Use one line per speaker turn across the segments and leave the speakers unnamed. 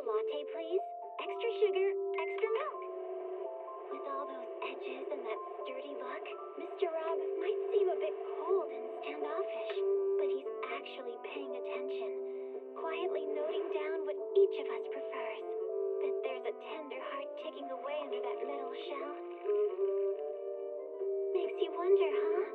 latte, please. Extra sugar, extra milk. With all those edges and that sturdy look, Mr. Rob might seem a bit cold and standoffish, but he's actually paying attention, quietly noting down what each of us prefers. Bet there's a tender heart ticking away under that metal shell. Makes you wonder, huh?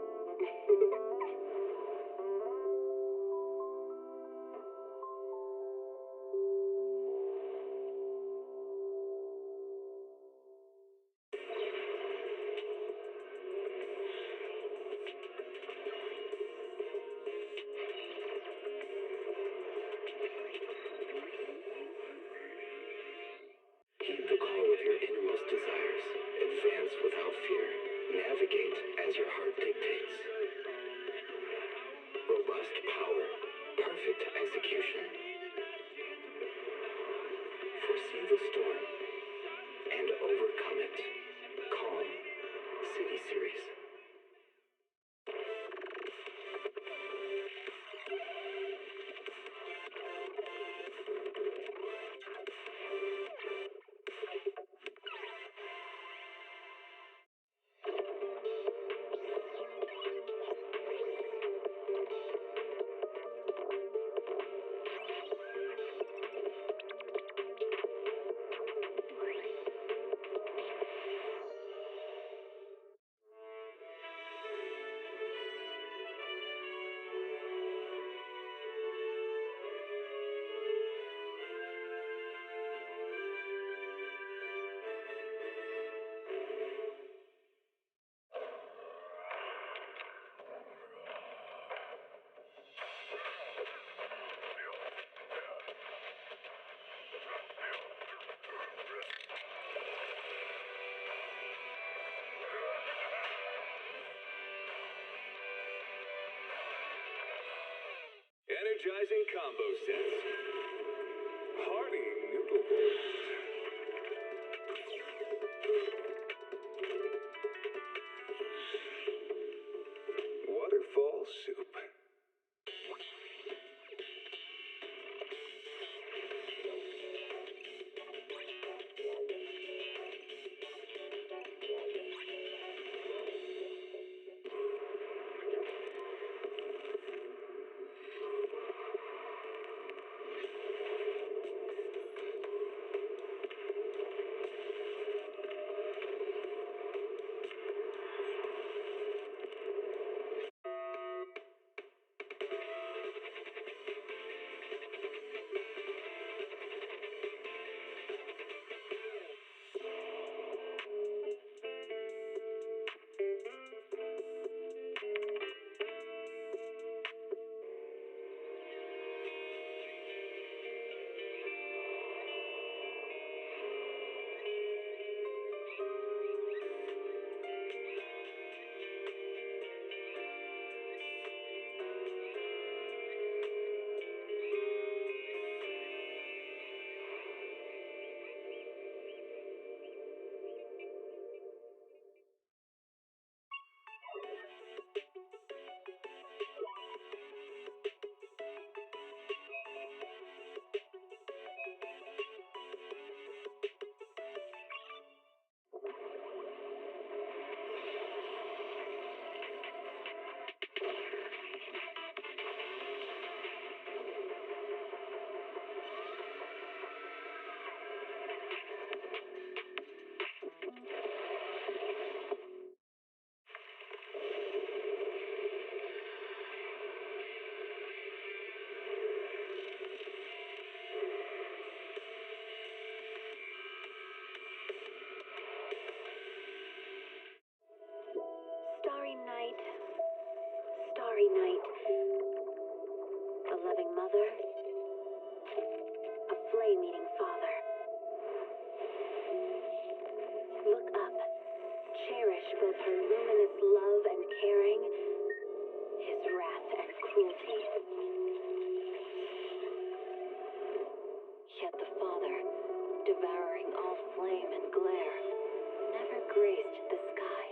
Heed the call of your innermost desires. Advance without fear. Navigate as your heart dictates. Robust power. Perfect execution. Foresee the storm and overcome it. Calm. City Series.
Energizing combo sets. Hearty noodle bowls. Waterfall soup.
Starry night, starry night. A loving mother, a flame-eating father. Look up, cherish both her luminous love and caring, his wrath and cruelty. Yet the Father, devouring all flame and glare, never graced the sky.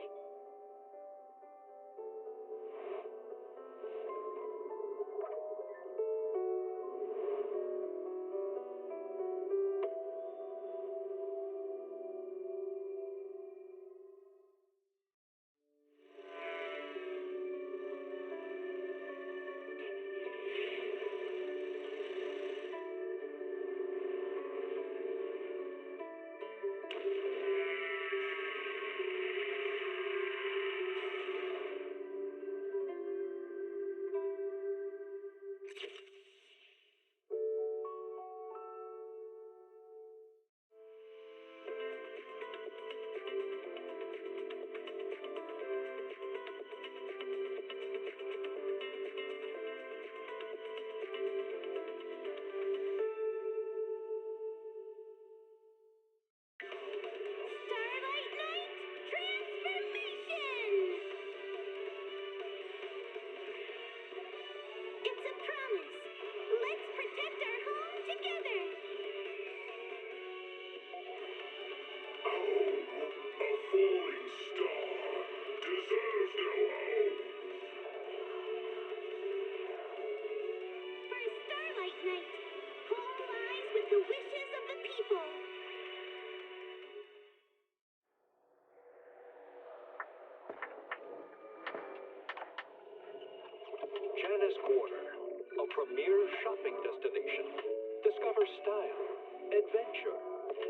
style, adventure,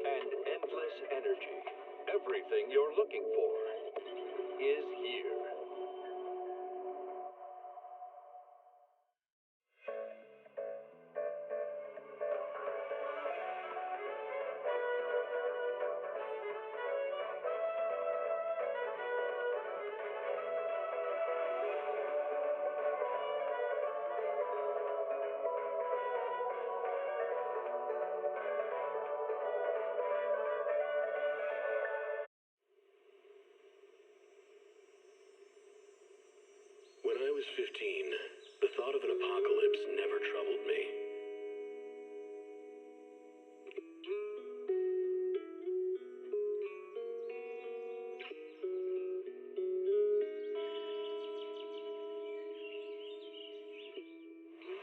and endless energy. Everything you're looking for is here.
When I was 15, the thought of an apocalypse never troubled me.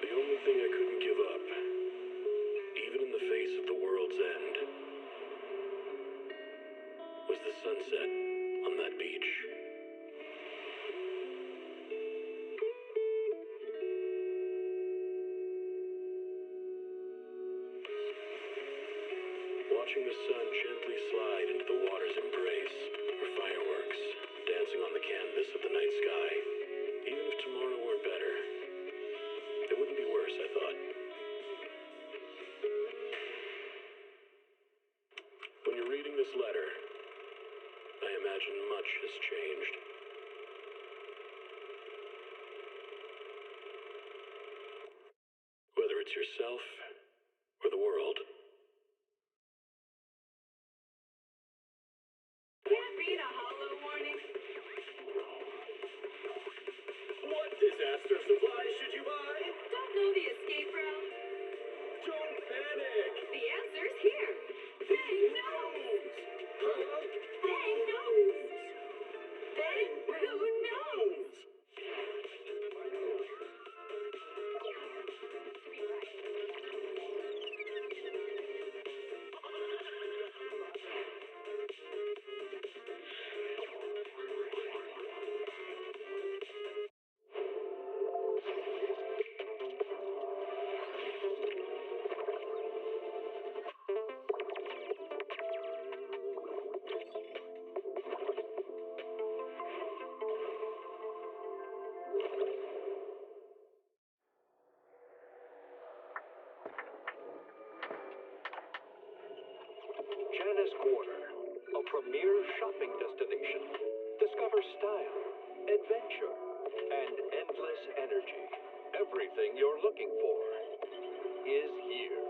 The only thing I couldn't give up, even in the face of the world's end, was the sunset on that beach. Watching the sun gently slide into the water's embrace, or fireworks dancing on the canvas of the night sky. Even if tomorrow weren't better, it wouldn't be worse, I thought. When you're reading this letter, I imagine much has changed. Whether it's yourself or the world.
Read a hollow warning.
What disaster supplies should you buy?
Don't know the escape route?
Don't panic!
The answer's here. Bang knows.
Huh?
Bang knows. Bang who knows?
Janice Quarter, a premier shopping destination. Discover style, adventure, and endless energy. Everything you're looking for is here.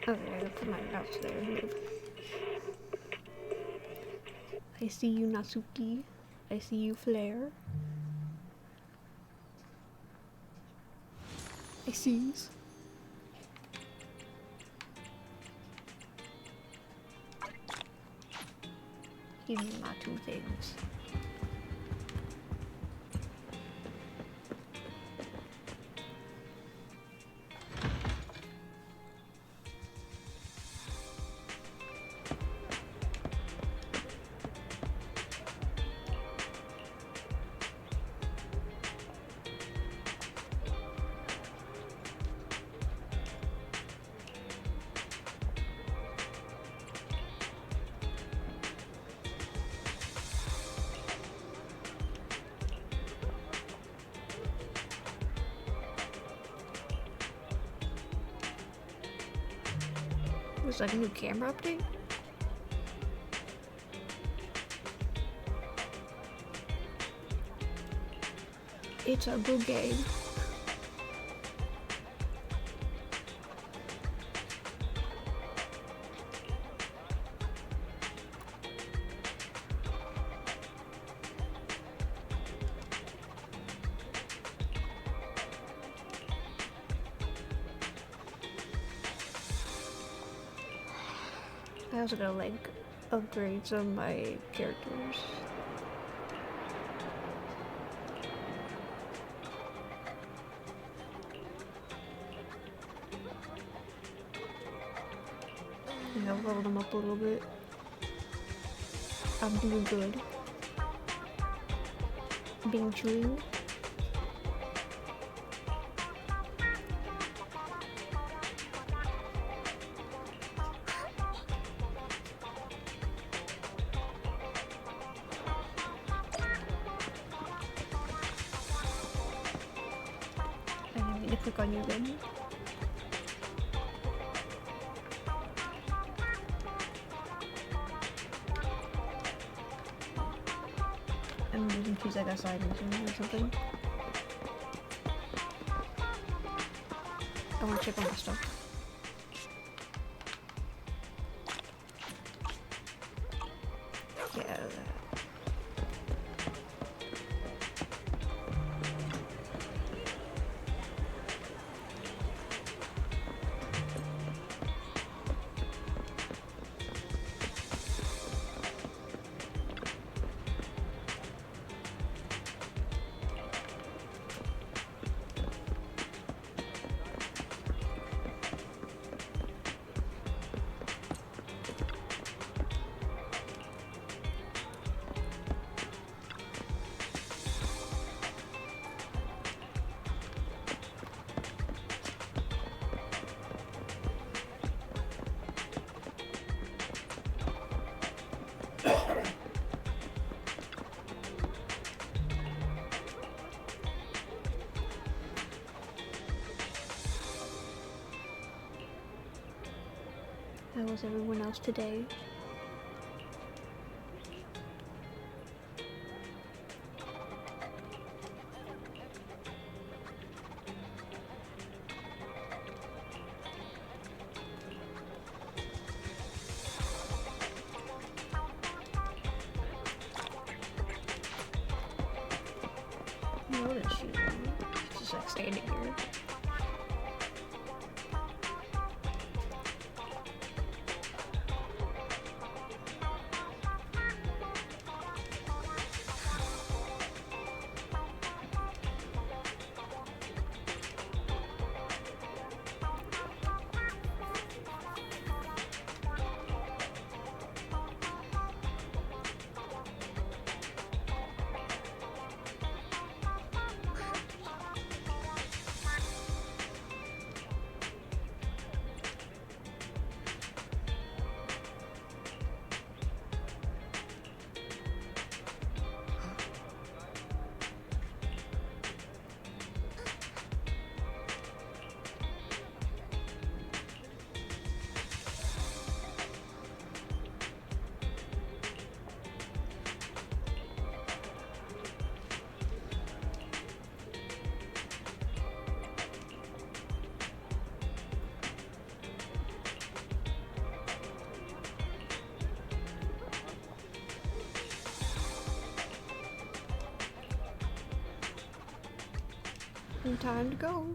Okay, I gotta put my mouse there. I see you, Natsuki. I see you, Flare. I see you. Give me my two things. Was like a new camera update? It's a good game. I also gotta like upgrade some of my characters. leveled them up a little bit. I'm doing good. Being chewing. I didn't mean to click on you then. I'm using keys like a side mission or something. I want to check on my stuff. Yeah. How was everyone else today? What is she doing? She's just like standing here. And time to go.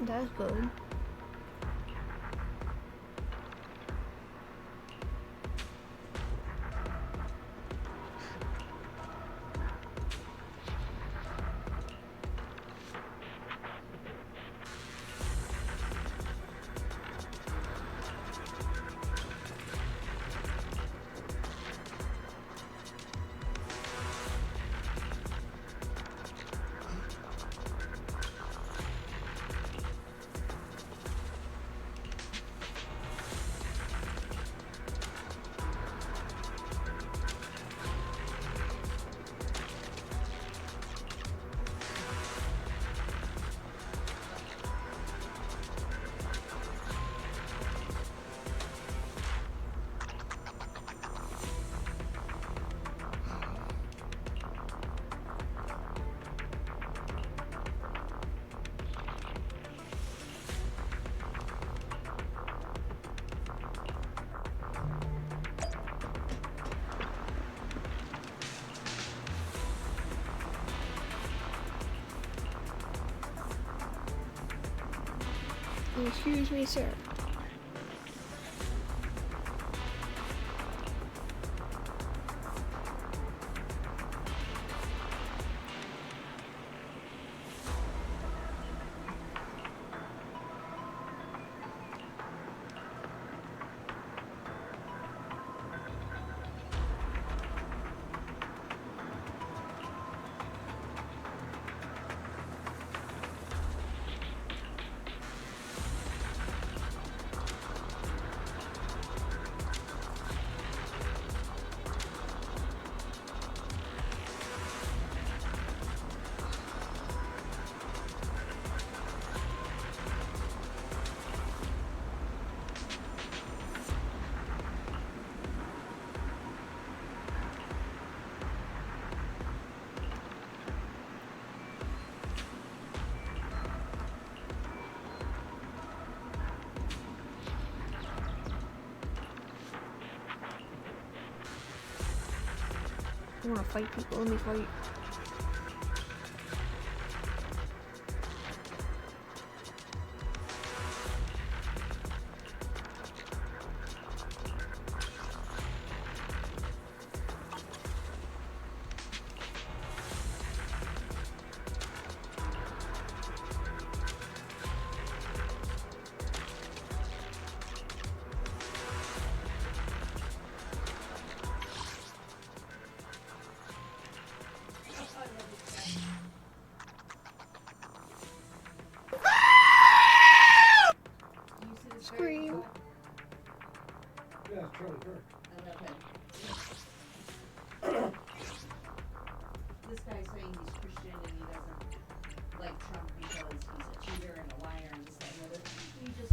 That's good. Excuse me, sir. I wanna fight people. Let me fight. Scream.
Yeah, it's Charlie Kirk.
This guy's saying he's Christian and he doesn't like Trump because he's a cheater and a liar and this, that, and the other. He just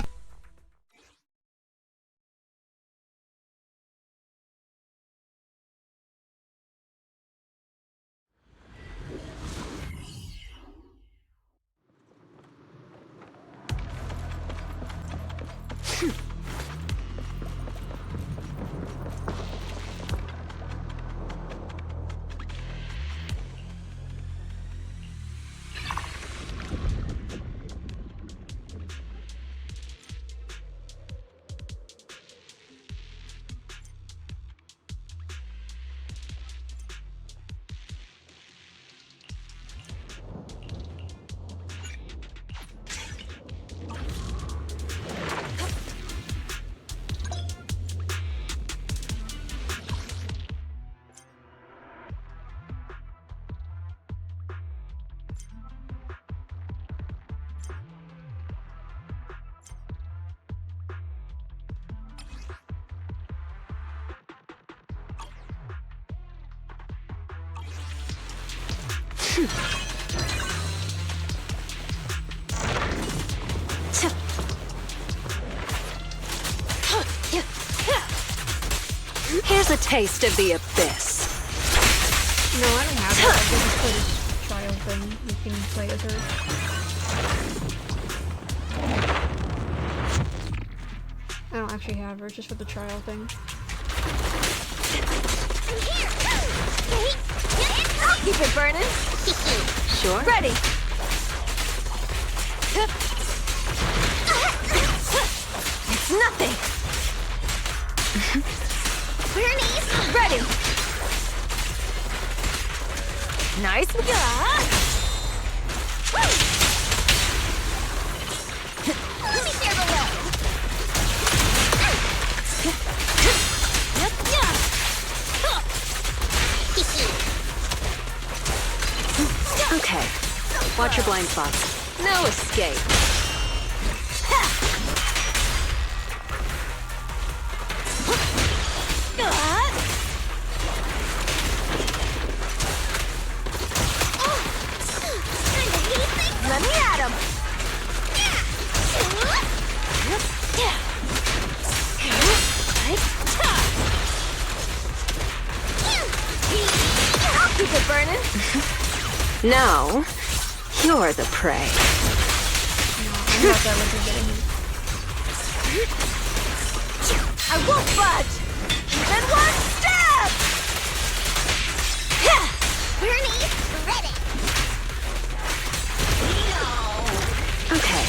Here's a taste of the abyss.
No, I don't have it. I just put this trial thing. You can play as her. I don't actually have her, it's just for the trial thing.
I'll keep it burning. Sure. Ready. It's nothing. Bernie's ready. Nice. Let me share the load. Okay. Watch your blind spots. No escape. Let me at him. I'll keep it burning. No, you're the prey.
I'm not that much of getting him.
I won't budge. Even one step.
Bernie, ready.
Okay.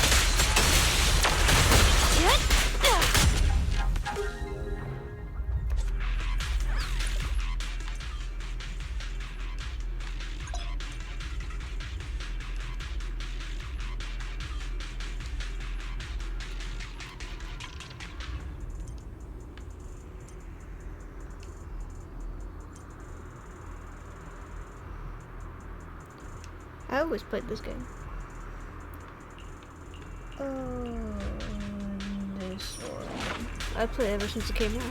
I always played this game. This one. I played it ever since it came out.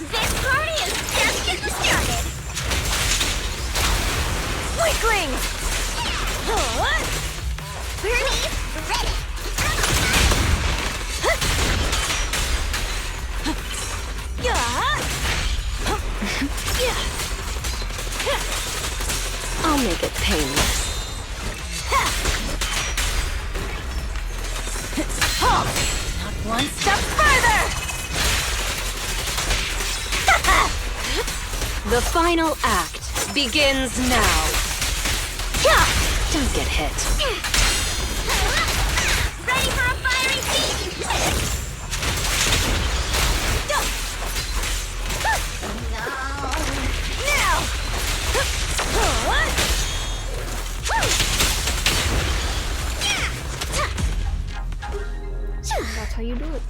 This party is just getting started.
Weaklings!
Bernie, ready.
One step further! The final act begins now. Don't get hit.
Ready for a fiery feat?
That's how you do it.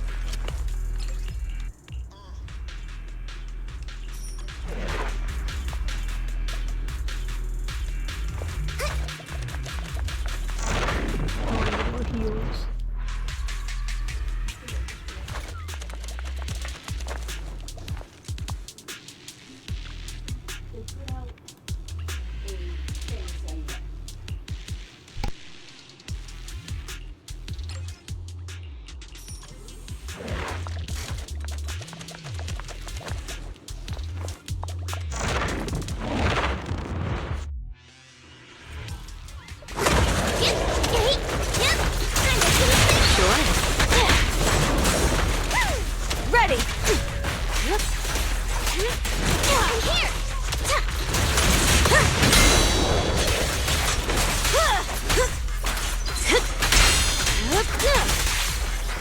Oh, more heals.
They put out a thing saying that
Sure. Ready.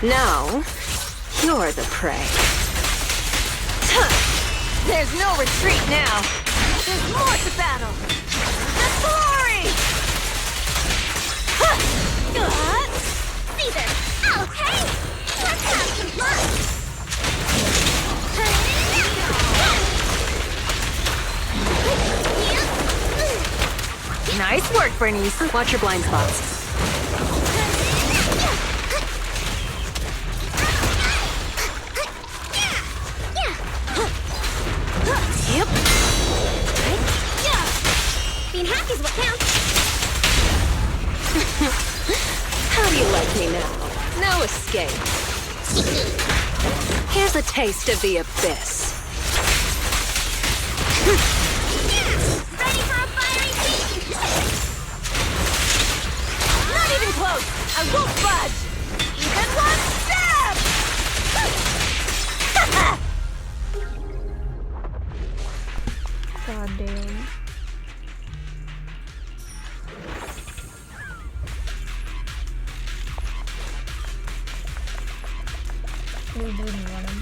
Now, you're the prey. There's no retreat now. There's more to battle. The glory!
Caesar! Okay! Let's have some fun!
Nice work, Bernice. Watch your blind spots. Yep.
Being happy is what counts.
How do you like me now? No escape. Here's a taste of the abyss.
Ready for a fiery feat?
Not even close. I won't budge. Even one step.
God damn. We didn't want him.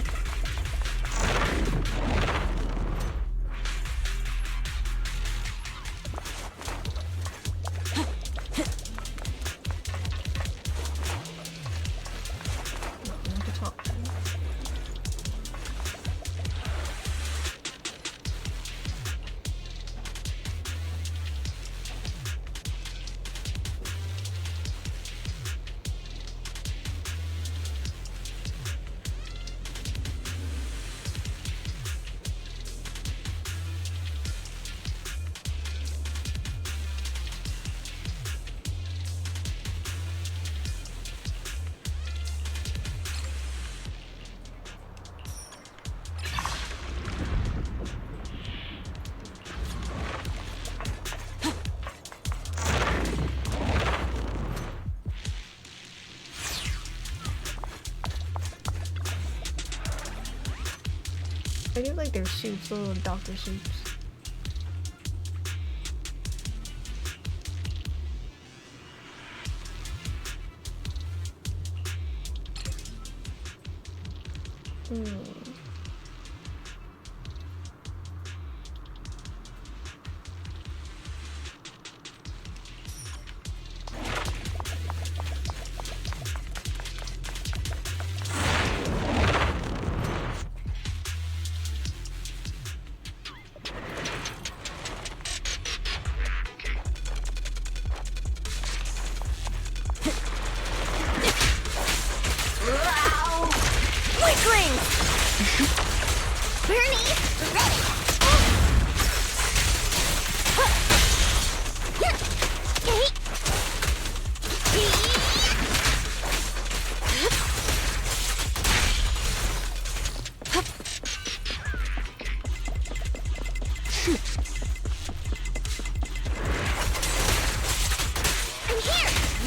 I do like their suits, little doctor suits.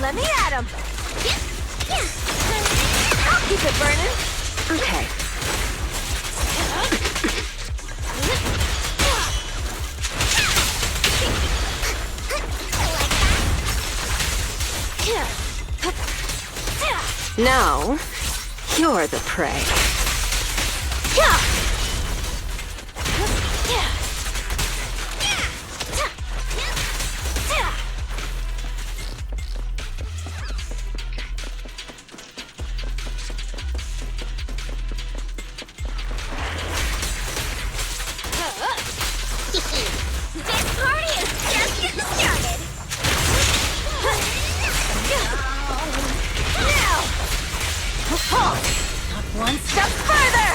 Let me at him. Keep it burning.
Okay. Now, you're the prey.
This party is just getting started. Now, not one step further.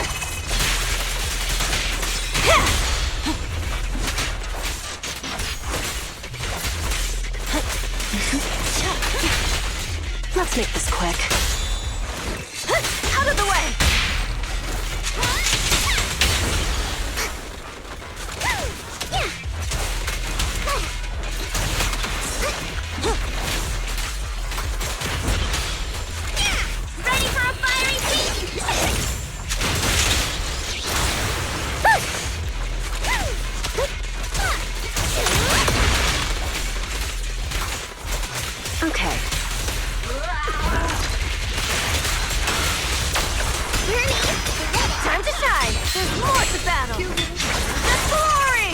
Let's make this quick.
Out of the way. Ready for a fiery feast?
Okay.
Time to shine. There's more to battle. The glory.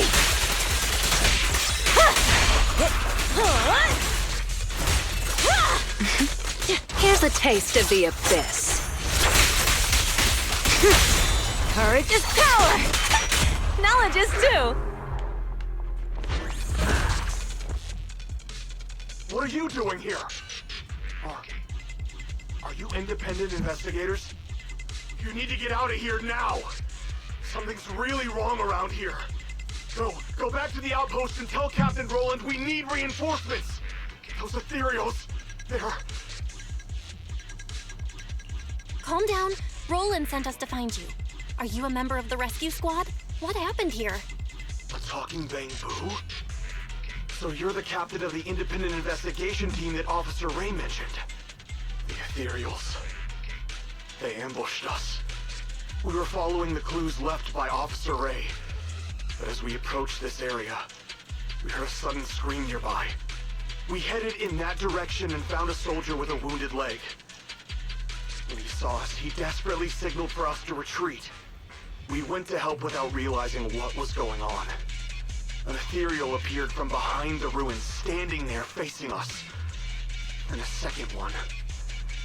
Here's a taste of the abyss.
Courage is power. Knowledge is too.
What are you doing here? Are you independent investigators? You need to get out of here now! Something's really wrong around here. Go back to the outpost and tell Captain Roland we need reinforcements! Those ethereals, they're...
Calm down. Roland sent us to find you. Are you a member of the rescue squad? What happened here?
A talking bamboo? So you're the captain of the independent investigation team that Officer Ray mentioned. The ethereals. They ambushed us. We were following the clues left by Officer Ray. But as we approached this area, we heard a sudden scream nearby. We headed in that direction and found a soldier with a wounded leg. When he saw us, he desperately signaled for us to retreat. We went to help without realizing what was going on. An ethereal appeared from behind the ruins, standing there facing us. And a second one.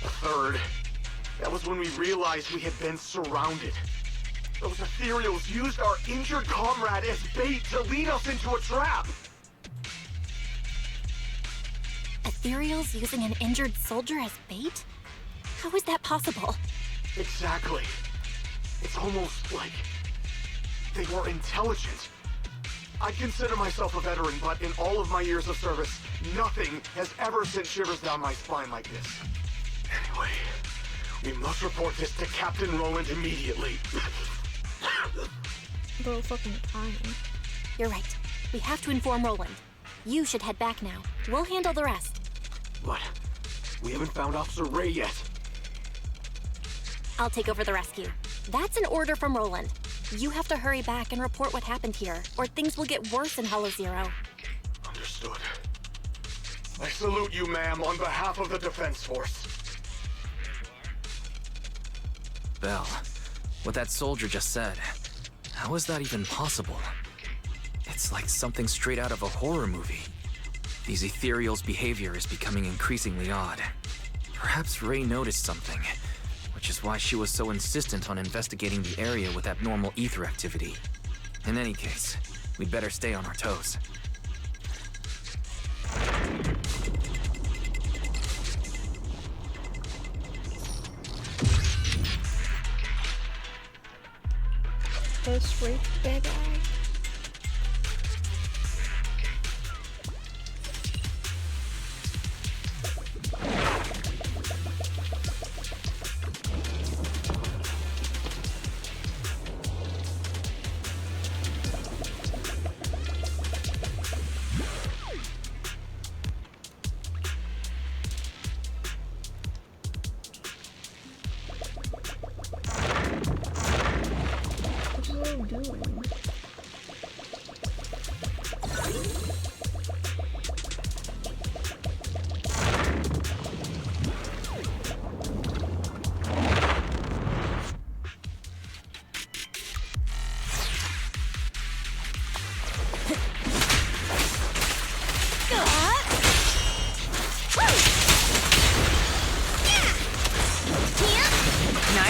A third. That was when we realized we had been surrounded. Those ethereals used our injured comrade as bait to lead us into a trap.
Ethereals using an injured soldier as bait? How is that possible?
Exactly. It's almost like they were intelligent. I consider myself a veteran, but in all of my years of service, nothing has ever sent shivers down my spine like this. Anyway, we must report this to Captain Roland immediately.
Bro, fucking time.
You're right. We have to inform Roland. You should head back now. We'll handle the rest.
But we haven't found Officer Ray yet.
I'll take over the rescue. That's an order from Roland. You have to hurry back and report what happened here, or things will get worse in Hollow Zero.
Understood. I salute you, ma'am, on behalf of the Defense Force.
Belle, what that soldier just said, how is that even possible? It's like something straight out of a horror movie. These ethereals' behavior is becoming increasingly odd. Perhaps Ray noticed something, which is why she was so insistent on investigating the area with abnormal ether activity. In any case, we'd better stay on our toes.
Go straight to that guy.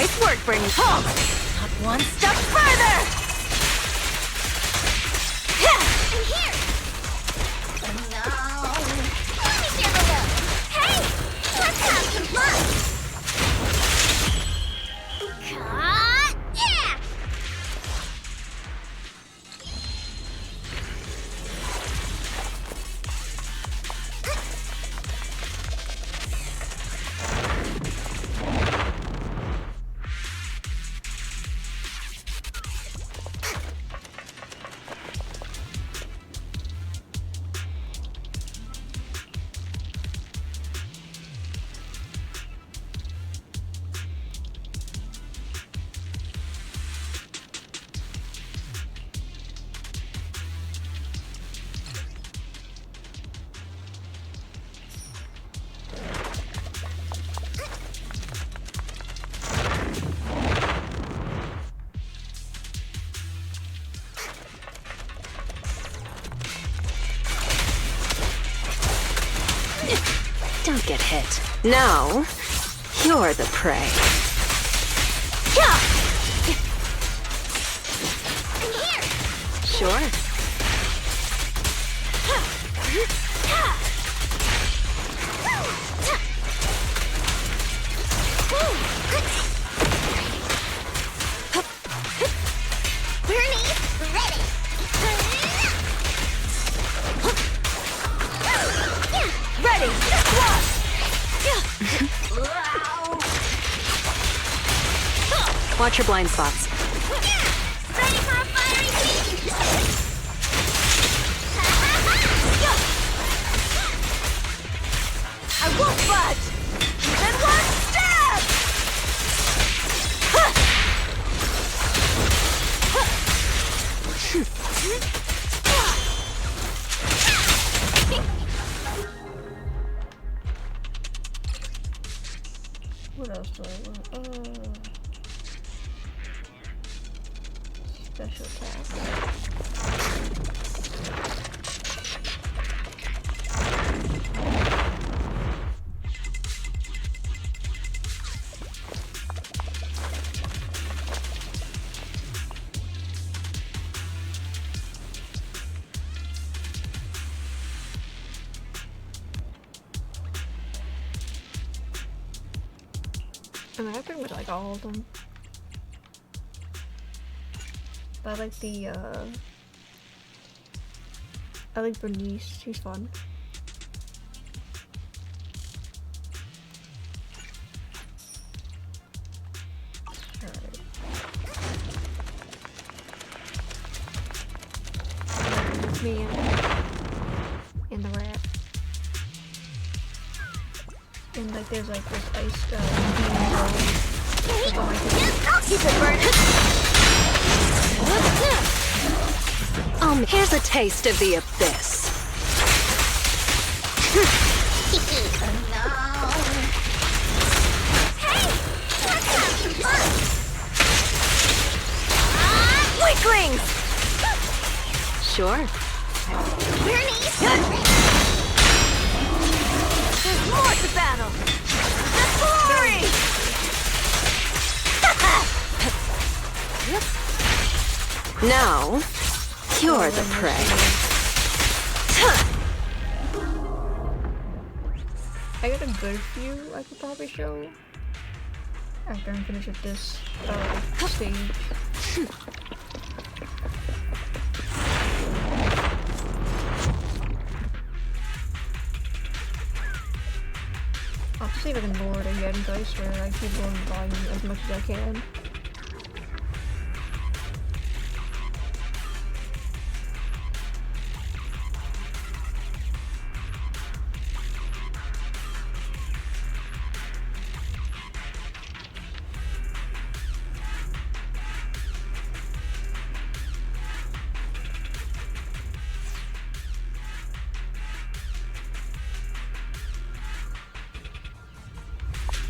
Nice work, bringing home. Not one step further.
I'm here! No! Let me give a look! Hey! Let's have some fun! Yeah!
Don't get hit. Now, you're the prey.
I'm here!
Sure.
Bernie, ready!
Ready. Squash.
Watch your blind spots.
Ready for a fiery feast?
I won't budge. Then one step.
What else do I want? Special task. I mean, I pretty much like all of them. But I like the, I like Bernice, she's fun. Alright. Me and the rat. And like there's like this ice
I'll keep it burning!
Here's a taste of the abyss.
No! Hey! Let's have some fun!
Weaklings.
Sure.
Bernie!
There's more to battle. The glory.
Now, you're the prey.
I got a good few I could probably show after I'm finished with this stage. I'll see if I can lower it again, guys, where I keep going volume as much as I can.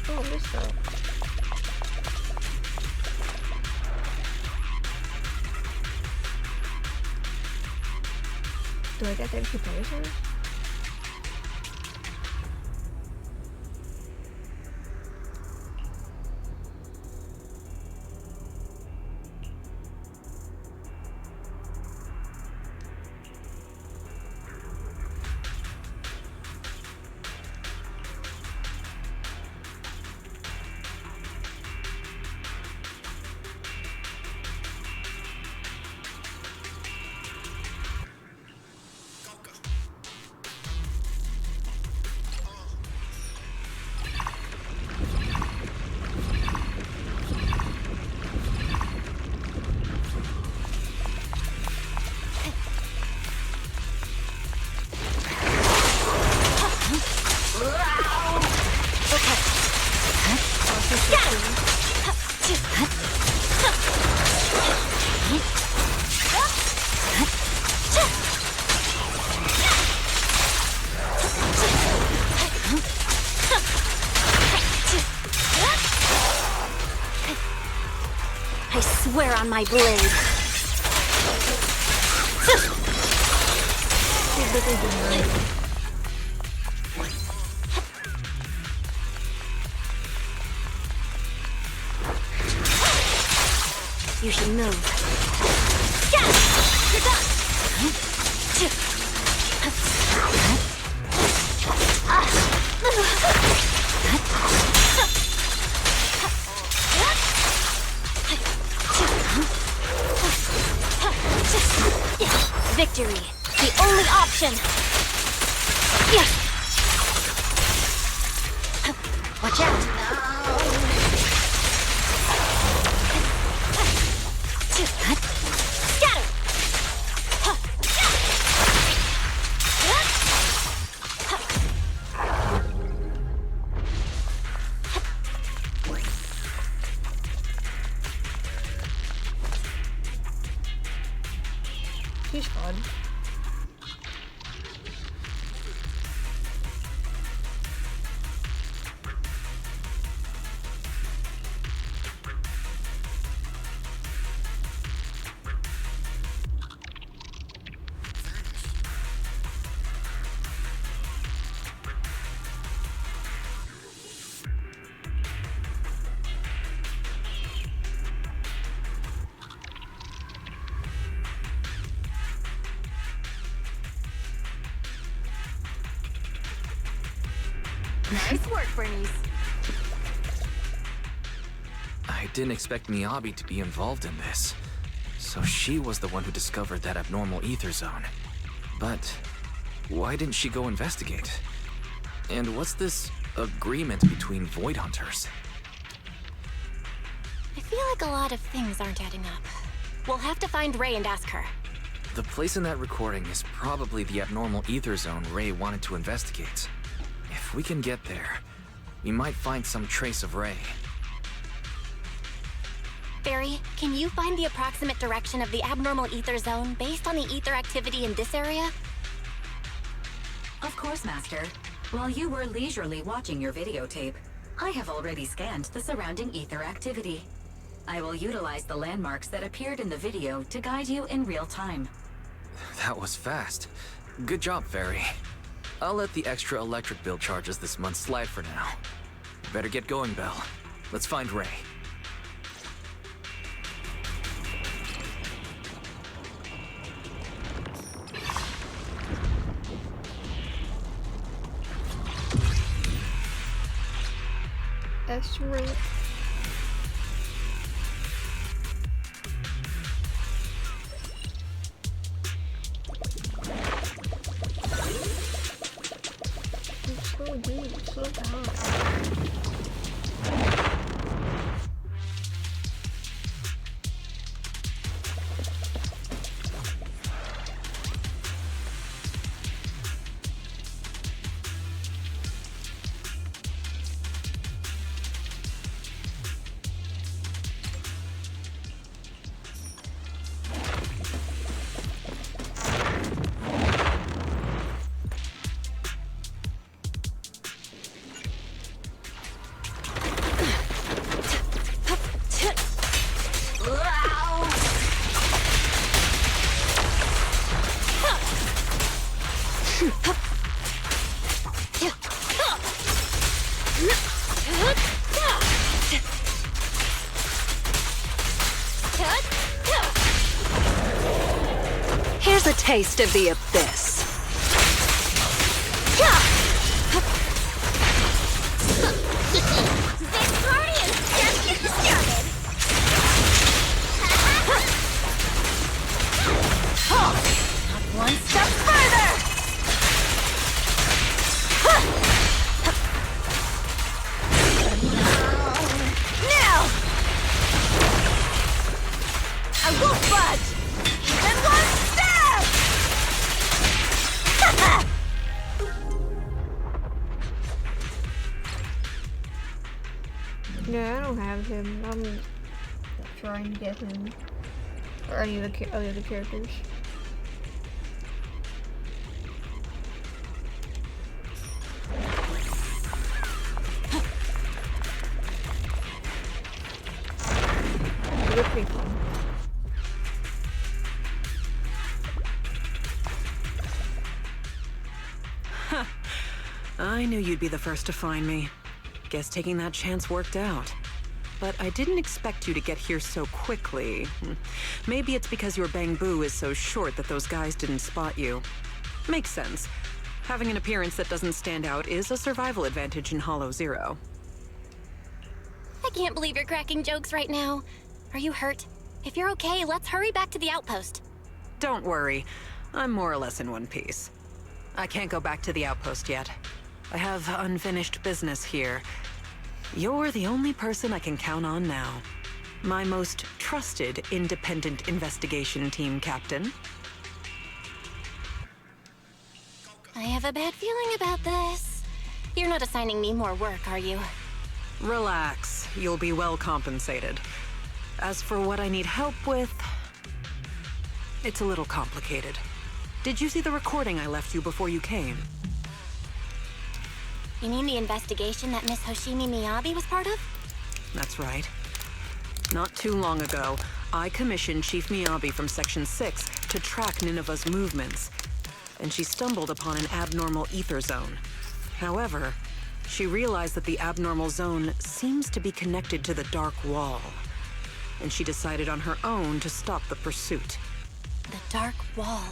Oh, I missed that. Do I get the comparison?
I swear on my blade. You should move. You're done. Victory, the only option. Watch out. Scatter.
He's fun.
Nice work, Bernice.
I didn't expect Miyabi to be involved in this. So she was the one who discovered that abnormal ether zone. But why didn't she go investigate? And what's this agreement between Void Hunters?
I feel like a lot of things aren't adding up. We'll have to find Ray and ask her.
The place in that recording is probably the abnormal ether zone Ray wanted to investigate. If we can get there, we might find some trace of Ray.
Barry, can you find the approximate direction of the abnormal ether zone based on the ether activity in this area?
Of course, Master. While you were leisurely watching your videotape, I have already scanned the surrounding ether activity. I will utilize the landmarks that appeared in the video to guide you in real time.
That was fast. Good job, Fairy. I'll let the extra electric bill charges this month slide for now. Better get going, Belle. Let's find Ray.
That's right. So bad.
Here's a taste of the abyss.
This party is just getting started. Not one step further. Now, I won't budge. Even one step.
him. I'm not trying to get him. Or any of the other characters. It looks pretty fun.
I knew you'd be the first to find me. Guess taking that chance worked out. But I didn't expect you to get here so quickly. Maybe it's because your Bangbu is so short that those guys didn't spot you. Makes sense. Having an appearance that doesn't stand out is a survival advantage in Hollow Zero.
I can't believe you're cracking jokes right now. Are you hurt? If you're okay, let's hurry back to the outpost.
Don't worry. I'm more or less in one piece. I can't go back to the outpost yet. I have unfinished business here. You're the only person I can count on now. My most trusted independent investigation team captain.
I have a bad feeling about this. You're not assigning me more work, are you?
Relax. You'll be well compensated. As for what I need help with, it's a little complicated. Did you see the recording I left you before you came?
You mean the investigation that Miss Hoshimi Miyabi was part of?
That's right. Not too long ago, I commissioned Chief Miyabi from Section 6 to track Nineveh's movements, and she stumbled upon an abnormal ether zone. However, she realized that the abnormal zone seems to be connected to the Dark Wall, and she decided on her own to stop the pursuit.
The Dark Wall?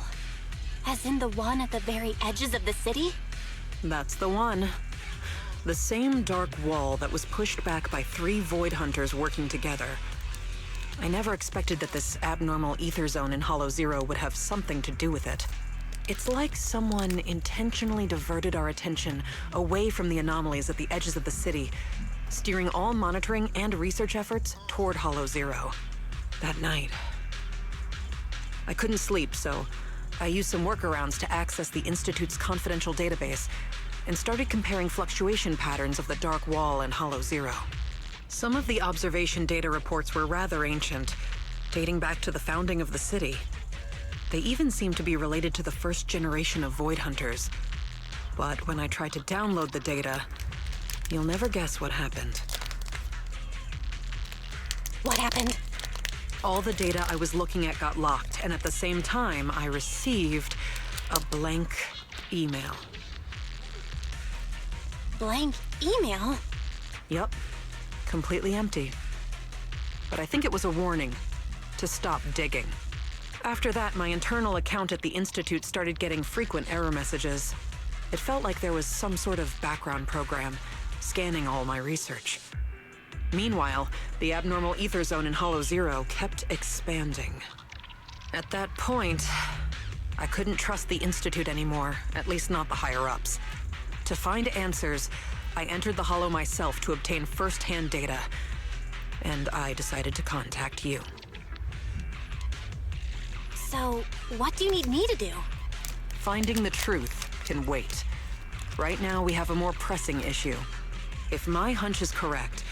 As in the one at the very edges of the city?
That's the one. The same dark wall that was pushed back by 3 Void Hunters working together. I never expected that this abnormal ether zone in Hollow Zero would have something to do with it. It's like someone intentionally diverted our attention away from the anomalies at the edges of the city, steering all monitoring and research efforts toward Hollow Zero. That night, I couldn't sleep, so I used some workarounds to access the Institute's confidential database and started comparing fluctuation patterns of the Dark Wall and Hollow Zero. Some of the observation data reports were rather ancient, dating back to the founding of the city. They even seemed to be related to the first generation of Void Hunters. But when I tried to download the data, you'll never guess what happened.
What happened?
All the data I was looking at got locked, and at the same time, I received a blank email.
Blank email?
Yup. Completely empty. But I think it was a warning to stop digging. After that, my internal account at the Institute started getting frequent error messages. It felt like there was some sort of background program scanning all my research. Meanwhile, the abnormal ether zone in Hollow Zero kept expanding. At that point, I couldn't trust the Institute anymore, at least not the higher-ups. To find answers, I entered the Hollow myself to obtain first-hand data, and I decided to contact you.
So, what do you need me to do?
Finding the truth can wait. Right now, we have a more pressing issue. If my hunch is correct,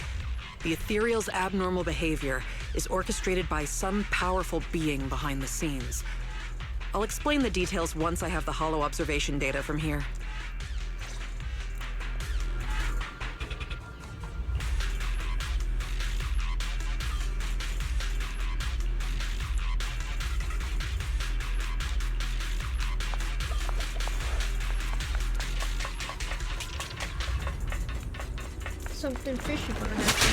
the Ethereal's abnormal behavior is orchestrated by some powerful being behind the scenes. I'll explain the details once I have the Hollow observation data from here.
Something fishy gonna happen.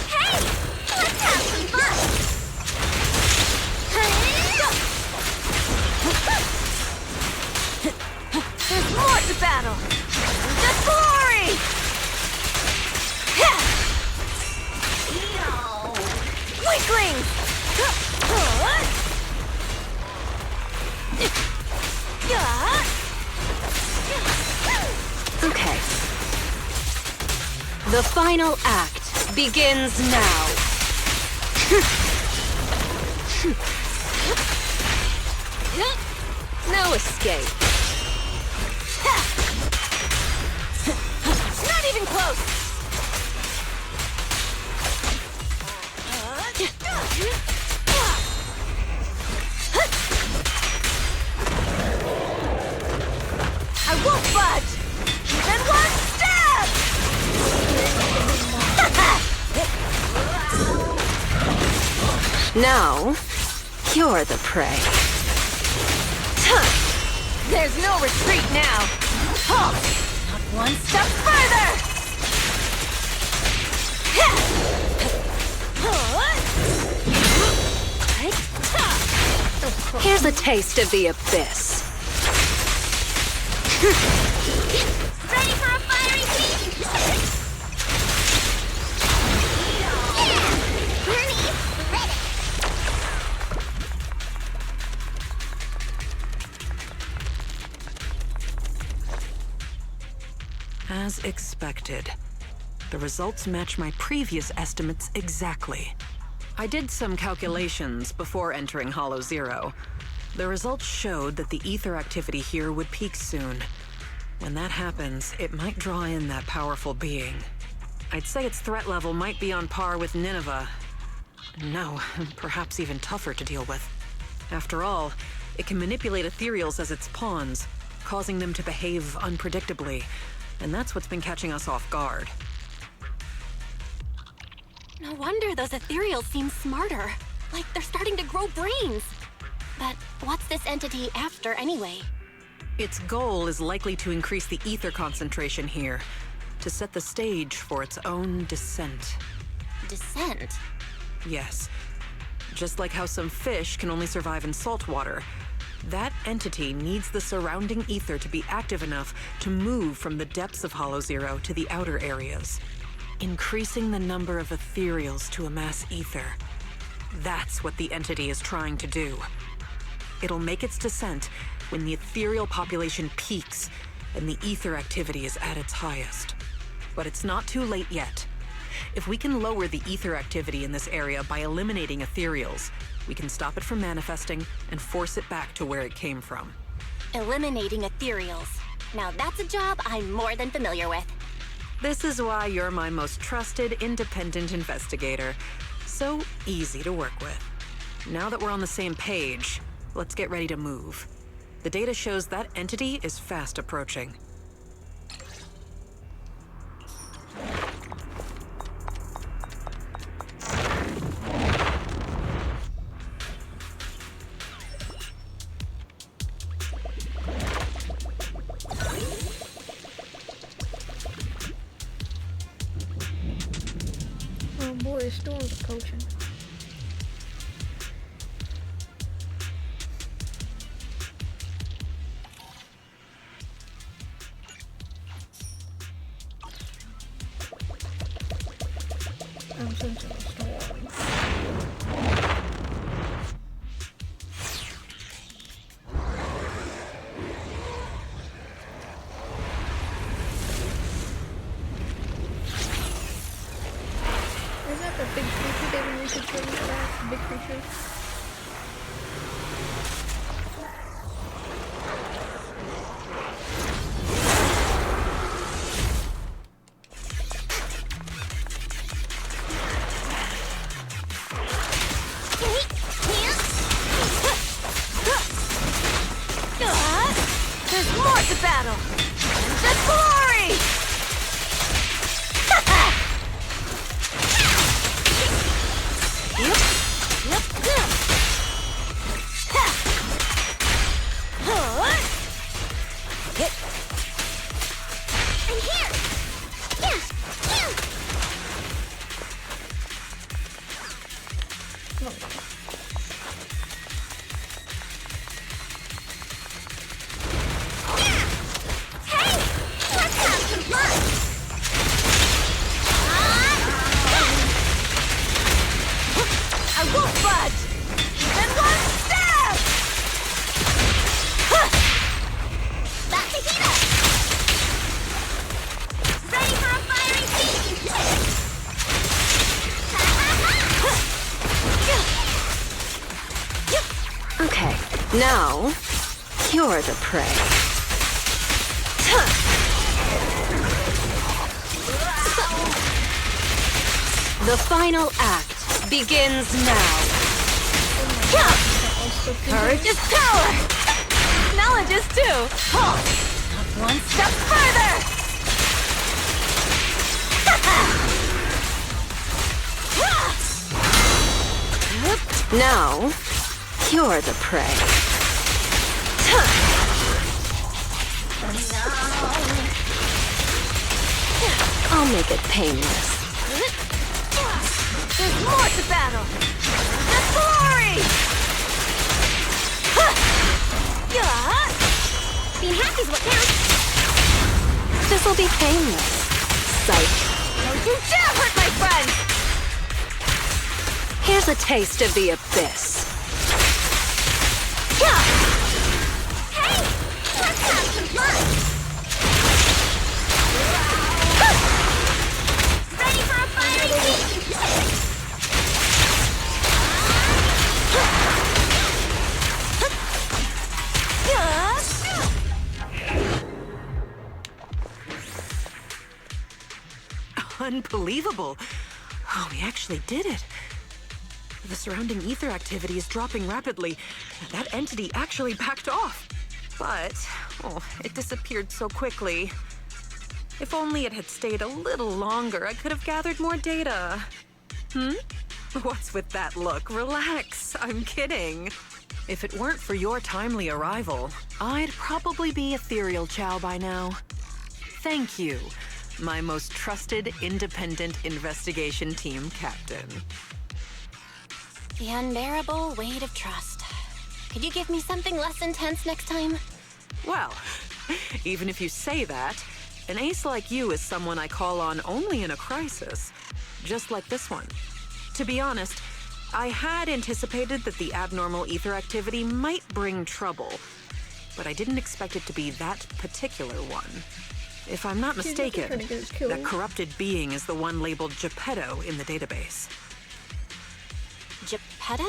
Hey! Let's have some fun! There's more to battle! The glory! Weaklings!
Okay. The final act begins now. No escape. budge! Even one step! Now, you're the prey. There's no retreat now. Not one step further! Here's a taste of the abyss.
Ready for a fiery feast? Ernie, ready.
As expected, the results match my previous estimates exactly. I did some calculations before entering Hollow Zero. The results showed that the ether activity here would peak soon. When that happens, it might draw in that powerful being. I'd say its threat level might be on par with Nineveh. No, perhaps even tougher to deal with. After all, it can manipulate ethereals as its pawns, causing them to behave unpredictably, and that's what's been catching us off guard.
No wonder those ethereals seem smarter. Like they're starting to grow brains. But what's this entity after anyway?
Its goal is likely to increase the ether concentration here, to set the stage for its own descent.
Descent?
Yes. Just like how some fish can only survive in salt water, that entity needs the surrounding ether to be active enough to move from the depths of Hollow Zero to the outer areas, increasing the number of ethereals to amass ether. That's what the entity is trying to do. It'll make its descent when the ethereal population peaks and the ether activity is at its highest. But it's not too late yet. If we can lower the ether activity in this area by eliminating ethereals, we can stop it from manifesting and force it back to where it came from.
Eliminating ethereals. Now that's a job I'm more than familiar with.
This is why you're my most trusted, independent investigator. So easy to work with. Now that we're on the same page, let's get ready to move. The data shows that entity is fast approaching.
Oh boy, it's still approaching. I'm sensing a storm. Is that the big creature they were using for that? Big creature?
There's more to battle! And the glory!
I'm here! Yeah! Hey! Let's have some fun!
I won't budge! Even one step!
Back to heat up! Ready for a fiery feast!
Okay, now, you're the prey. The final act begins now. Courage is power! Knowledge is too! one step further!
Now, you're the prey. I'll make it painless.
There's more to battle! The glory!
Being happy's what counts.
This'll be painless. Psych.
Don't you dare hurt my friend!
Here's a taste of the abyss.
Hey! Let's have some fun! Ready for a fiery feast?
Unbelievable. Oh, we actually did it. The surrounding ether activity is dropping rapidly. That entity actually backed off. But, it disappeared so quickly. If only it had stayed a little longer, I could have gathered more data. What's with that look? Relax. I'm kidding. If it weren't for your timely arrival, I'd probably be Ethereal Chow by now. Thank you, my most trusted independent investigation team captain.
The unbearable weight of trust. Could you give me something less intense next time?
Well, even if you say that, an ace like you is someone I call on only in a crisis. Just like this one. To be honest, I had anticipated that the abnormal ether activity might bring trouble, but I didn't expect it to be that particular one. If I'm not mistaken, that corrupted being is the one labeled Geppetto in the database.
Geppetto?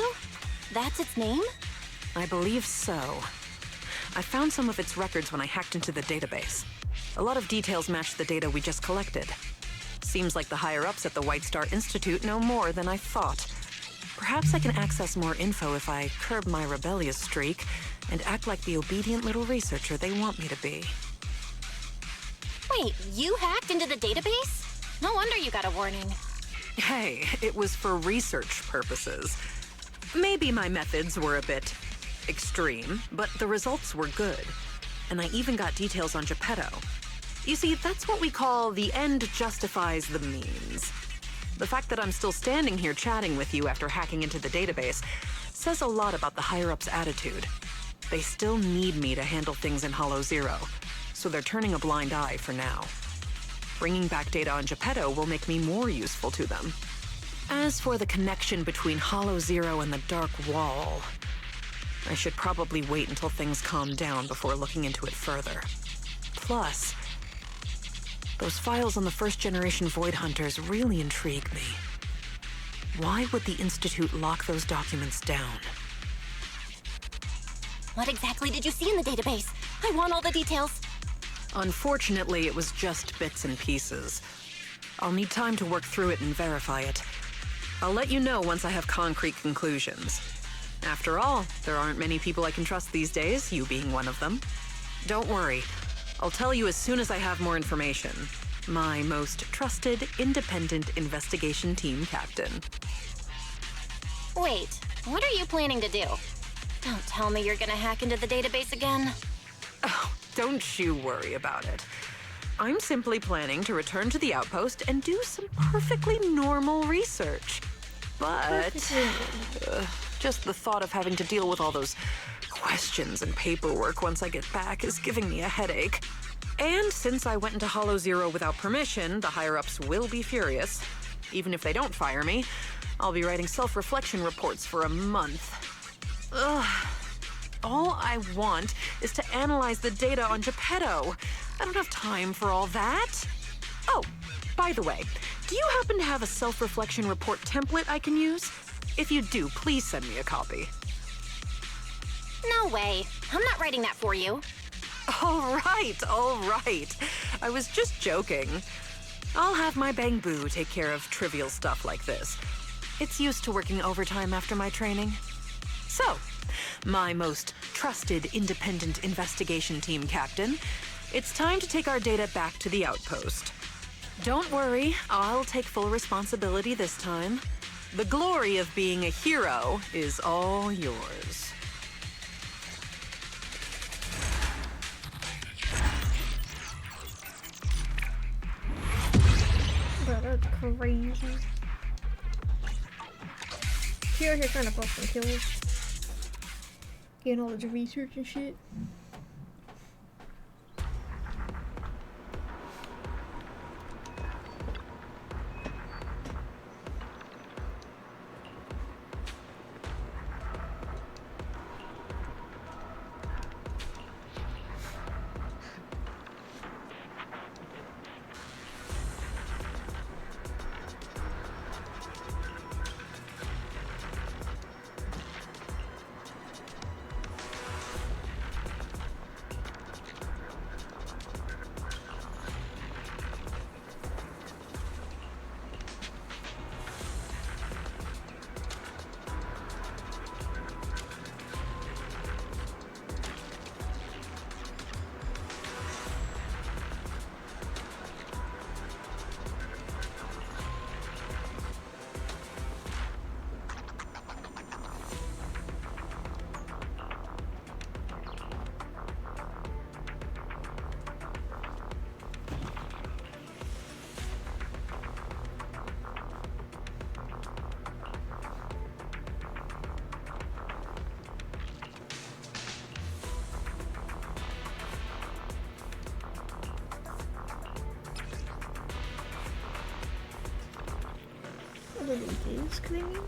That's its name?
I believe so. I found some of its records when I hacked into the database. A lot of details match the data we just collected. Seems like the higher-ups at the White Star Institute know more than I thought. Perhaps I can access more info if I curb my rebellious streak and act like the obedient little researcher they want me to be.
Wait, you hacked into the database? No wonder you got a warning.
Hey, it was for research purposes. Maybe my methods were a bit extreme, but the results were good. And I even got details on Geppetto. You see, that's what we call the end justifies the means. The fact that I'm still standing here chatting with you after hacking into the database says a lot about the higher-ups' attitude. They still need me to handle things in Hollow Zero, so they're turning a blind eye for now. Bringing back data on Geppetto will make me more useful to them. As for the connection between Hollow Zero and the Dark Wall, I should probably wait until things calm down before looking into it further. Plus, those files on the first-generation Void Hunters really intrigue me. Why would the Institute lock those documents down?
What exactly did you see in the database? I want all the details.
Unfortunately, it was just bits and pieces. I'll need time to work through it and verify it. I'll let you know once I have concrete conclusions. After all, there aren't many people I can trust these days, you being one of them. Don't worry. I'll tell you as soon as I have more information. My most trusted, independent investigation team captain.
Wait, what are you planning to do? Don't tell me you're gonna hack into the database again.
Oh, don't you worry about it. I'm simply planning to return to the outpost and do some perfectly normal research. But just the thought of having to deal with all those questions and paperwork once I get back is giving me a headache. And since I went into Hollow Zero without permission, the higher-ups will be furious. Even if they don't fire me, I'll be writing self-reflection reports for a month. Ugh. All I want is to analyze the data on Geppetto. I don't have time for all that. Oh, by the way, do you happen to have a self-reflection report template I can use? If you do, please send me a copy.
No way. I'm not writing that for you.
All right. I was just joking. I'll have my Bang Boo take care of trivial stuff like this. It's used to working overtime after my training. So, my most trusted independent investigation team captain, It's time to take our data back to the outpost. Don't worry, I'll take full responsibility this time. The glory of being a hero is all yours.
Bro, that's crazy. He out here trying to post some kills. Getting all this research and shit. What are these claiming?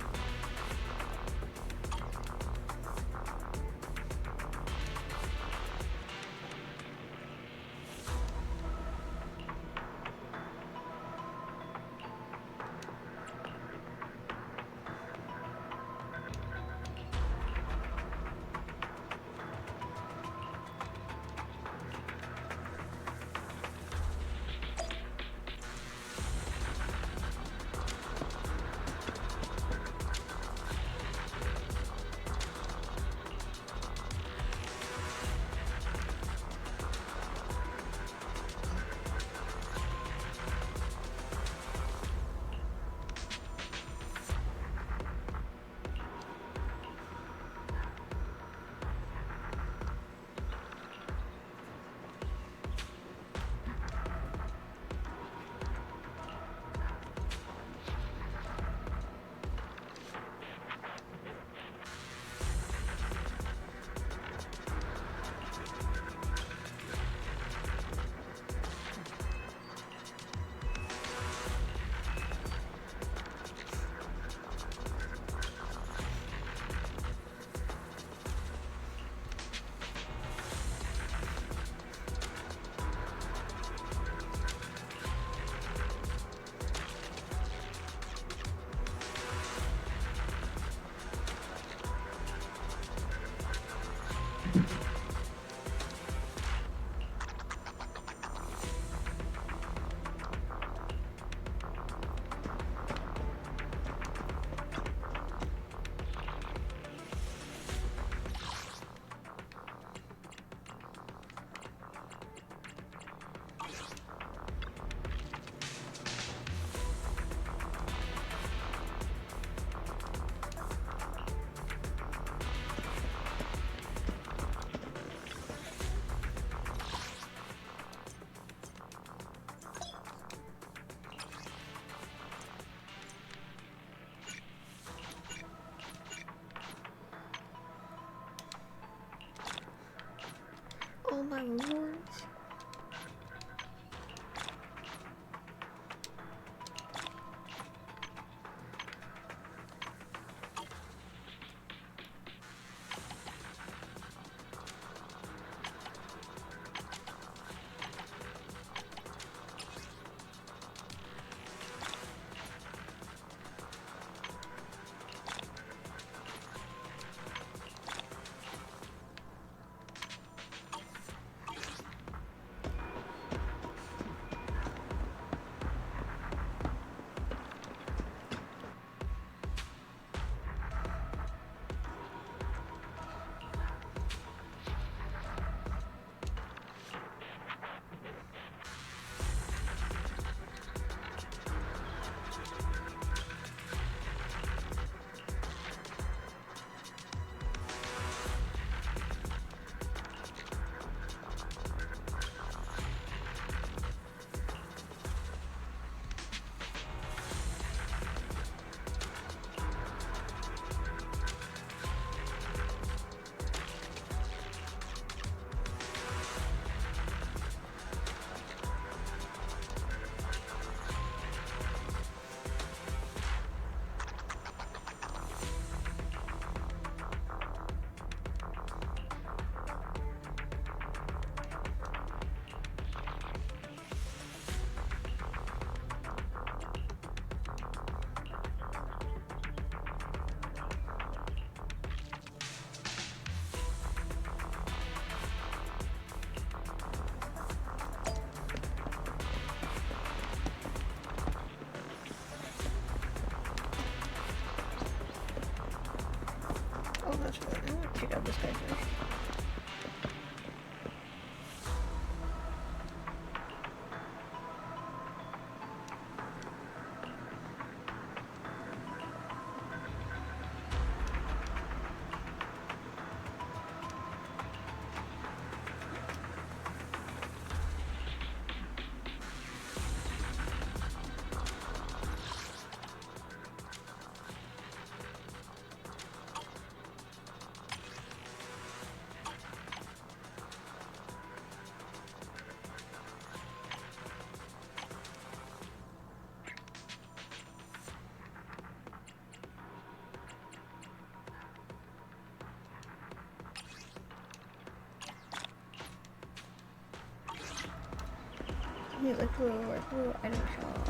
He's like little item shop.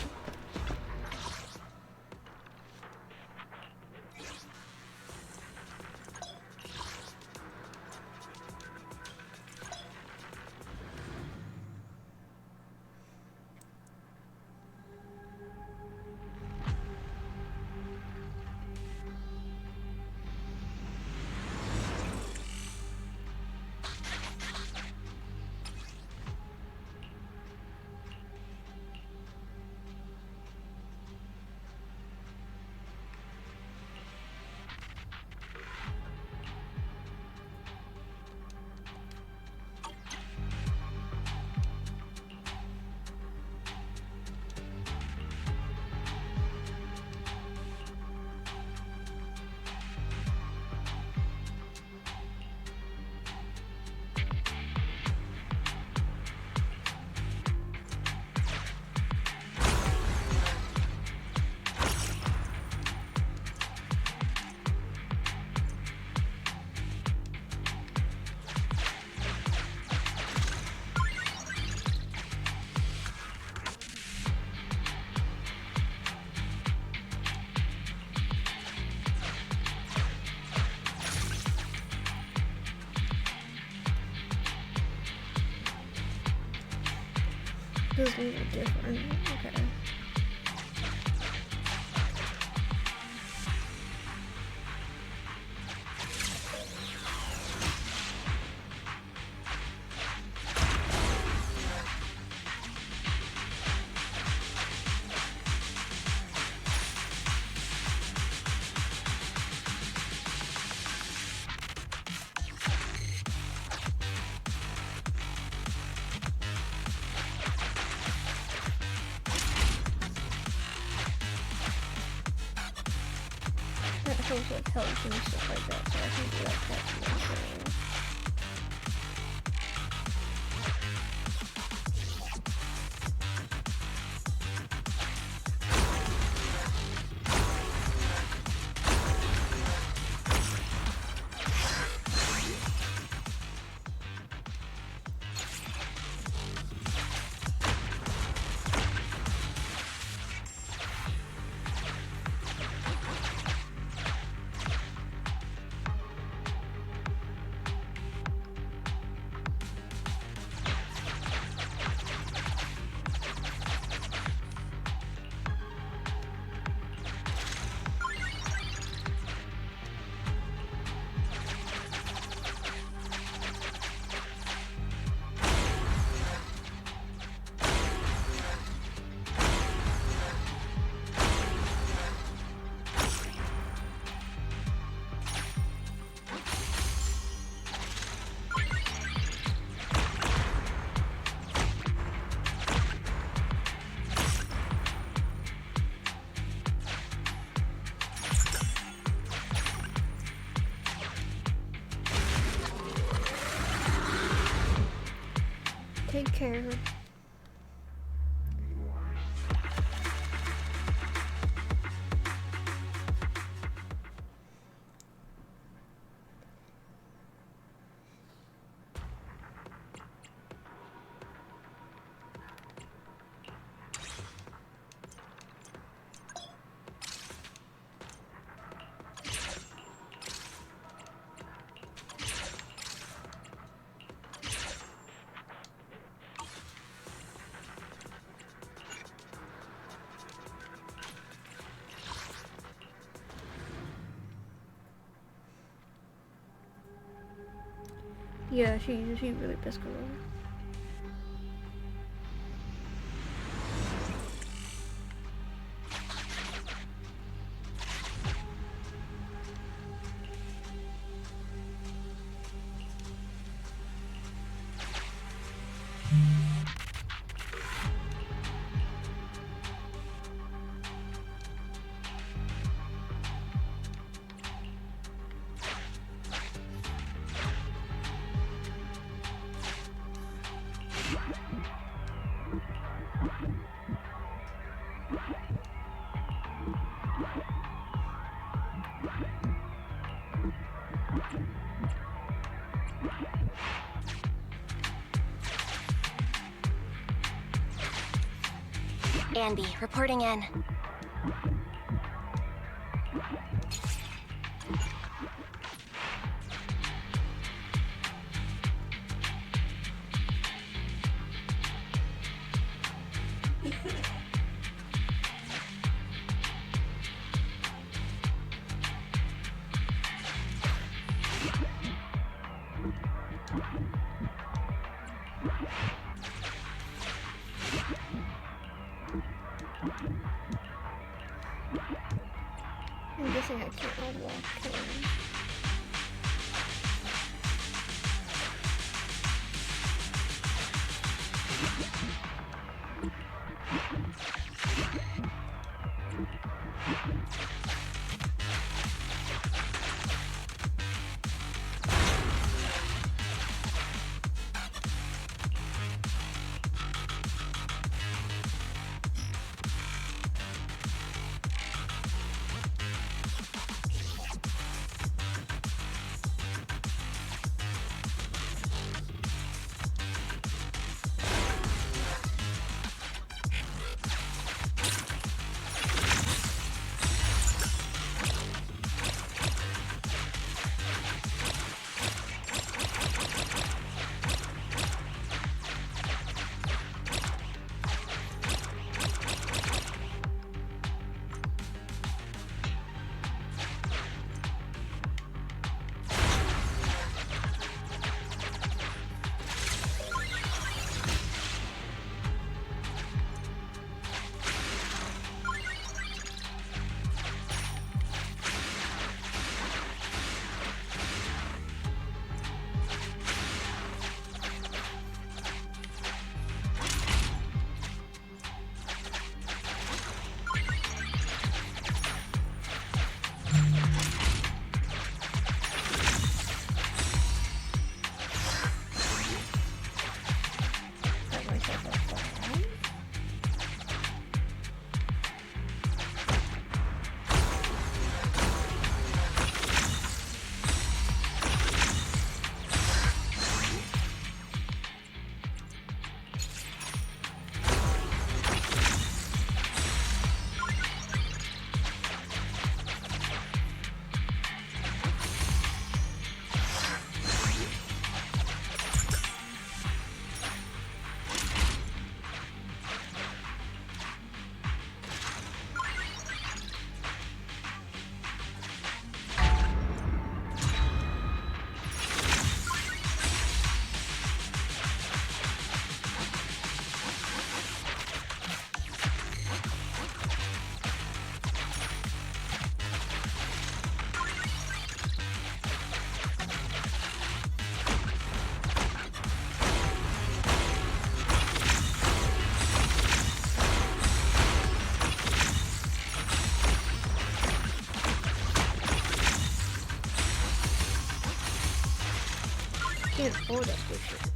Those things are different. Okay. Like health and stuff like that, so I can do that calculation. Take care. Yeah, she's really pissed off.
Anby, reporting in.
I'm guessing I can't walk in. Can't afford that bullshit.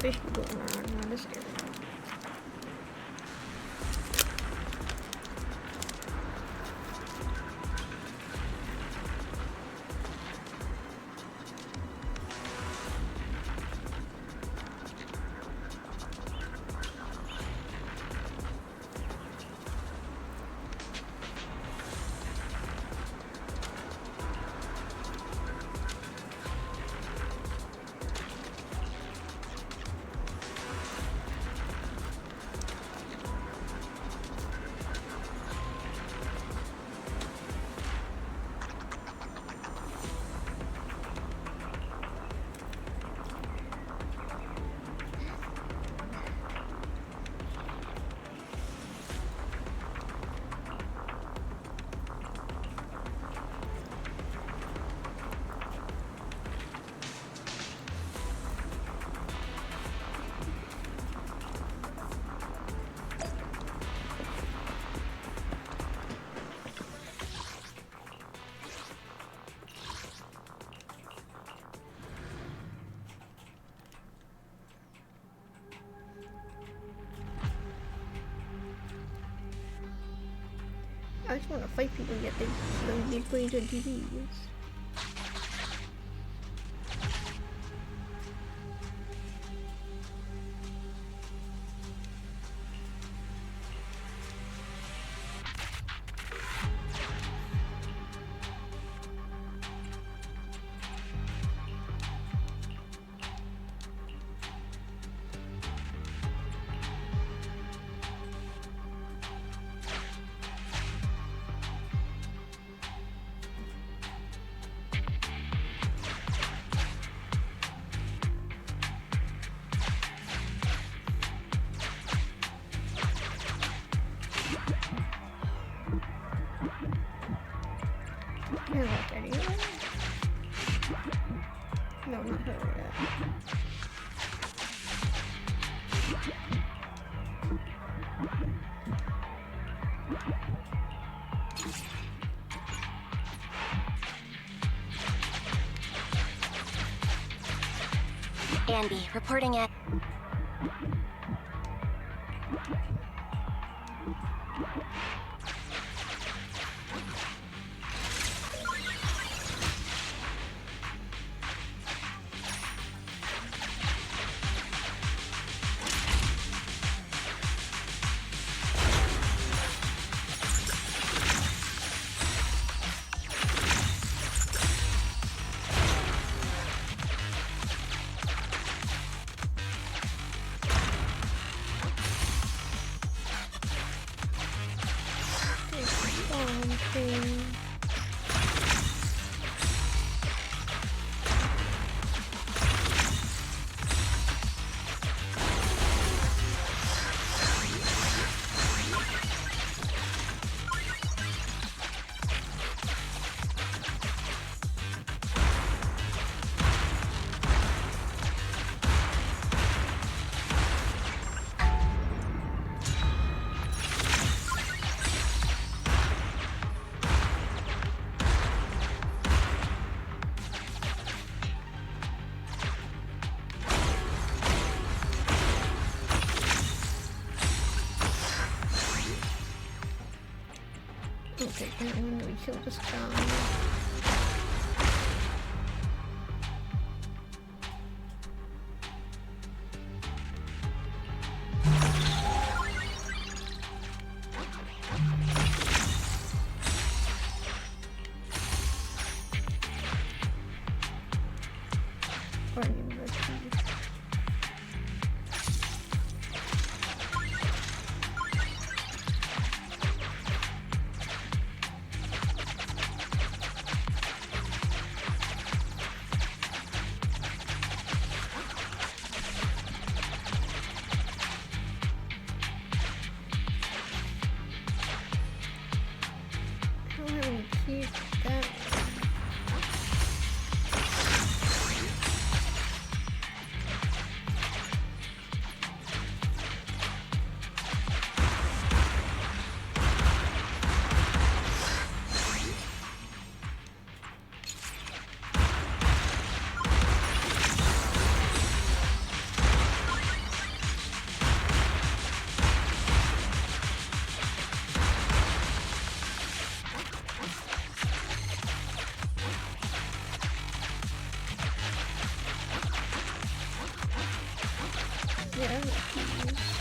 fish going around this area. I just want to fight people, yet they don't be playing to TVs. You're not ready yet? No, not her yet.
Andy, reporting at... Okay, when do we kill this guy?
Yeah, keys.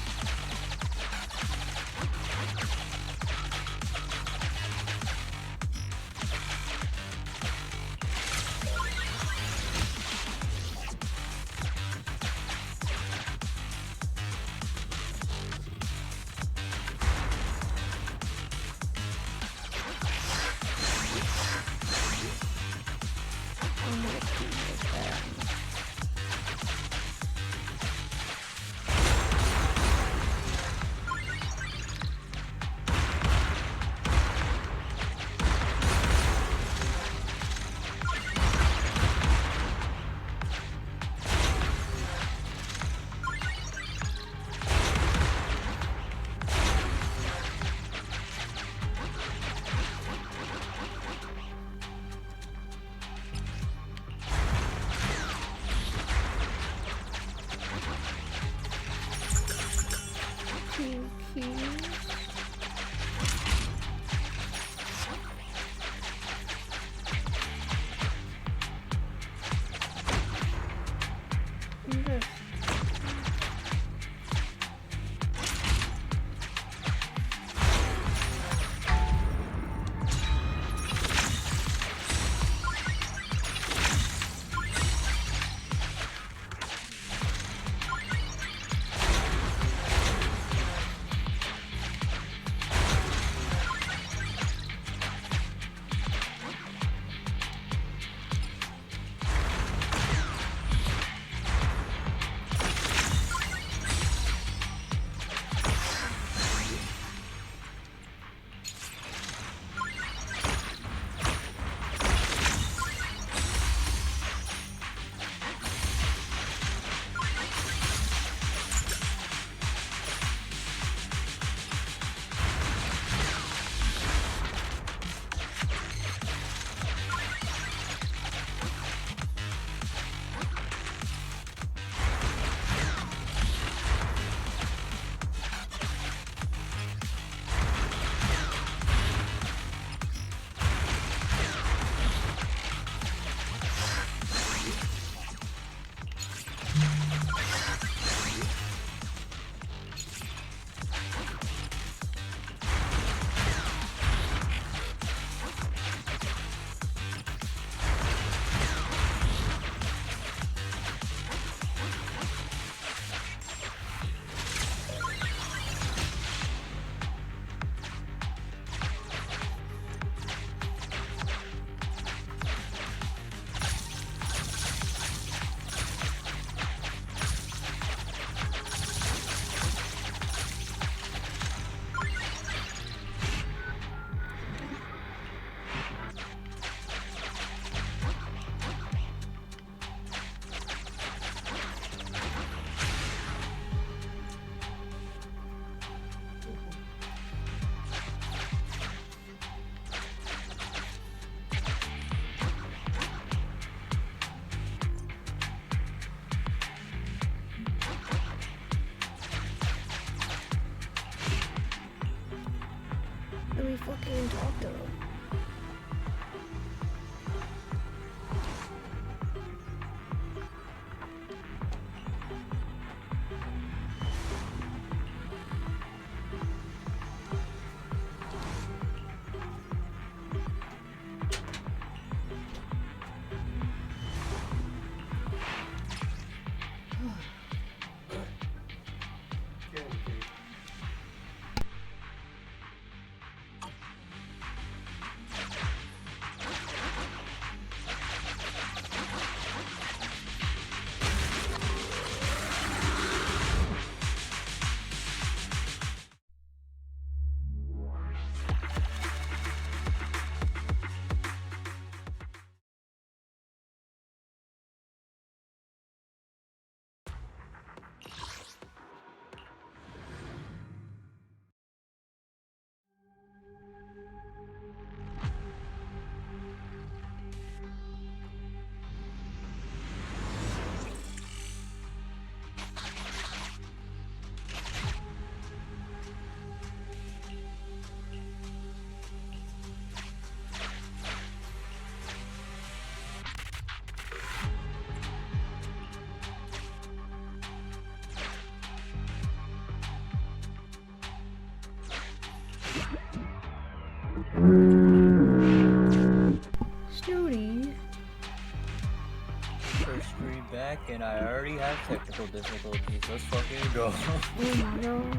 mean, I already have technical difficulties. Let's fucking go.
Oh my god.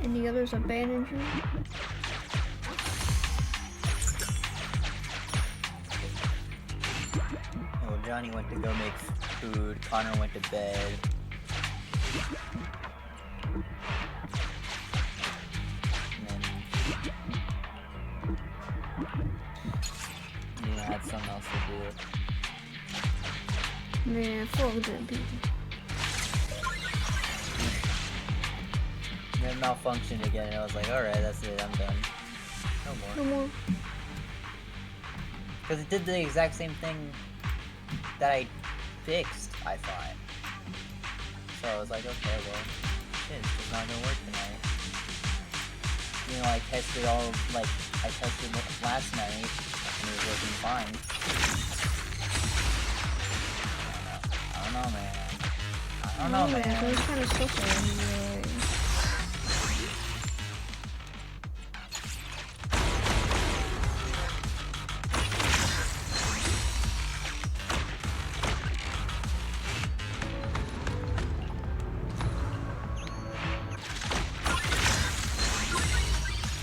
Any others abandoned you?
Well, Johnny went to go make food. Connor went to bed. And then you had something else to do.
Man, fuck them people.
Then it malfunctioned again, and I was like, alright, that's it, I'm done. No more.
No more.
Because it did the exact same thing that I fixed, I thought. So I was like, okay, well, shit, it's just not gonna work tonight. You know, I tested all, like, I tested it last night, and it was working fine. I don't know, man. I don't know, man.
So it's kind of stuff anyway.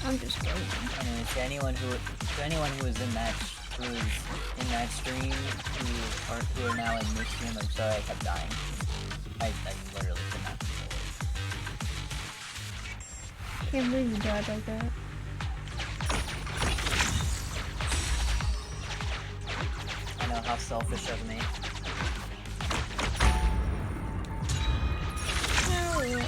I'm just kidding.
I mean, to anyone who was in that stream who are now in this stream, I'm sorry I kept dying. I literally could not control it.
Can't believe you died like that.
I know, how selfish of me.
Oh, yeah.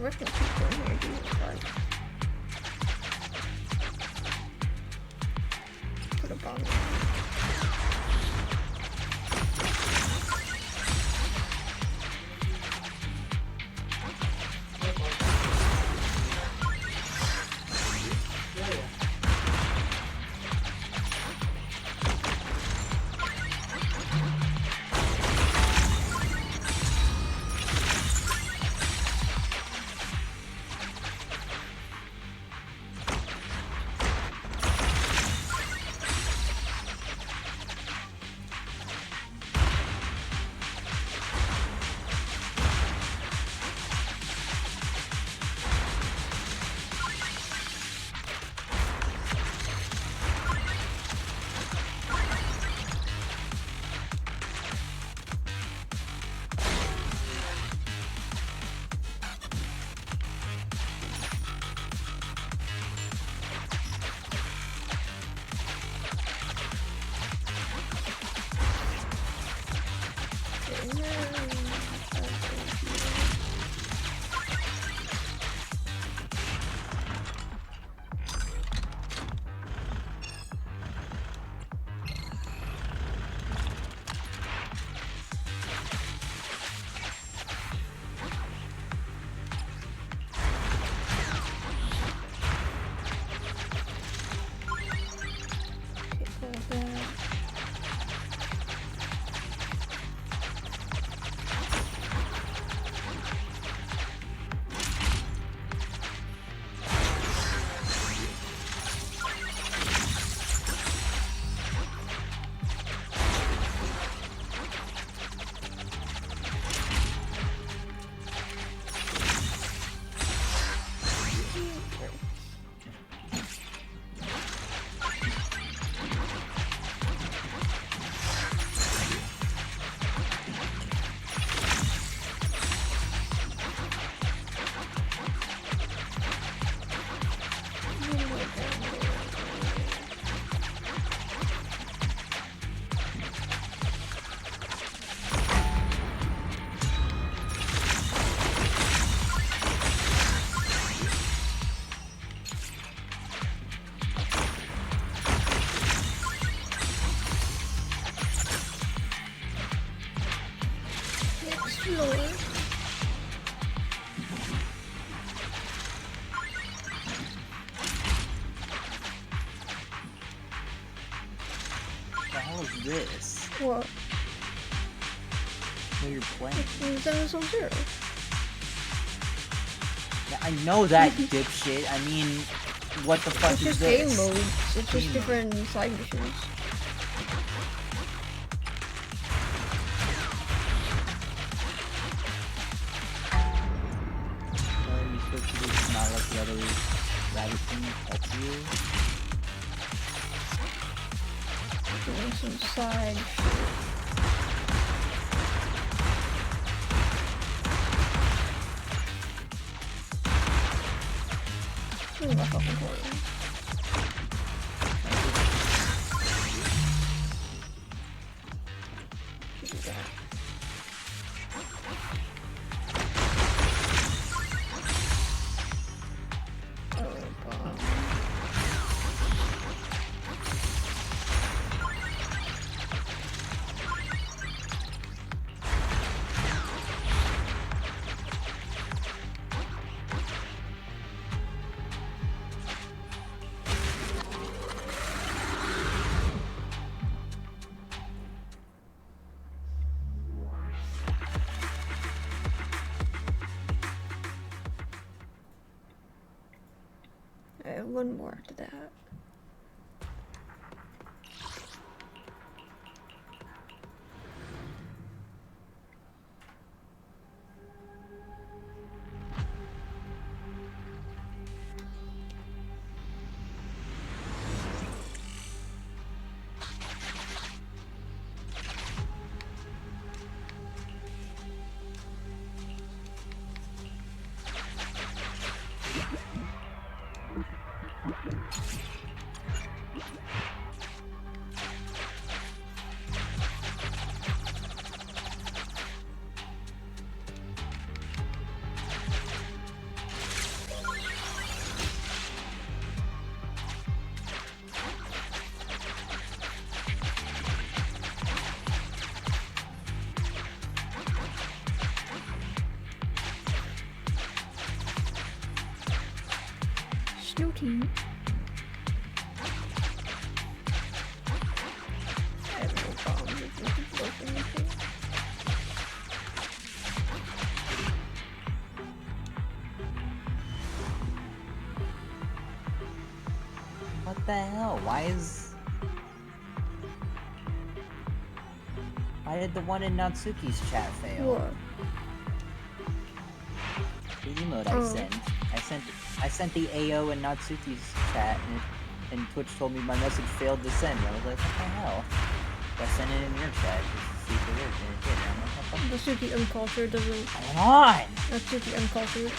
We're gonna keep going here, dude. Like, put a bomb.
this?
What?
What you're playing?
It's Sub-Zero.
Yeah, I know that, dipshit. I mean, what the fuck
It's
is
just
this?
game modes. It's just different side missions.
What are you supposed to do? Just not let the other rabbit thing touch you?
Doing some side shit. Ooh, my fucking portal. Do that. One more to that. Snooty. I have no problem with this broken anything.
What the hell? Why did the one in Natsuki's chat fail?
What?
The emote I sent the AO in Natsuki's chat and Twitch told me my message failed to send. I was like, what the hell? I sent it in your chat just to see if it worked, and it did. I'm like, what the
Natsuki Uncultured doesn't.
Come on!
Natsuki Uncultured.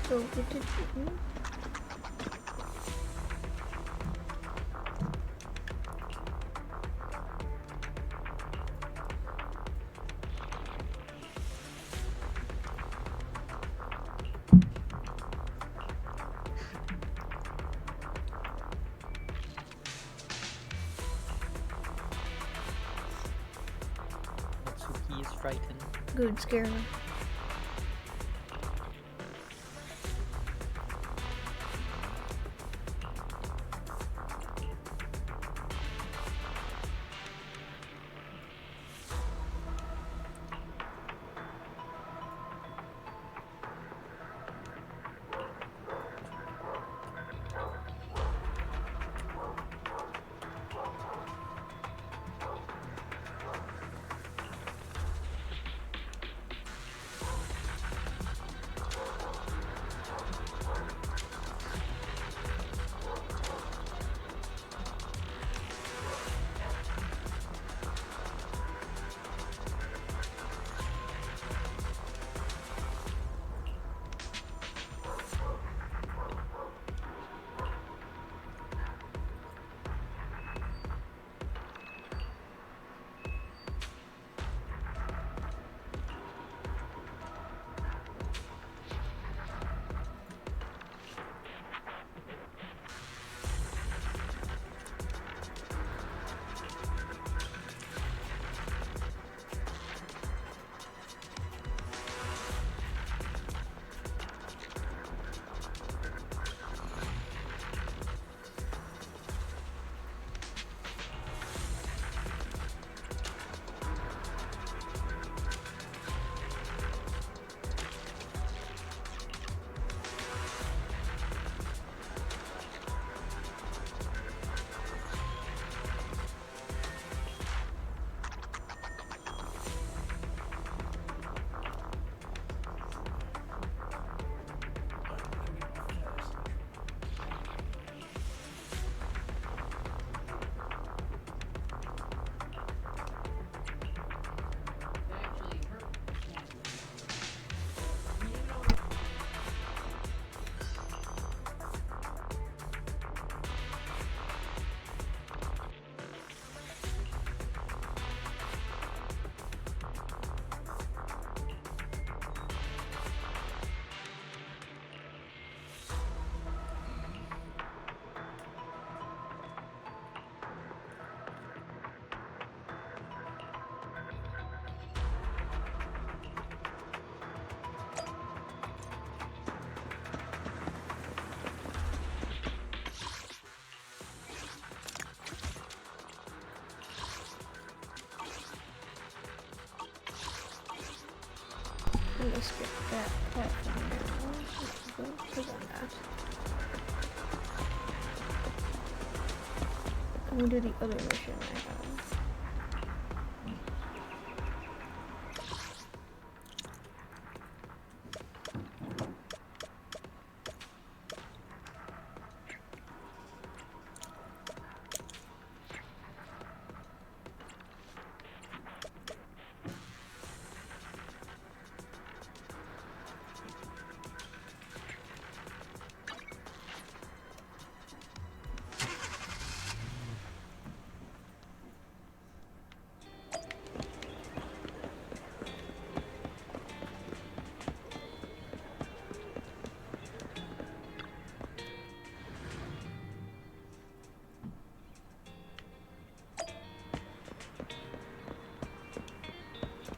So we did.
frightened.
Good, scare me. Let's get that platform now. Click on that. I'm gonna do the other mission I have.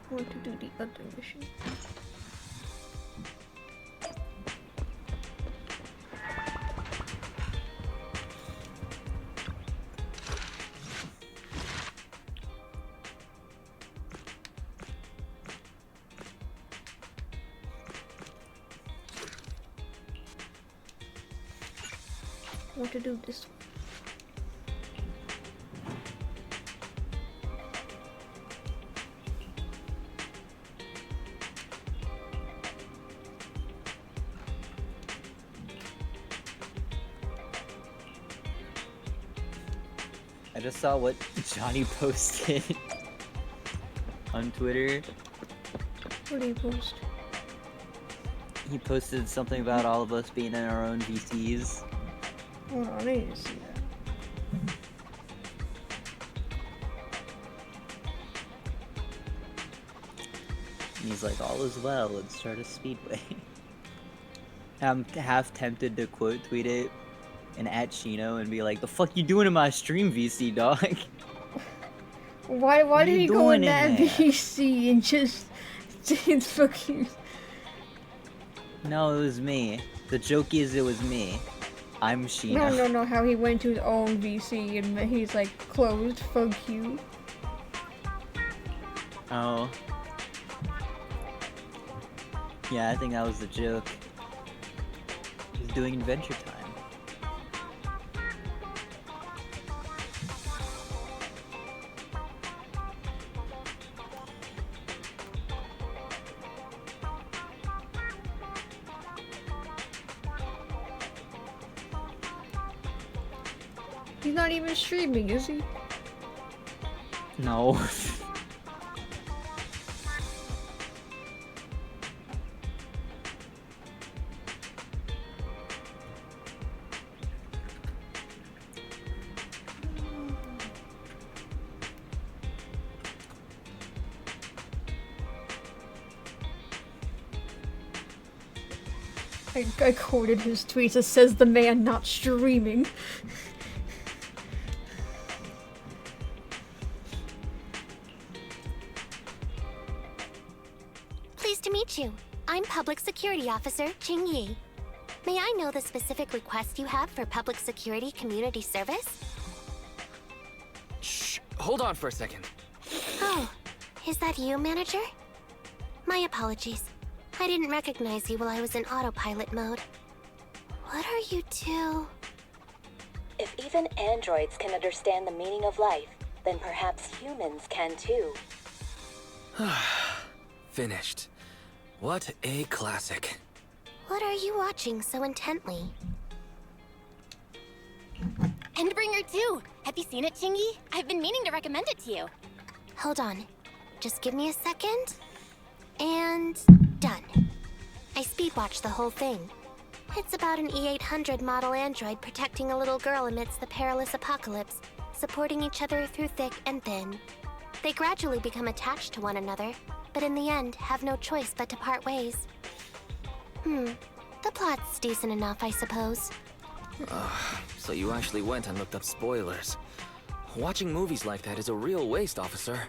I want to do the other mission. I want to do this one.
I just saw what Johnny posted on Twitter.
What did he post?
He posted something about all of us being in our own VCs.
Hold on, I need to see that.
And he's like, all is well, let's start a speedway. I'm half tempted to quote tweet it and at Shino and be like, the fuck you doing in my stream, VC dog?
Why did he go in
doing
that
in there?
VC and just did fucking...
No, it was me. The joke is it was me. I'm Sheena.
No, how he went to his own VC and he's like, closed, fuck you.
Oh. Yeah, I think that was the joke. He's doing Adventure Time.
He's not even streaming, is he?
No.
I quoted his tweets. It says the man not streaming.
Pleased to meet you. I'm Public Security Officer Ching Yi. May I know the specific request you have for public security community service?
Shh, hold on for a second.
Oh, is that you, Manager? My apologies. I didn't recognize you while I was in autopilot mode. What are you two?
If even androids can understand the meaning of life, then perhaps humans can too.
Finished. What a classic.
What are you watching so intently? Endbringer 2! Have you seen it, Chingy? I've been meaning to recommend it to you. Hold on. Just give me a second. And... done. I speedwatched the whole thing. It's about an E-800 model android protecting a little girl amidst the perilous apocalypse, supporting each other through thick and thin. They gradually become attached to one another, but in the end have no choice but to part ways. The plot's decent enough, I suppose.
So you actually went and looked up spoilers. Watching movies like that is a real waste, officer.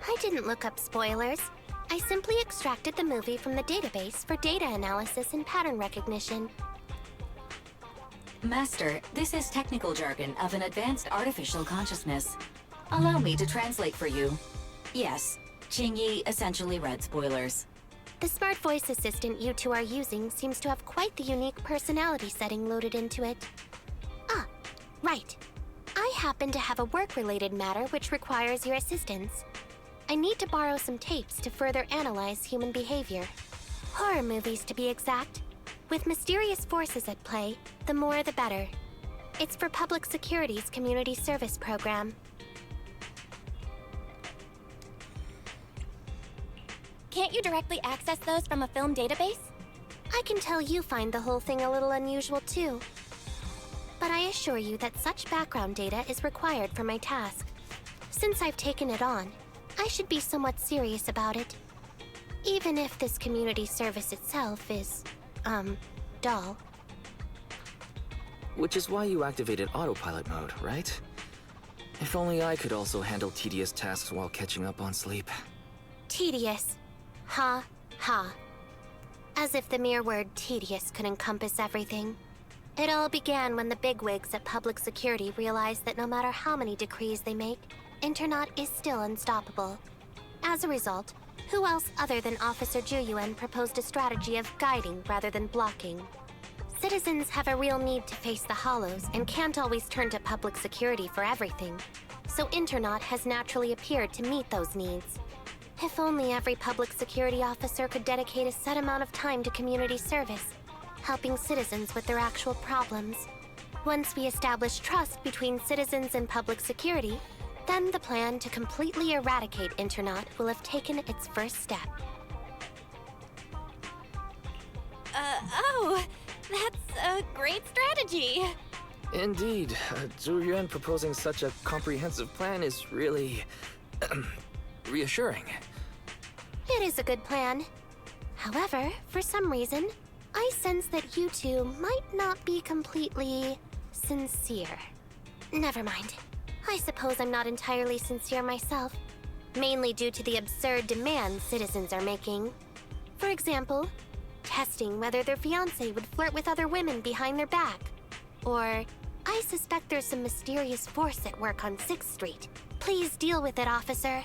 I didn't look up spoilers. I simply extracted the movie from the database for data analysis and pattern recognition.
Master, this is technical jargon of an advanced artificial consciousness. Allow me to translate for you. Yes, Qingyi essentially read spoilers.
The smart voice assistant you two are using seems to have quite the unique personality setting loaded into it. Ah, right. I happen to have a work-related matter which requires your assistance. I need to borrow some tapes to further analyze human behavior. Horror movies, to be exact. With mysterious forces at play, the more the better. It's for Public Security's community service program. Can't you directly access those from a film database? I can tell you find the whole thing a little unusual too. But I assure you that such background data is required for my task. Since I've taken it on, I should be somewhat serious about it. Even if this community service itself is, dull.
Which is why you activated autopilot mode, right? If only I could also handle tedious tasks while catching up on sleep.
Tedious. Ha, ha. As if the mere word tedious could encompass everything. It all began when the bigwigs at Public Security realized that no matter how many decrees they make, Internaut is still unstoppable. As a result, who else other than Officer Juyuan proposed a strategy of guiding rather than blocking? Citizens have a real need to face the Hollows and can't always turn to Public Security for everything. So Internaut has naturally appeared to meet those needs. If only every Public Security officer could dedicate a set amount of time to community service, helping citizens with their actual problems. Once we establish trust between citizens and Public Security, then the plan to completely eradicate Internaut will have taken its first step. That's a great strategy.
Indeed. Zhu Yuan proposing such a comprehensive plan is really... reassuring.
It is a good plan. However, for some reason, I sense that you two might not be completely sincere. Never mind. I suppose I'm not entirely sincere myself, mainly due to the absurd demands citizens are making. For example, testing whether their fiancé would flirt with other women behind their back. Or, I suspect there's some mysterious force at work on 6th Street. Please deal with it, officer.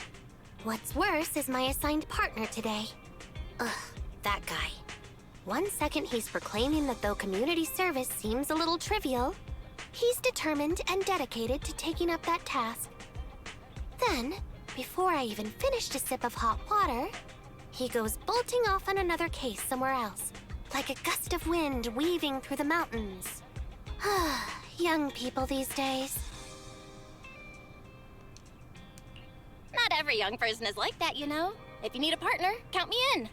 What's worse is my assigned partner today. Ugh, that guy. One second he's proclaiming that though community service seems a little trivial, he's determined and dedicated to taking up that task. Then, before I even finished a sip of hot water, he goes bolting off on another case somewhere else, like a gust of wind weaving through the mountains. Young people these days.
Not every young person is like that, you know. If you need a partner, count me in.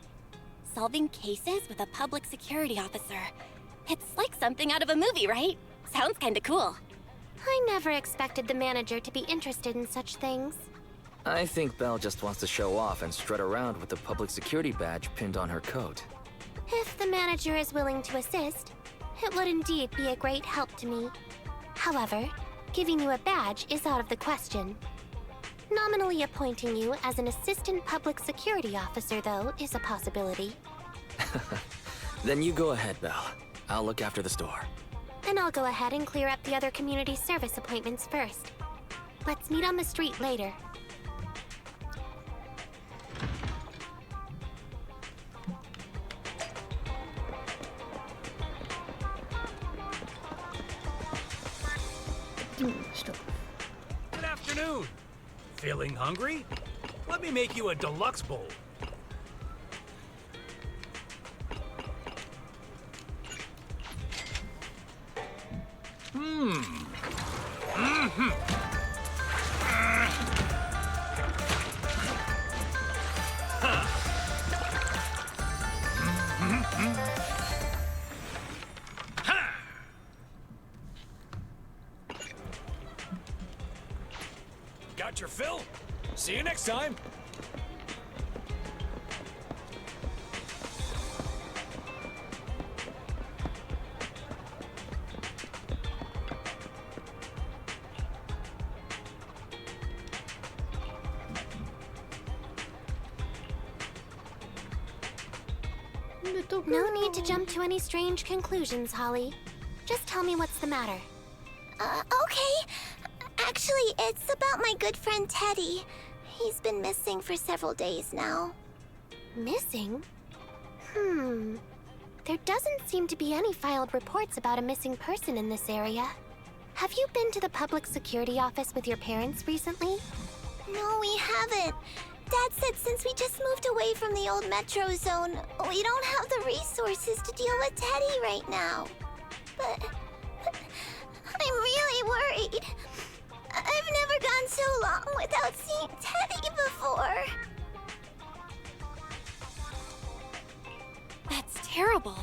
Solving cases with a public security officer. It's like something out of a movie, right? Sounds kinda cool.
I never expected the manager to be interested in such things.
I think Belle just wants to show off and strut around with the public security badge pinned on her coat.
If the manager is willing to assist, it would indeed be a great help to me. However, giving you a badge is out of the question. Nominally appointing you as an assistant public security officer, though, is a possibility.
Then you go ahead, Belle. I'll look after the store.
And I'll go ahead and clear up the other community service appointments first. Let's meet on the street later.
Good afternoon. Feeling hungry? Let me make you a deluxe bowl. Got your fill? See you next time.
No need to jump to any strange conclusions, Holly. Just tell me what's the matter.
Okay. Actually, it's about my good friend Teddy. He's been missing for several days now.
Missing? There doesn't seem to be any filed reports about a missing person in this area. Have you been to the public security office with your parents recently?
No, we haven't. Dad said since we just moved away from the old metro zone, we don't have the resources to deal with Teddy right now. But I'm really worried. I've never gone so long without seeing Teddy before.
That's terrible.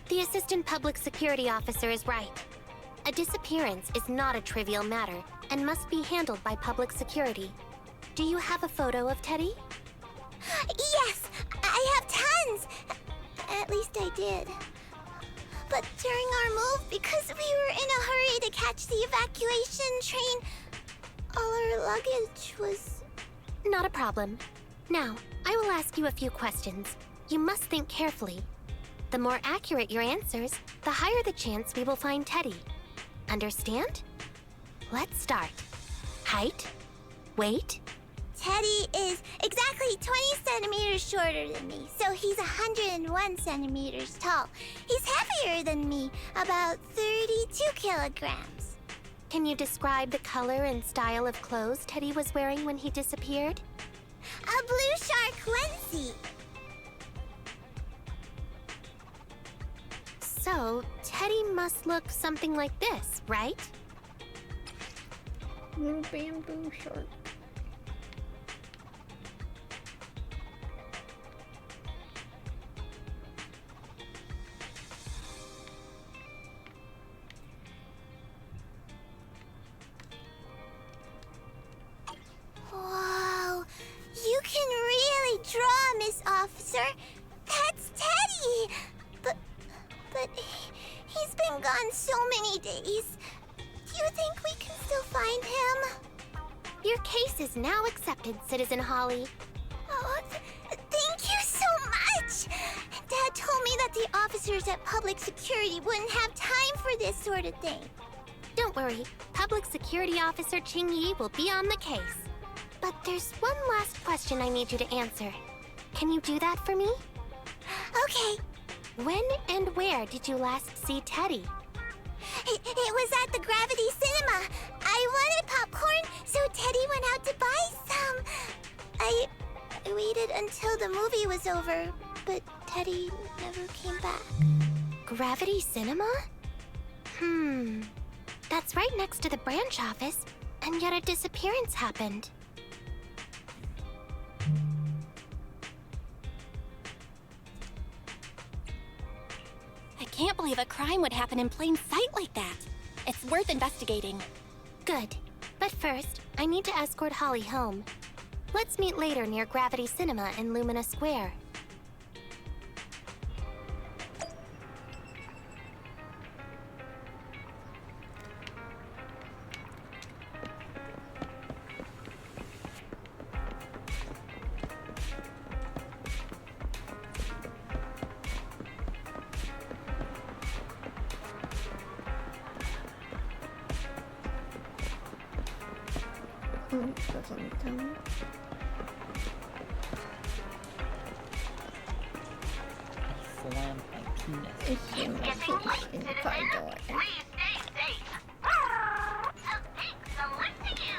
The assistant public security officer is right. A disappearance is not a trivial matter and must be handled by public security. Do you have a photo of Teddy?
Yes, I have tons. At least I did. But during our move, because we were in a hurry to catch the evacuation train, all our luggage was...
Not a problem. Now, I will ask you a few questions. You must think carefully. The more accurate your answers, the higher the chance we will find Teddy. Understand? Let's start. Height? Weight?
Teddy is exactly 20 centimeters shorter than me, so he's 101 centimeters tall. He's heavier than me, about 32 kilograms.
Can you describe the color and style of clothes Teddy was wearing when he disappeared?
A blue shark onesie.
So, Teddy must look something like this, right?
Little bamboo shark.
Whoa, you can really draw, Miss Officer. That's Teddy. But he's been gone so many days. Do you think we can still find him?
Your case is now accepted, Citizen Holly.
Oh, thank you so much! Dad told me that the officers at Public Security wouldn't have time for this sort of thing.
Don't worry, Public Security Officer Ching-Yi will be on the case. But there's one last question I need you to answer. Can you do that for me?
Okay.
When and where did you last see Teddy?
It was at the Gravity Cinema. I wanted popcorn, so Teddy went out to buy some. I waited until the movie was over, but Teddy never came back.
Gravity Cinema? That's right next to the branch office, and yet a disappearance happened.
I can't believe a crime would happen in plain sight like that. It's worth investigating.
Good. But first, I need to escort Holly home. Let's meet later near Gravity Cinema in Lumina Square.
Slam my penis.
It's in my penis in the corridor.
Please stay safe. Thanks, I'm listening to you.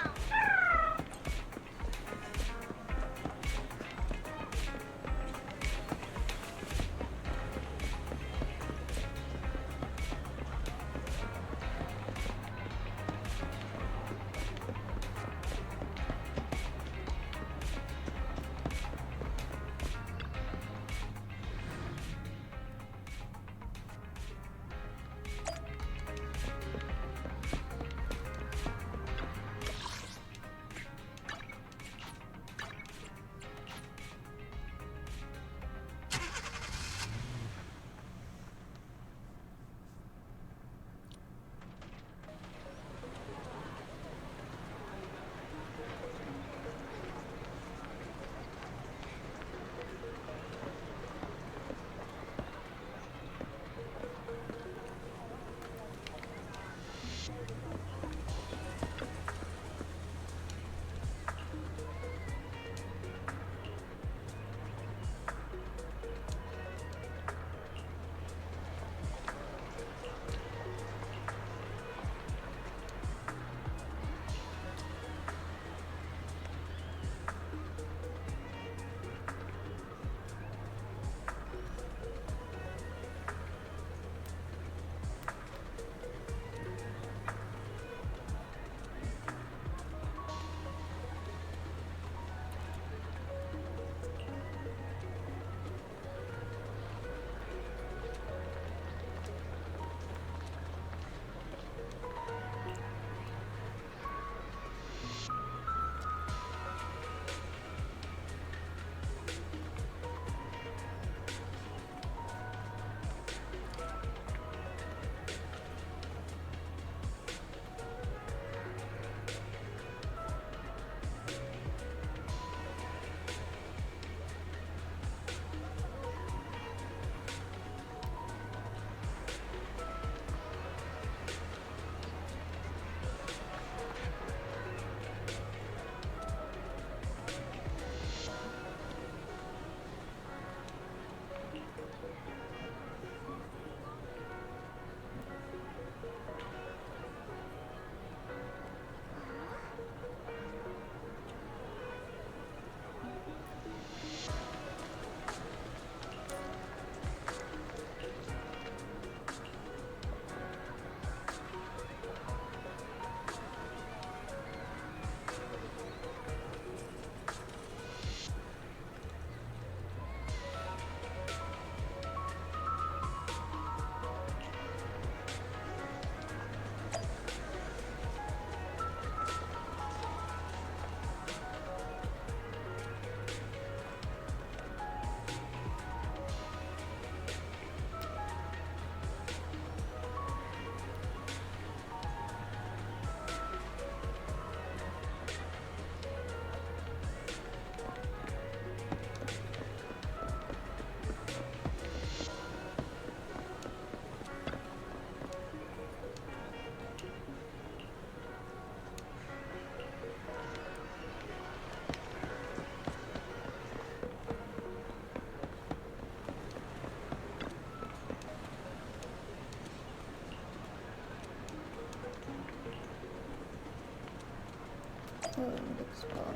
good spot.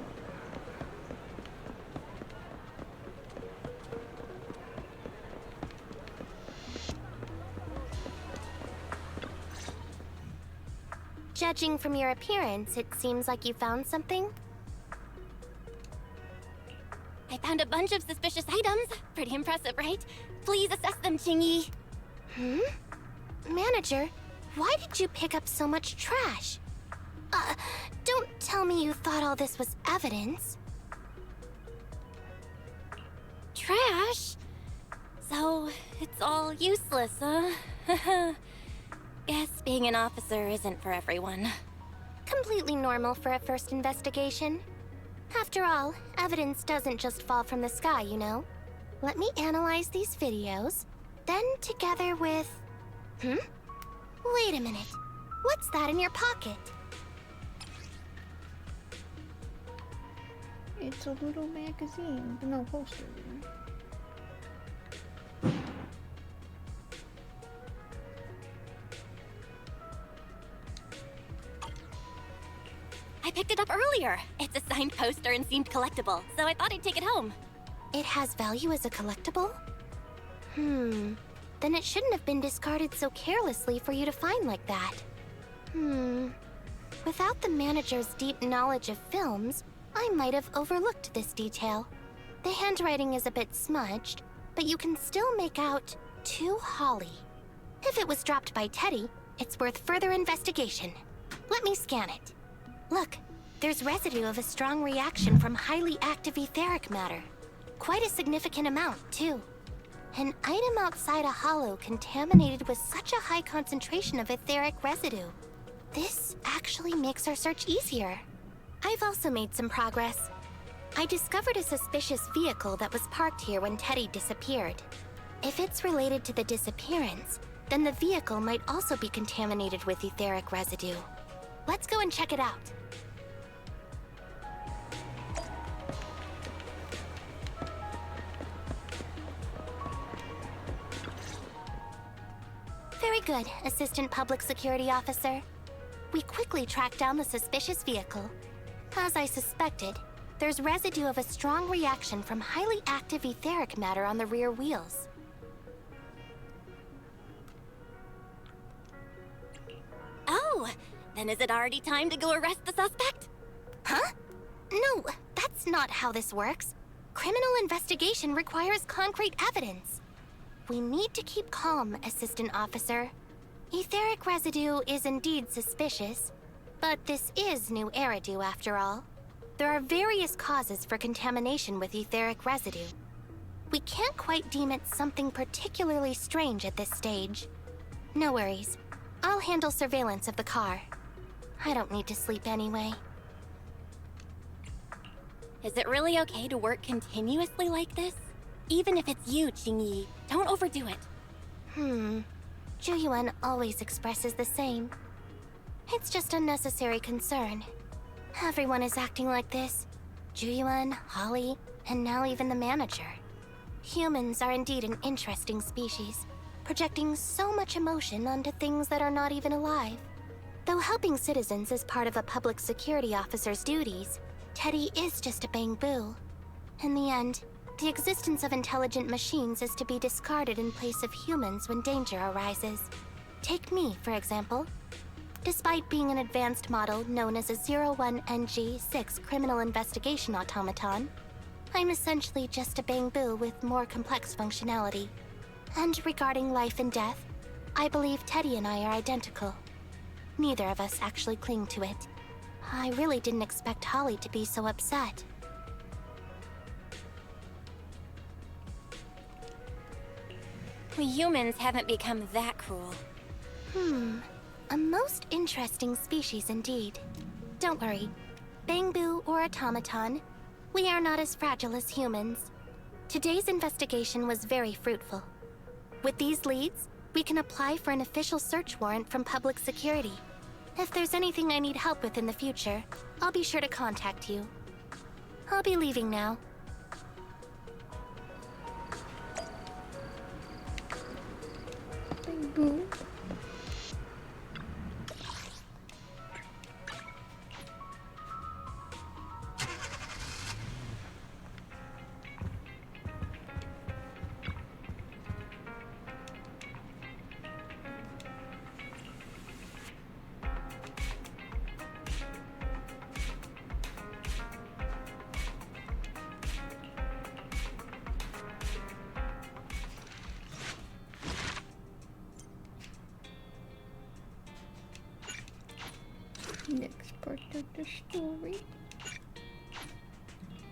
Judging from your appearance, it seems like you found something.
I found a bunch of suspicious items. Pretty impressive, right? Please assess them, Chingy.
Manager, why did you pick up so much trash? Don't tell me you thought all this was evidence.
Trash? So, it's all useless, huh? Guess being an officer isn't for everyone.
Completely normal for a first investigation. After all, evidence doesn't just fall from the sky, you know. Let me analyze these videos, then together with... Wait a minute. What's that in your pocket?
It's a little magazine, no poster.
I picked it up earlier. It's a signed poster and seemed collectible, so I thought I'd take it home.
It has value as a collectible? Then it shouldn't have been discarded so carelessly for you to find like that. Without the manager's deep knowledge of films, I might have overlooked this detail. The handwriting is a bit smudged, but you can still make out "To Holly." If it was dropped by Teddy, it's worth further investigation. Let me scan it. Look, there's residue of a strong reaction from highly active etheric matter. Quite a significant amount, too. An item outside a hollow contaminated with such a high concentration of etheric residue. This actually makes our search easier. I've also made some progress. I discovered a suspicious vehicle that was parked here when Teddy disappeared. If it's related to the disappearance, then the vehicle might also be contaminated with etheric residue. Let's go and check it out. Very good, Assistant Public Security Officer. We quickly tracked down the suspicious vehicle. As I suspected, there's residue of a strong reaction from highly active etheric matter on the rear wheels.
Oh, then is it already time to go arrest the suspect?
Huh? No, that's not how this works. Criminal investigation requires concrete evidence. We need to keep calm, Assistant Officer. Etheric residue is indeed suspicious, but this is new Eridu after all. There are various causes for contamination with etheric residue. We can't quite deem it something particularly strange at this stage. No worries. I'll handle surveillance of the car. I don't need to sleep anyway.
Is it really okay to work continuously like this? Even if it's you, Qingyi, don't overdo it.
Zhu always expresses the same. It's just unnecessary concern. Everyone is acting like this. Zhu, Holly, and now even the manager. Humans are indeed an interesting species, projecting so much emotion onto things that are not even alive. Though helping citizens is part of a public security officer's duties, Teddy is just a bang-boo. In the end, the existence of intelligent machines is to be discarded in place of humans when danger arises. Take me, for example. Despite being an advanced model known as a 01NG6 criminal investigation automaton, I'm essentially just a bang-boo with more complex functionality. And regarding life and death, I believe Teddy and I are identical. Neither of us actually cling to it. I really didn't expect Holly to be so upset.
We humans haven't become that cruel.
A most interesting species indeed. Don't worry. Bang-boo or automaton, we are not as fragile as humans. Today's investigation was very fruitful. With these leads, we can apply for an official search warrant from public security. If there's anything I need help with in the future, I'll be sure to contact you. I'll be leaving now.
Bang-boo. Next part of the story.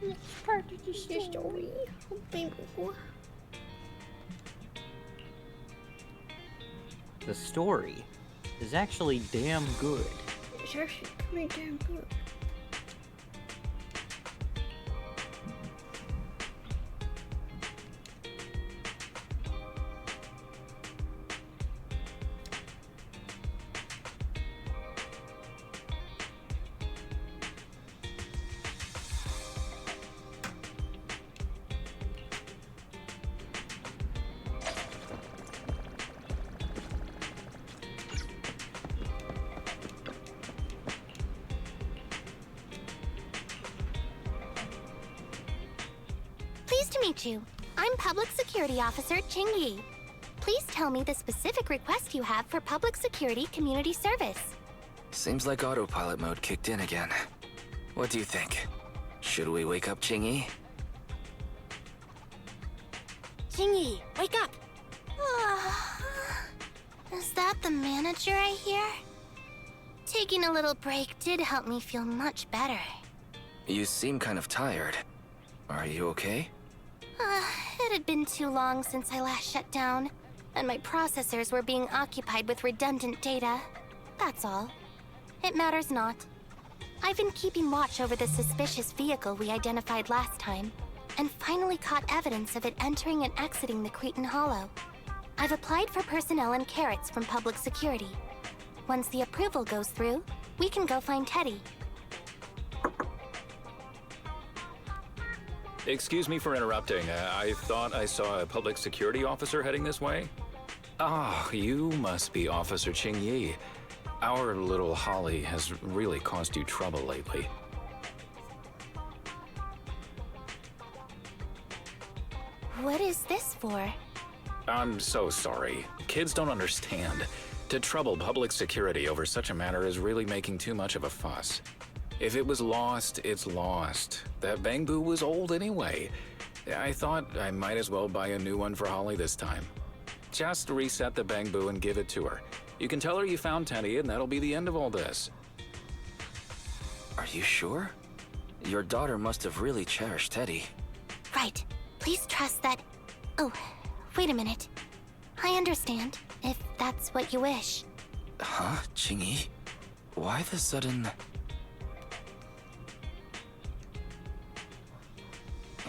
Next part of the story. Oh, baby.
The story is actually damn good.
It's actually pretty damn good.
Pleased to meet you. I'm Public Security Officer Ching Yi. Please tell me the specific request you have for public security community service.
Seems like autopilot mode kicked in again. What do you think? Should we wake up Ching Yi?
Ching Yi, wake up!
Is that the manager I hear? Taking a little break did help me feel much better.
You seem kind of tired. Are you okay?
It had been too long since I last shut down, and my processors were being occupied with redundant data. That's all. It matters not. I've been keeping watch over the suspicious vehicle we identified last time, and finally caught evidence of it entering and exiting the Cretan Hollow. I've applied for personnel and carrots from public security. Once the approval goes through, we can go find Teddy.
Excuse me for interrupting. I thought I saw a public security officer heading this way. Ah, you must be Officer Ching Yi. Our little Holly has really caused you trouble lately.
What is this for?
I'm so sorry. Kids don't understand. To trouble public security over such a matter is really making too much of a fuss. If it was lost, it's lost. That Bangboo was old anyway. I thought I might as well buy a new one for Holly this time. Just reset the Bangboo and give it to her. You can tell her you found Teddy and that'll be the end of all this.
Are you sure? Your daughter must have really cherished Teddy.
Right. Please trust that... Oh, wait a minute. I understand, if that's what you wish.
Huh, Ching Yi? Why the sudden...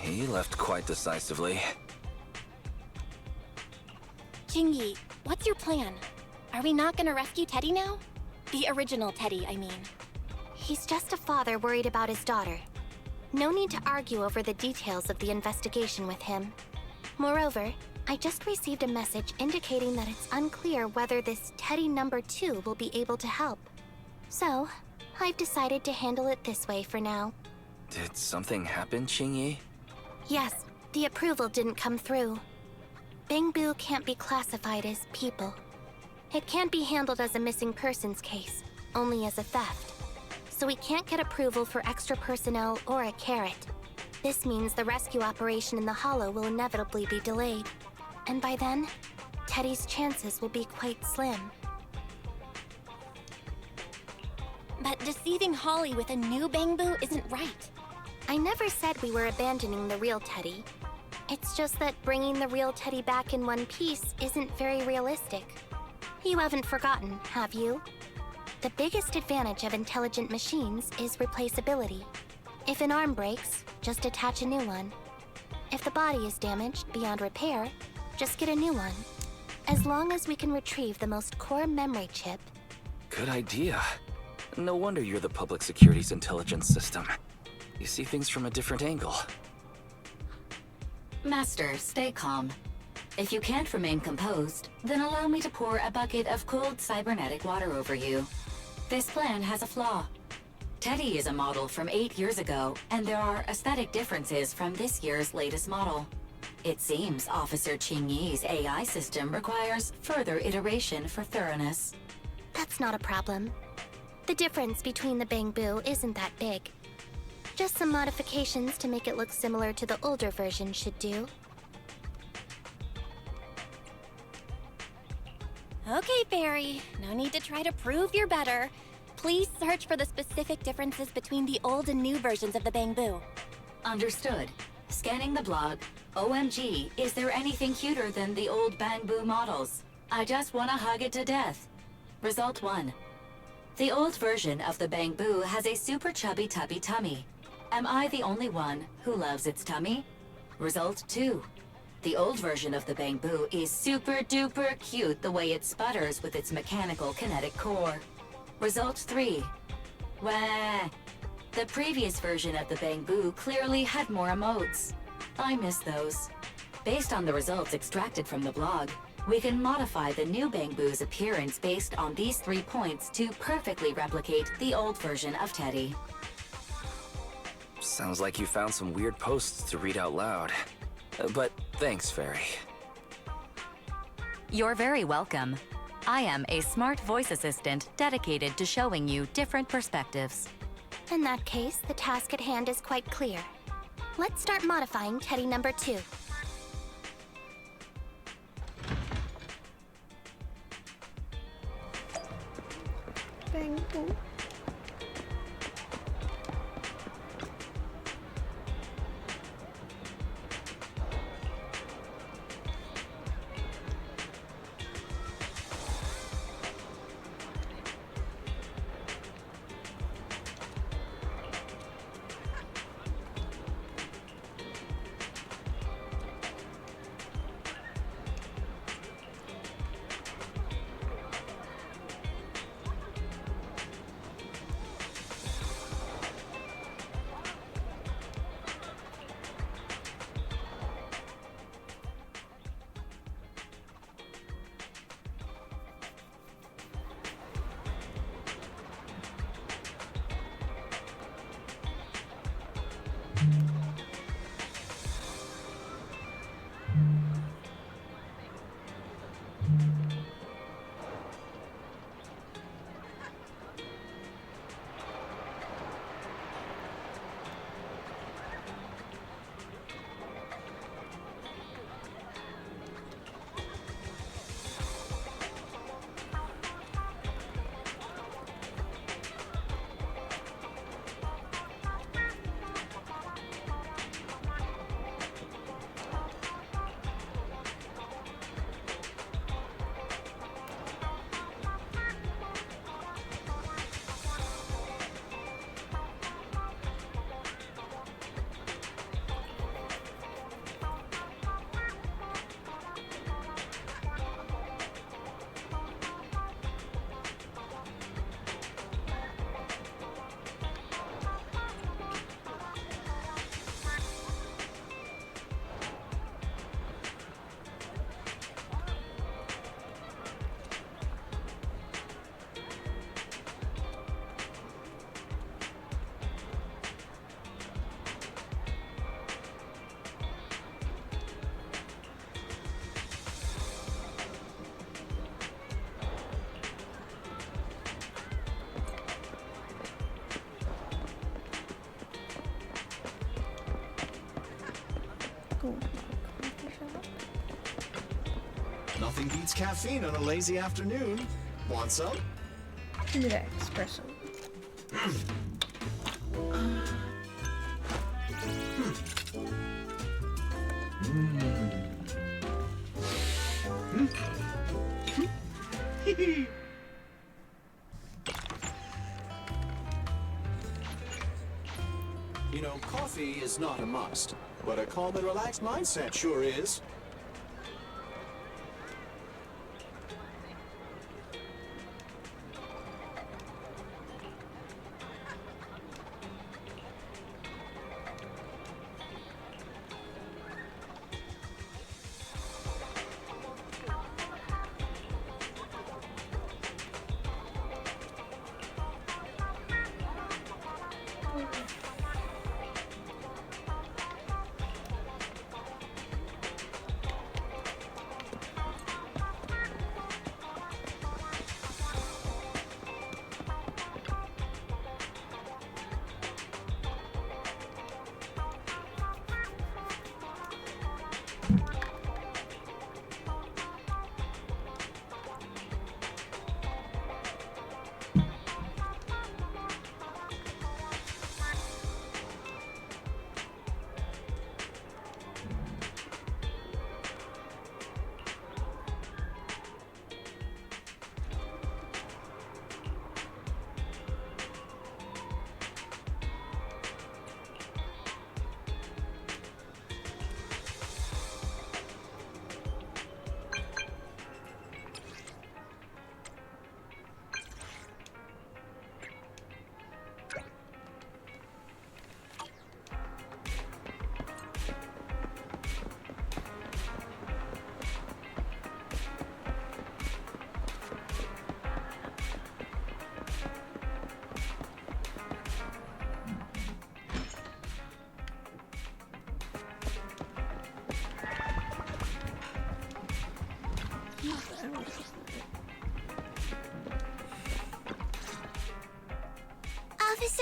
He left quite decisively.
Ching Yi, what's your plan? Are we not gonna rescue Teddy now? The original Teddy, I mean.
He's just a father worried about his daughter. No need to argue over the details of the investigation with him. Moreover, I just received a message indicating that it's unclear whether this Teddy number 2 will be able to help. So, I've decided to handle it this way for now.
Did something happen, Ching Yi?
Yes, the approval didn't come through. Bangboo can't be classified as people. It can't be handled as a missing persons case, only as a theft. So we can't get approval for extra personnel or a carrot. This means the rescue operation in the Hollow will inevitably be delayed. And by then, Teddy's chances will be quite slim.
But deceiving Holly with a new Bangboo isn't right.
I never said we were abandoning the real Teddy. It's just that bringing the real Teddy back in one piece isn't very realistic. You haven't forgotten, have you? The biggest advantage of intelligent machines is replaceability. If an arm breaks, just attach a new one. If the body is damaged beyond repair, just get a new one. As long as we can retrieve the most core memory chip.
Good idea. No wonder you're the public security's intelligence system. You see things from a different angle.
Master, stay calm. If you can't remain composed, then allow me to pour a bucket of cold cybernetic water over you. This plan has a flaw. Teddy is a model from 8 years ago, and there are aesthetic differences from this year's latest model. It seems Officer Ching Yi's AI system requires further iteration for thoroughness.
That's not a problem. The difference between the Bangboo isn't that big. Just some modifications to make it look similar to the older version should do.
Okay, Fairy. No need to try to prove you're better. Please search for the specific differences between the old and new versions of the Bangbu.
Understood. Scanning the blog. OMG, is there anything cuter than the old Bangbu models? I just want to hug it to death. Result 1. The old version of the Bangbu has a super chubby tubby tummy. Am I the only one who loves its tummy? Result 2. The old version of the Bangbu is super duper cute the way it sputters with its mechanical kinetic core. Result 3. Wah. The previous version of the Bangbu clearly had more emotes. I miss those. Based on the results extracted from the blog, we can modify the new Bangbu's appearance based on these 3 points to perfectly replicate the old version of Teddy.
Sounds like you found some weird posts to read out loud. But thanks, Fairy.
You're very welcome. I am a smart voice assistant dedicated to showing you different perspectives.
In that case, the task at hand is quite clear. Let's start modifying Teddy number 2.
Bangbu.
Nothing beats caffeine on a lazy afternoon. Want some?
Give me that espresso.
You know, coffee is not a must, but a calm and relaxed mindset sure is.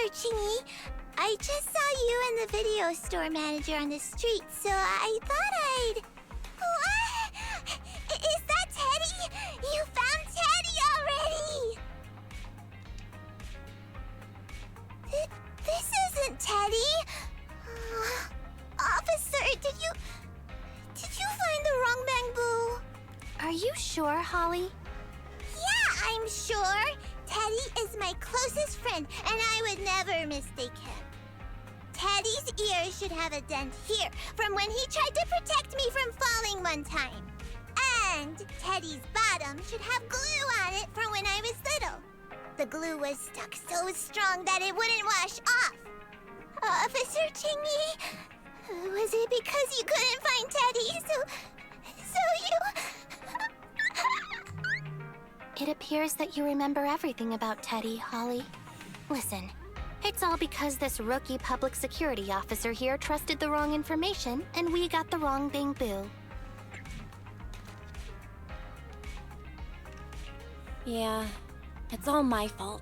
Officer Chingy. I just saw you and the video store manager on the street, so I thought I'd... What? Is that Teddy? You found Teddy already! This isn't Teddy. Officer, did you find the wrong Bangbu?
Are you sure, Holly?
Yeah, I'm sure. Teddy is my closest friend, and I would never mistake him. Teddy's ear should have a dent here from when he tried to protect me from falling one time. And Teddy's bottom should have glue on it from when I was little. The glue was stuck so strong that it wouldn't wash off. Officer Chingy, was it because you couldn't find Teddy, so you...
It appears that you remember everything about Teddy, Holly. Listen, it's all because this rookie public security officer here trusted the wrong information, and we got the wrong Bangbu.
Yeah, it's all my fault.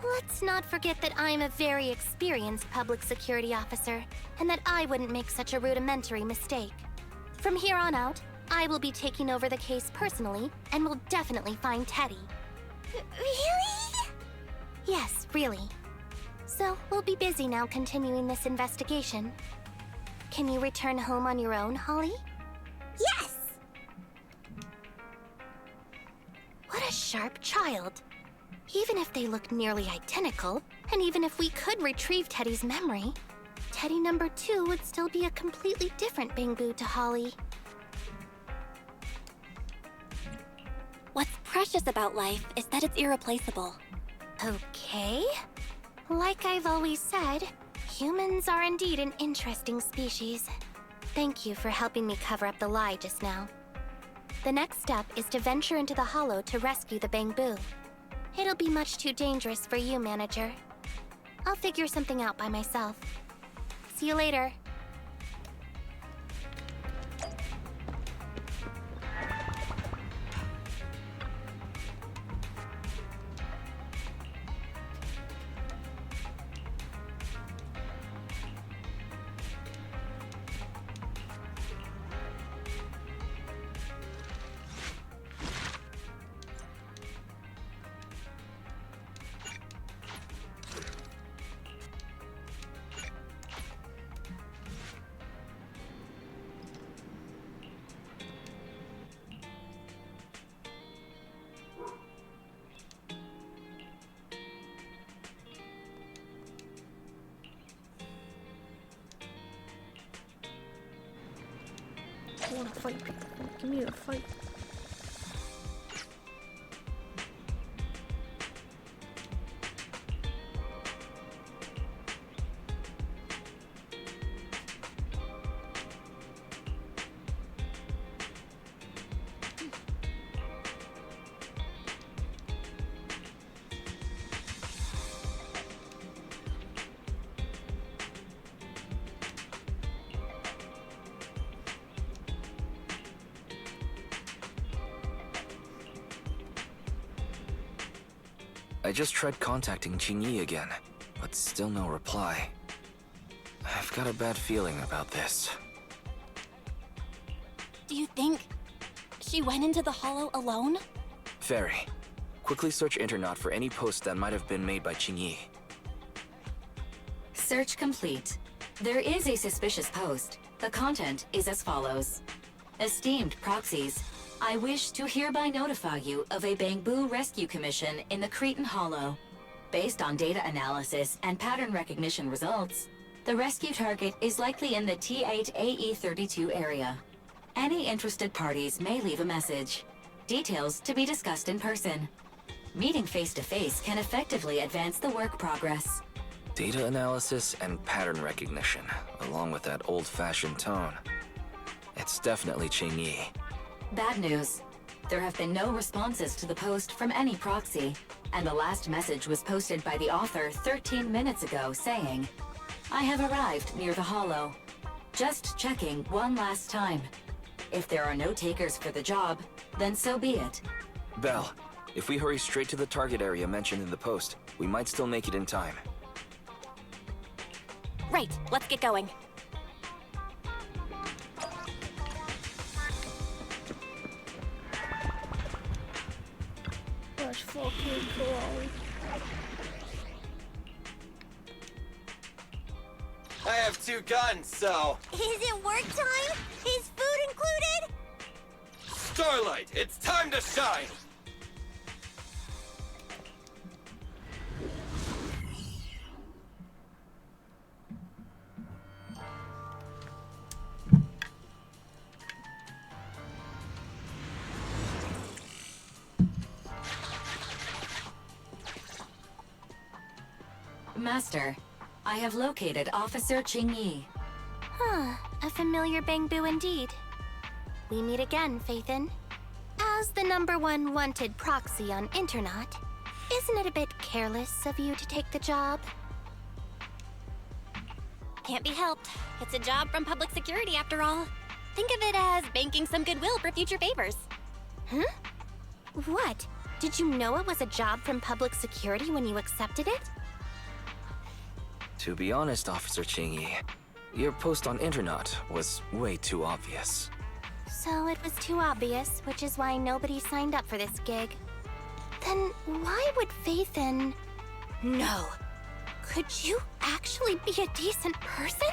Let's not forget that I'm a very experienced public security officer, and that I wouldn't make such a rudimentary mistake. From here on out, I will be taking over the case personally, and will definitely find Teddy.
Really?
Yes, really. So, we'll be busy now continuing this investigation. Can you return home on your own, Holly?
Yes!
What a sharp child. Even if they look nearly identical, and even if we could retrieve Teddy's memory, Teddy number 2 would still be a completely different Bangbu to Holly.
What's precious about life is that it's irreplaceable.
Okay. Like I've always said, humans are indeed an interesting species. Thank you for helping me cover up the lie just now. The next step is to venture into the Hollow to rescue the Bangbu. It'll be much too dangerous for you, Manager. I'll figure something out by myself. See you later.
I wanna fight people. Give me a fight.
I just tried contacting Chingy again, but still no reply. I've got a bad feeling about this.
Do you think she went into the Hollow alone?
Fairy, quickly search Internet for any posts that might have been made by Chingy.
Search complete. There is a suspicious post. The content is as follows. Esteemed proxies, I wish to hereby notify you of a Bangbu rescue commission in the Cretan Hollow. Based on data analysis and pattern recognition results, the rescue target is likely in the T8AE32 area. Any interested parties may leave a message. Details to be discussed in person. Meeting face-to-face can effectively advance the work progress.
Data analysis and pattern recognition, along with that old-fashioned tone. It's definitely Chingy.
Bad news. There have been no responses to the post from any proxy, and the last message was posted by the author 13 minutes ago saying, I have arrived near the Hollow. Just checking one last time. If there are no takers for the job, then so be it.
Belle, if we hurry straight to the target area mentioned in the post, we might still make it in time.
Right, let's get going.
Let's fucking go.
I have 2 guns, so...
Is it work time? Is food included?
Starlight, it's time to shine!
Master, I have located Officer Qingyi.
Huh, a familiar Bangbu indeed. We meet again, Phaethon. As the #1 wanted proxy on Internaut, isn't it a bit careless of you to take the job?
Can't be helped. It's a job from public security after all. Think of it as banking some goodwill for future favors.
Huh? What? Did you know it was a job from public security when you accepted it?
To be honest, Officer Qingyi, your post on Internaut was way too obvious.
So it was too obvious, which is why nobody signed up for this gig. Then why would Phaethon... No. Could you actually be a decent person?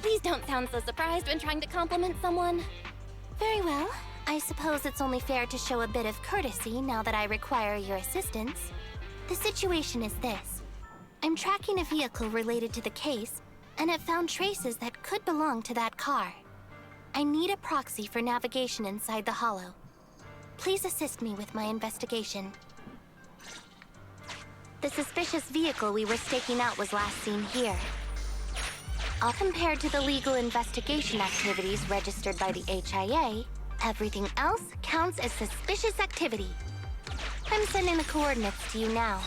Please don't sound so surprised when trying to compliment someone.
Very well. I suppose it's only fair to show a bit of courtesy now that I require your assistance. The situation is this. I'm tracking a vehicle related to the case, and have found traces that could belong to that car. I need a proxy for navigation inside the Hollow. Please assist me with my investigation. The suspicious vehicle we were staking out was last seen here. All compared to the legal investigation activities registered by the HIA, everything else counts as suspicious activity. I'm sending the coordinates to you now.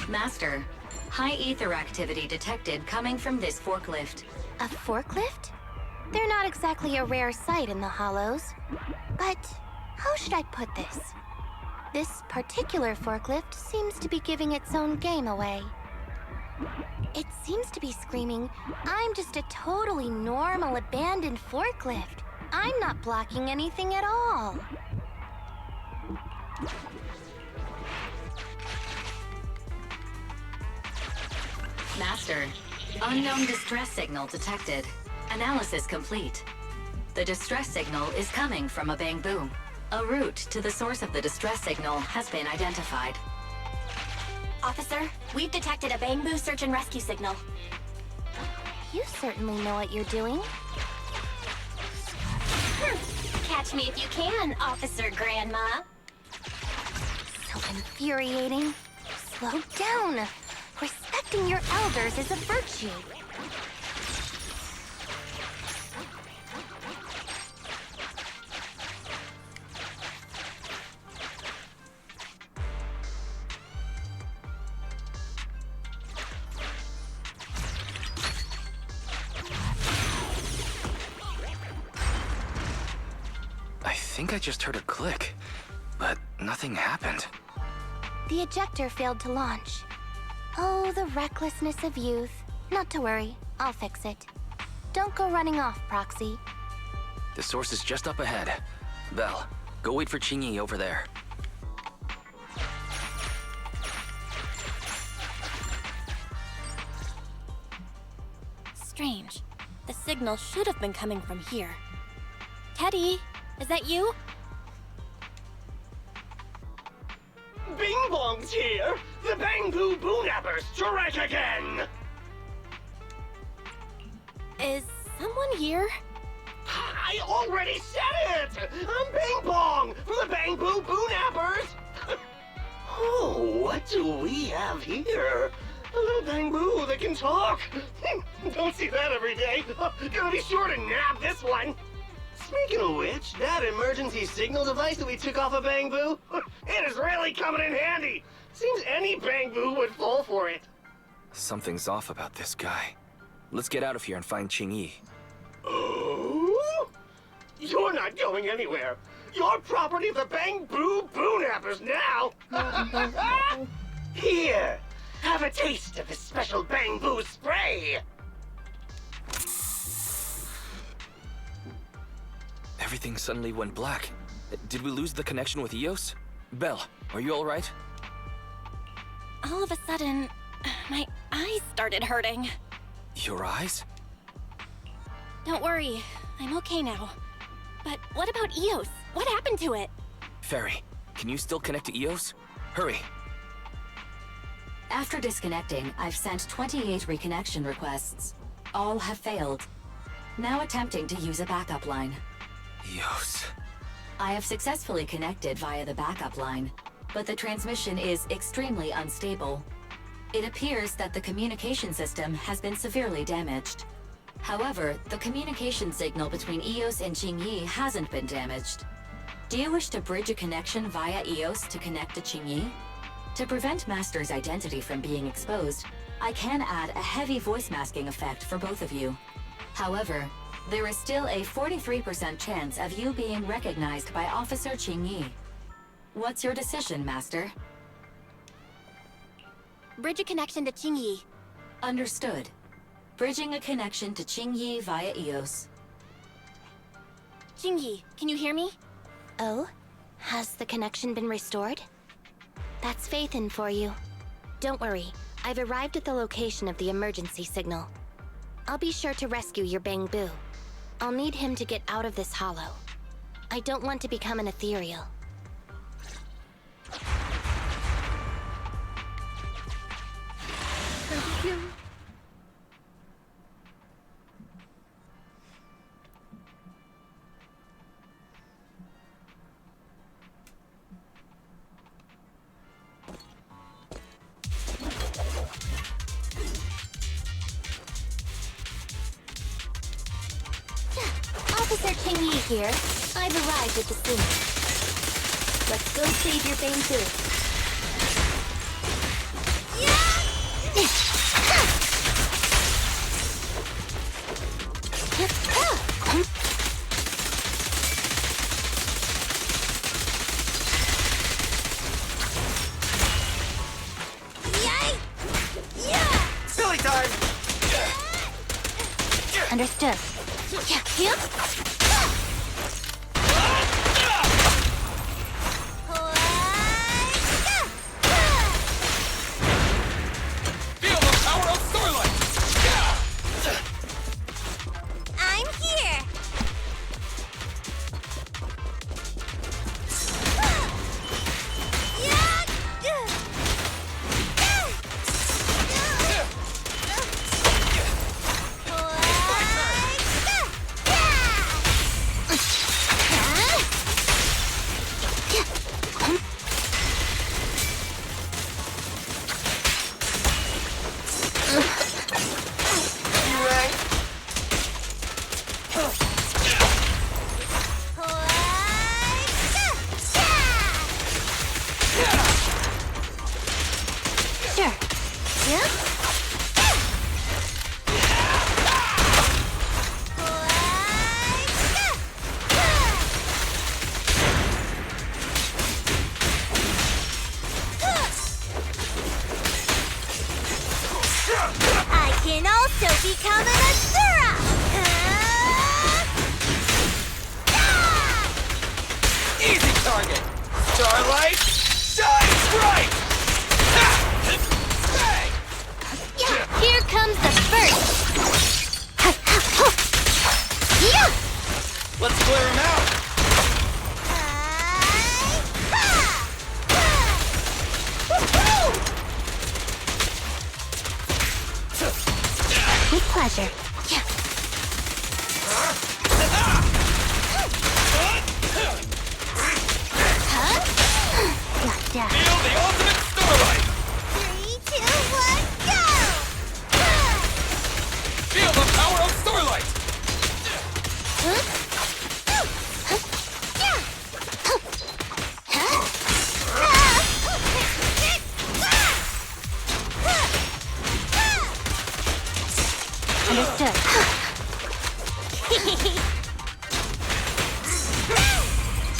Master, high ether activity detected coming from this forklift.
A forklift? They're not exactly a rare sight in the Hollows. But how should I put this? This particular forklift seems to be giving its own game away. It seems to be screaming, I'm just a totally normal abandoned forklift. I'm not blocking anything at all.
Master, unknown distress signal detected. Analysis complete. The distress signal is coming from a Bangbu. A route to the source of the distress signal has been identified.
Officer, we've detected a Bangbu search and rescue signal.
You certainly know what you're doing.
Catch me if you can, Officer Grandma.
So infuriating. Slow down. Respecting your elders is a virtue.
I think I just heard a click, but nothing happened.
The ejector failed to launch. Oh, the recklessness of youth. Not to worry, I'll fix it. Don't go running off, Proxy.
The source is just up ahead. Belle, go wait for Qingyi over there.
Strange. The signal should have been coming from here. Teddy, is that you?
Bing Bong's here! The Bangbu Boonappers strike again!
Is someone here?
I already said it! I'm Bing Bong from the Bangbu Boonappers! Oh, what do we have here? A little Bangbu that can talk! Don't see that every day. Gonna be sure to nab this one! Speaking of which, that emergency signal device that we took off of Bangbu, it is really coming in handy. Seems any Bangbu would fall for it.
Something's off about this guy. Let's get out of here and find Qingyi.
Oh? You're not going anywhere. You're property of the Bang-Boo Boo-Nappers now! Here! Have a taste of this special Bang-Boo spray!
Everything suddenly went black. Did we lose the connection with Eos? Belle, are you alright?
All of a sudden, my eyes started hurting.
Your eyes?
Don't worry, I'm okay now. But what about Eos? What happened to it?
Fairy, can you still connect to Eos? Hurry.
After disconnecting, I've sent 28 reconnection requests. All have failed. Now attempting to use a backup line.
Eos.
I have successfully connected via the backup line, but the transmission is extremely unstable. It appears that the communication system has been severely damaged. However, the communication signal between Eos and Qingyi hasn't been damaged. Do you wish to bridge a connection via Eos to connect to Qingyi? To prevent Master's identity from being exposed, I can add a heavy voice masking effect for both of you. However, there is still a 43% chance of you being recognized by Officer Qingyi. What's your decision, Master?
Bridge a connection to Qingyi.
Understood. Bridging a connection to Qingyi via Eos.
Qingyi, can you hear me?
Oh? Has the connection been restored? That's Faithin for you. Don't worry, I've arrived at the location of the emergency signal. I'll be sure to rescue your Bang-Boo. I'll need him to get out of this hollow. I don't want to become an ethereal.
Thank you.
Officer Qingyi here. I've arrived at the scene. Let's go save your Bang-Boo.
Silly time!
Understood.
Feel the power of Starlight!
I'm here!
I can also become an Asura!
Easy target! Starlight, shine bright!
Here comes the first!
Let's clear him out!
With pleasure. Gotcha.
Feel the ultimate Starlight!
3, 2, 1, go!
Feel the power of Starlight!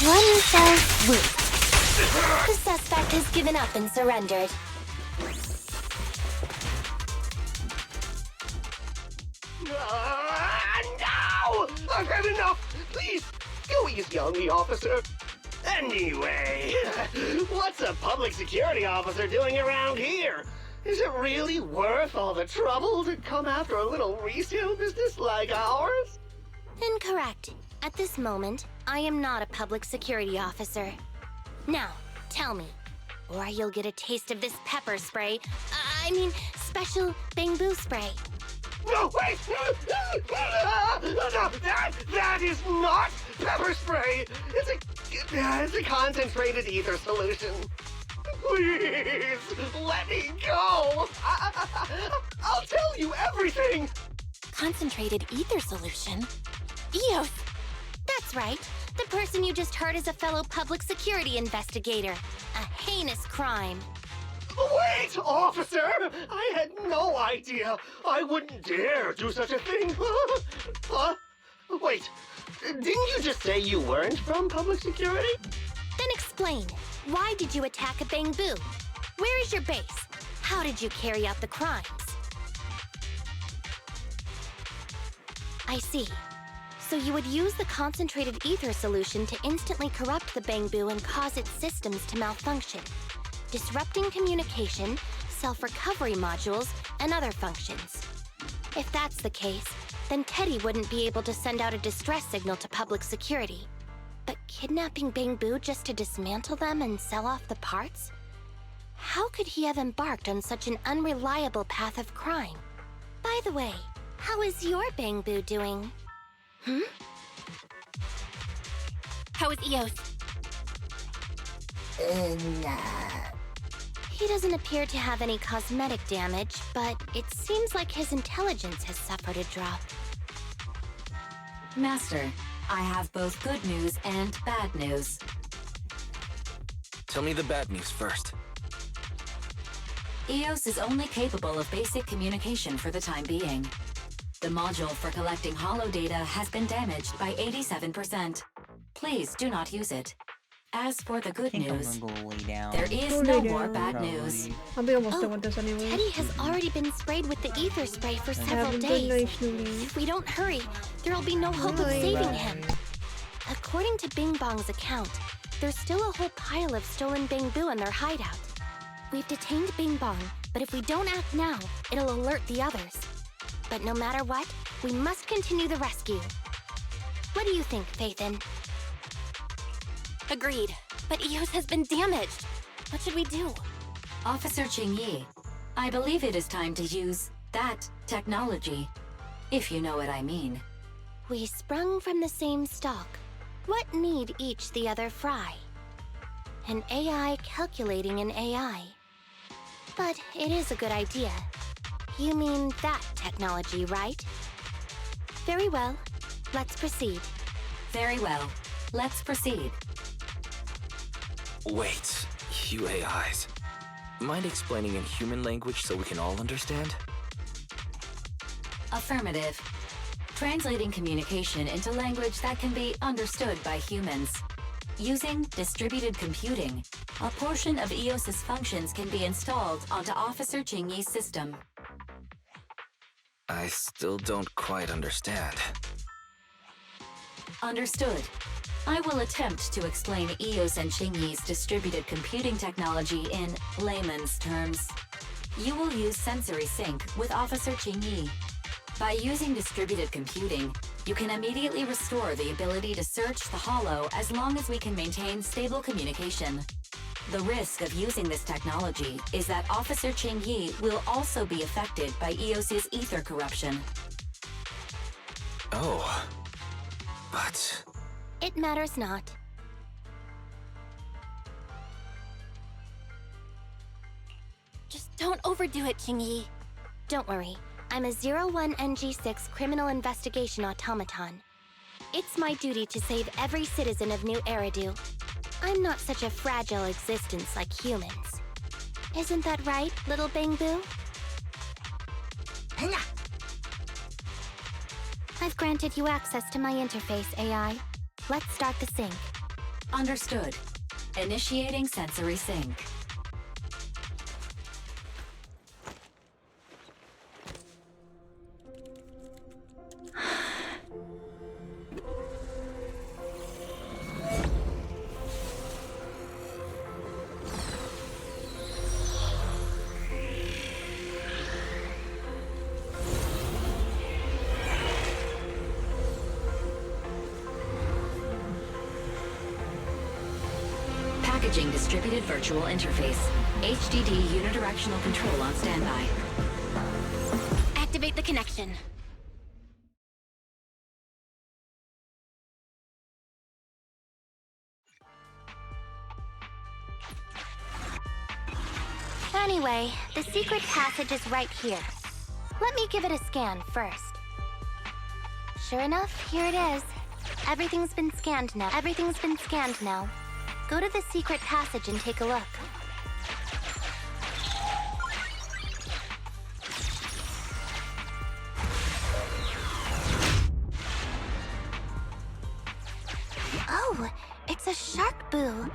One So, whoop. The suspect has given up and surrendered.
No! I've had enough! Please, go easy on me, officer. Anyway, what's a public security officer doing around here? Is it really worth all the trouble to come after a little resale business like ours?
Incorrect. At this moment, I am not a public security officer. Now, tell me, or you'll get a taste of this pepper spray. I mean, special bamboo spray.
No, wait! No, that is not pepper spray! It's a concentrated ether solution. Please, let me go! I'll tell you everything!
Concentrated ether solution? Eos!
That's right. The person you just heard is a fellow public security investigator. A heinous crime.
Wait, officer! I had no idea. I wouldn't dare do such a thing. Huh? Wait, didn't you just say you weren't from public security?
Then explain. Why did you attack a bamboo? Where is your base? How did you carry out the crimes? I see. So you would use the concentrated ether solution to instantly corrupt the bamboo and cause its systems to malfunction, disrupting communication, self-recovery modules, and other functions. If that's the case, then Teddy wouldn't be able to send out a distress signal to public security. But kidnapping bamboo just to dismantle them and sell off the parts? How could he have embarked on such an unreliable path of crime? By the way, how is your bamboo doing?
How is Eos?
He doesn't appear to have any cosmetic damage, but it seems like his intelligence has suffered a drop.
Master, I have both good news and bad news.
Tell me the bad news first.
Eos is only capable of basic communication for the time being. The module for collecting holo data has been damaged by 87%. Please do not use it. As for the good news, there is no more bad news.
I'll be almost done with this anyway.
Teddy has already been sprayed with the ether spray for several days. If we don't hurry, there'll be no hope of saving him. According to Bing Bong's account, there's still a whole pile of stolen bamboo in their hideout. We've detained Bing Bong, but if we don't act now, it'll alert the others. But no matter what, we must continue the rescue. What do you think, Phaethon?
Agreed. But Eos has been damaged. What should we do?
Officer Qingyi, I believe it is time to use that technology, if you know what I mean.
We sprung from the same stock. What need each the other fry? An AI calculating an AI. But it is a good idea. You mean that technology, right? Very well. Let's proceed.
Very well. Let's proceed.
Wait, you AIs. Mind explaining in human language so we can all understand?
Affirmative. Translating communication into language that can be understood by humans. Using distributed computing, a portion of Eos's functions can be installed onto Officer Qingyi's system.
I still don't quite understand.
Understood. I will attempt to explain Eos and Qingyi's distributed computing technology in layman's terms. You will use sensory sync with Officer Qingyi. By using distributed computing, you can immediately restore the ability to search the holo as long as we can maintain stable communication. The risk of using this technology is that Officer Qingyi will also be affected by Eos's ether corruption.
Oh. But...
It matters not.
Just don't overdo it, Qingyi.
Don't worry. I'm a 01NG6 criminal investigation automaton. It's my duty to save every citizen of New Eridu. I'm not such a fragile existence like humans. Isn't that right, little bamboo? I've granted you access to my interface, AI. Let's start the sync.
Understood. Initiating sensory sync. Packaging distributed virtual interface. HDD unidirectional control on standby.
Activate the connection. Anyway, the secret passage is right here. Let me give it a scan first. Sure enough, here it is. Everything's been scanned now. Go to the secret passage and take a look. Oh, it's a shark boo.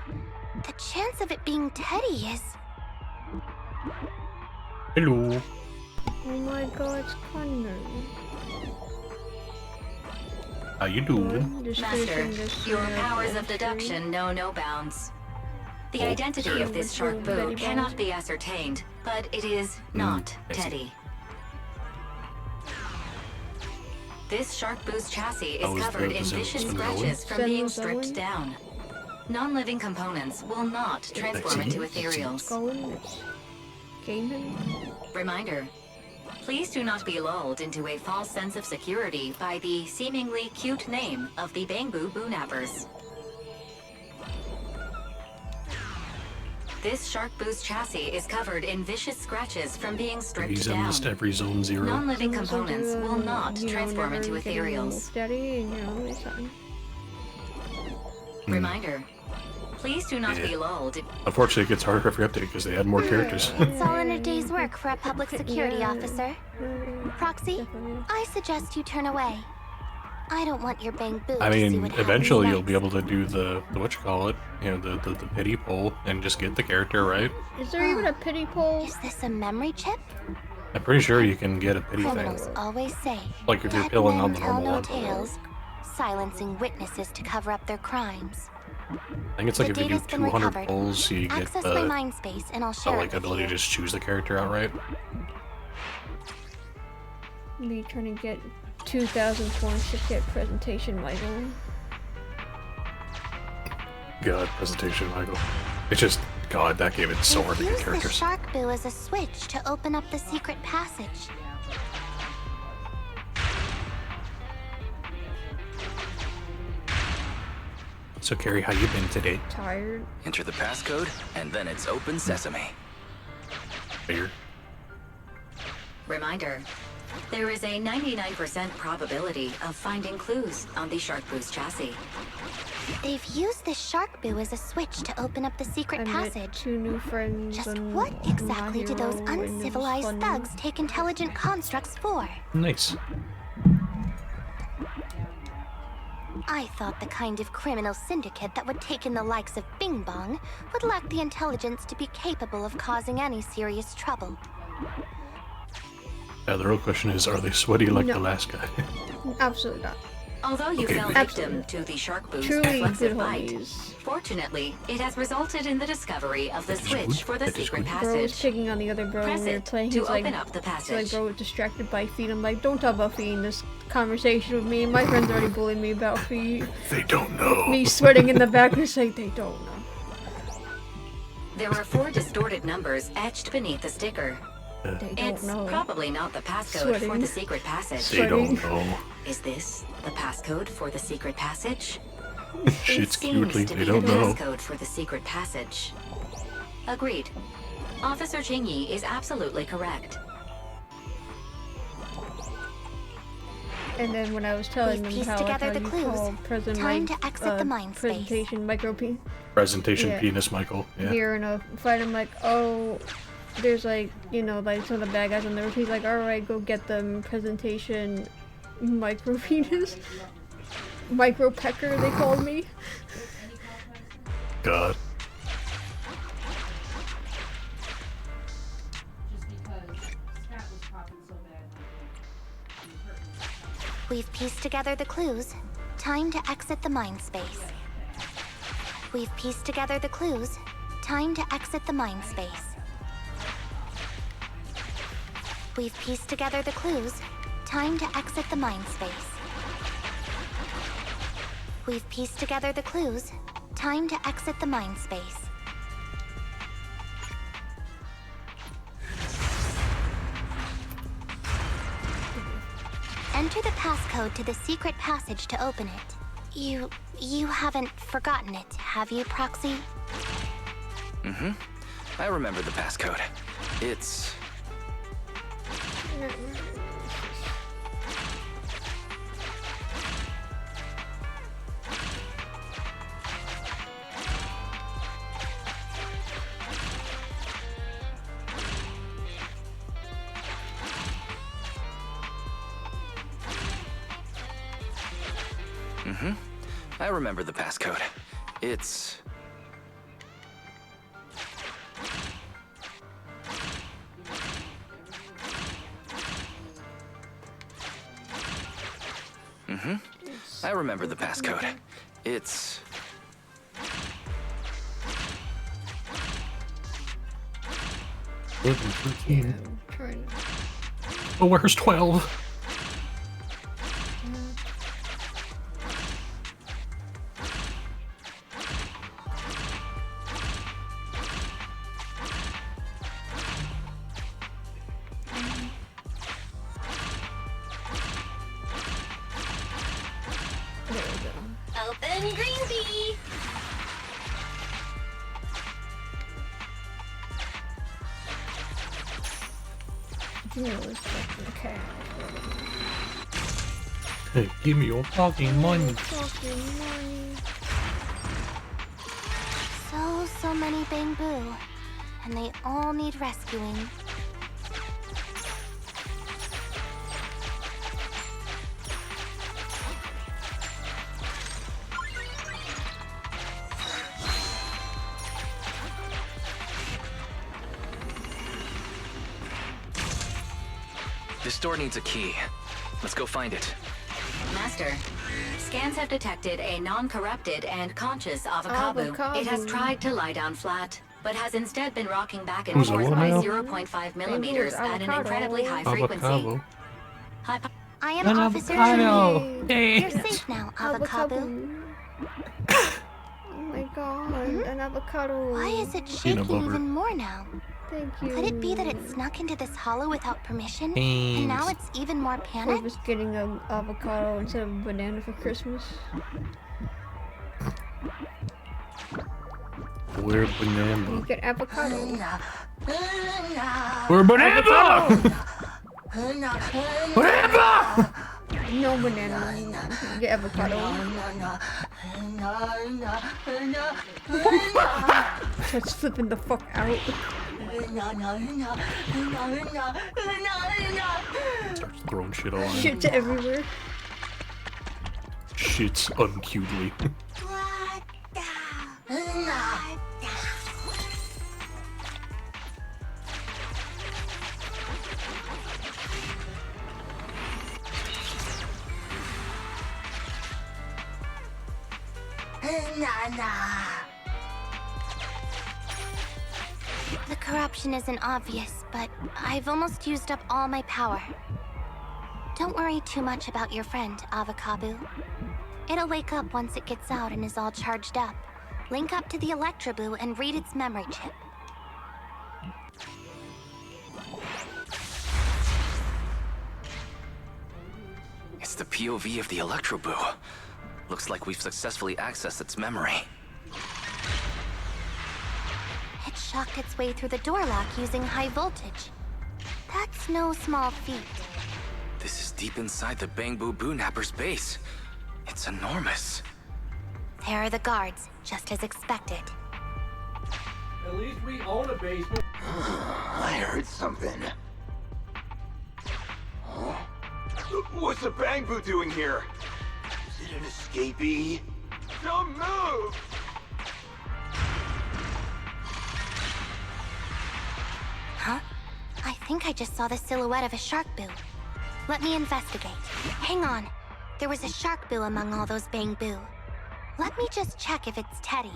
The chance of it being Teddy is...
Hello. Oh my god, it's Connor.
How you doing?
Master, your powers of deduction know no bounds. The identity of this shark boo cannot be ascertained, but it is not Teddy. This shark boo's chassis is covered in vicious scratches from being stripped down. Non-living components will not transform into ethereals. Reminder. Please do not be lulled into a false sense of security by the seemingly cute name of the Bangboo Boonappers. This shark boo's chassis is covered in vicious scratches from being stripped
He's in
down.
almost every zone 0.
Non-living components will not transform into ethereals. Reminder. Please do not be lulled.
Unfortunately, it gets harder every update because they add more characters.
It's all in a day's work for a public security officer. Proxy, I suggest you turn away. I don't want your Bangboo
I
to see
mean,
what happens
eventually you'll
next.
be able to do the whatchamacallit, you know, the pity poll and just get the character right.
Is there even a pity poll?
Is this a memory chip?
I'm pretty sure you can get a pity
Criminals
thing.
always say,
Like if you're
dead
killing
men
on the
tell
normal
no
one.
tales, silencing witnesses to cover up their crimes.
I think it's like
The
if you do
data's been
200
recovered.
polls, you get
Access
the
my mind space and I'll share
like
it with
ability
you.
to just choose the character outright.
Me trying to get 2,000 points to get presentation, Michael.
God, presentation, Michael. It's just, God, that gave it so hard to get
Use the
characters.
shark boo as a switch to open up the secret passage.
So, Carrie, how you been today?
Tired.
Enter the passcode, and then it's open sesame.
Here.
Reminder. There is a 99% probability of finding clues on the shark boo's chassis.
They've used the shark boo as a switch to open up the secret
I met
passage.
2 new friends.
Just
on
what
My
exactly do those
Hero, and it was
uncivilized
fun.
thugs take intelligent constructs for?
Nice.
I thought the kind of criminal syndicate that would take in the likes of Bing Bong would lack the intelligence to be capable of causing any serious trouble.
Yeah, the real question is, are they sweaty like the last guy?
Absolutely not.
Although you
Okay,
fell
good.
victim to the shark boo's
Truly
reflexive
good
bite,
homies.
fortunately, it has resulted in the discovery of the switch for the secret
Bro was
passage.
picking on the other bro
Press
when we were
it
playing.
to
He's like,
open up the
he's like,
passage.
bro, was distracted by feet. I'm like, don't talk about feet in this conversation with me. My friends already bullied me about feet.
They don't know.
Me sweating in the back, just like, they don't know.
There are 4 distorted numbers etched beneath the sticker.
They don't
It's
know.
probably not the passcode for
Sweating.
the secret passage.
They don't know.
Is this the passcode for the secret passage?
Shit's
It seems
cutely,
to
they
be
don't
the
know.
passcode for the secret passage. Agreed. Officer Jingyi is absolutely correct.
And then when I was telling
We've
them
pieced
how,
together
how
the
you
clues.
call present
Time
mic,
to exit the mind space.
presentation micro
Presentation
Yeah.
penis, Michael. Yeah.
here in a fight, I'm like, oh, there's like, you know, like some of the bad guys on there. He's like, alright, go get them presentation micro penis. Micro pecker, they called me.
God.
We've pieced together the clues. Time to exit the mind space. We've pieced together the clues. Time to exit the mind space. We've pieced together the clues. Time to exit the mind space. We've pieced together the clues. Time to exit the mind space. Enter the passcode to the secret passage to open it. You haven't forgotten it, have you, Proxy?
Mm-hmm. I remember the passcode. It's... Mm-hmm. I remember the passcode. It's... Mm-hmm. I remember the passcode. It's...
Oh, where's 12?
Open green bee!
Hey, give me your fucking money.
So many Bangboo, and they all need rescuing.
This door needs a key. Let's go find it.
Master, scans have detected a non-corrupted and conscious Avocado. It has tried to lie down flat, but has instead been rocking back and
Who's
forth
a
by
what now?
0.5 millimeters at an incredibly high frequency.
Avocado.
I am
An
Officer
avocado.
Shin.
Hey.
You're safe now, Avocado.
Oh my god, an avocado.
Why is it
Peanut
shaking
butter.
even more now?
Thank you.
Could it be that it snuck into this hollow without permission?
Thanks.
And now it's even more
I
panicked?
was getting an avocado instead of a banana for Christmas.
We're
You
banana.
get avocado.
We're banana! Banana!
No banana. You get avocado. Starts flipping the fuck out.
Starts throwing shit on.
Shit's everywhere.
Shit's uncutely.
The corruption isn't obvious, but I've almost used up all my power. Don't worry too much about your friend, Avocado. It'll wake up once it gets out and is all charged up. Link up to the Electroboo and read its memory chip.
It's the POV of the Electroboo. Looks like we've successfully accessed its memory.
It shocked its way through the door lock using high voltage. That's no small feat.
This is deep inside the Bangboo Boonapper's base. It's enormous.
There are the guards, just as expected.
At least we own a basement.
I heard something. Huh? What's the Bangboo doing here? Is it an escapee? Don't move!
think I just saw the silhouette of a shark boo. Let me investigate. Hang on. There was a shark boo among all those bang boo. Let me just check if it's Teddy.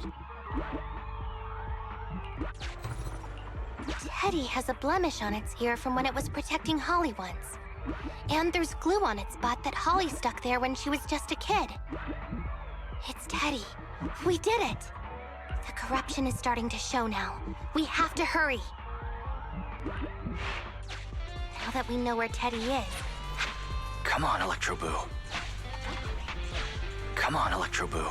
Teddy has a blemish on its ear from when it was protecting Holly once. And there's glue on its butt that Holly stuck there when she was just a kid. It's Teddy. We did it! The corruption is starting to show now. We have to hurry. Now that we know where Teddy is.
Come on, Electro Boo. Come on, Electro Boo.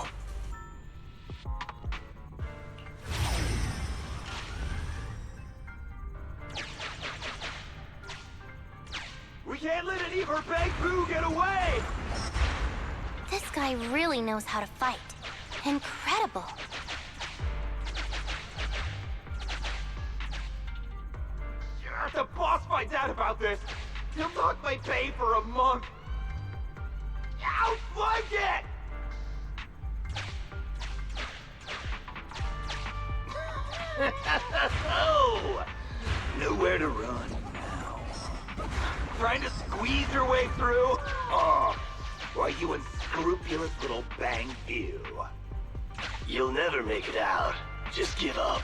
We can't let any of her Bang Boo get away!
This guy really knows how to fight. Incredible.
Yeah, the boss finds out about this. He'll knock my pay for a month. Outflank it! Oh, nowhere to run now. Trying to squeeze your way through? Oh, why, you unscrupulous little Bang Boo. You'll never make it out. Just give up.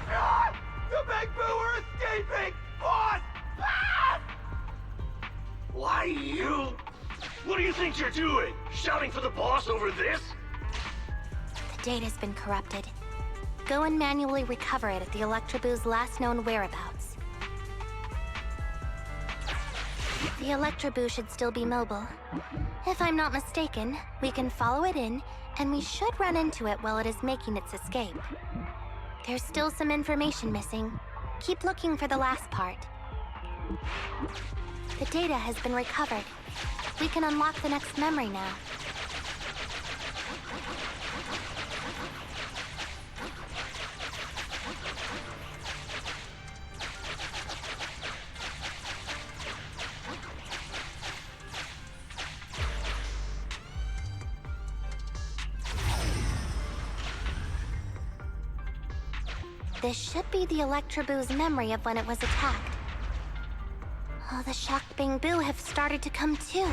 Ah! The Bang Boo are escaping! Boss! Ah! Why, you... What do you think you're doing? Shouting for the boss over this?
The data's been corrupted. Go and manually recover it at the Electroboo's last known whereabouts. The Electroboo should still be mobile. If I'm not mistaken, we can follow it in, and we should run into it while it is making its escape. There's still some information missing. Keep looking for the last part. The data has been recovered. We can unlock the next memory now. This should be the Electroboo's memory of when it was attacked. Oh, the shocked Bang Boo have started to come too.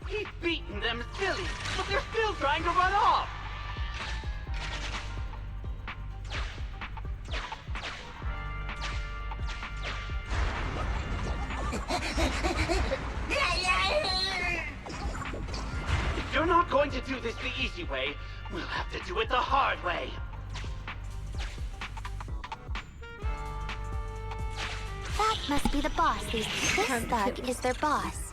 He's beaten them silly, but they're still trying to run off! If you're not going to do this the easy way, we'll have to do it the hard way.
That must be the boss. This thug is their boss.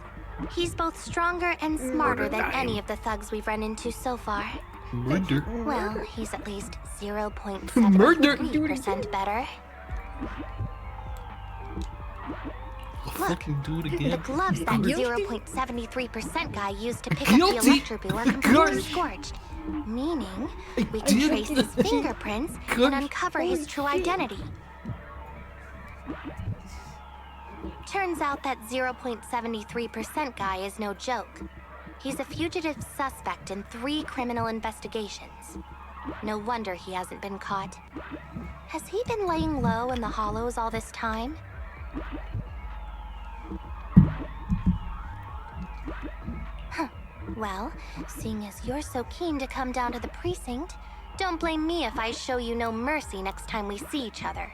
He's both stronger and smarter than any of the thugs we've run into so far.
Murder.
Well, he's at least 0.73% better.
I'll fucking do it again.
The gloves that 0.73% guy used to pick up the Electroboo are completely scorched. Meaning, we can trace his fingerprints and uncover his true identity. Turns out that 0.73% guy is no joke. He's a fugitive suspect in 3 criminal investigations. No wonder he hasn't been caught. Has he been laying low in the Hollows all this time? Huh. Well, seeing as you're so keen to come down to the precinct, don't blame me if I show you no mercy next time we see each other.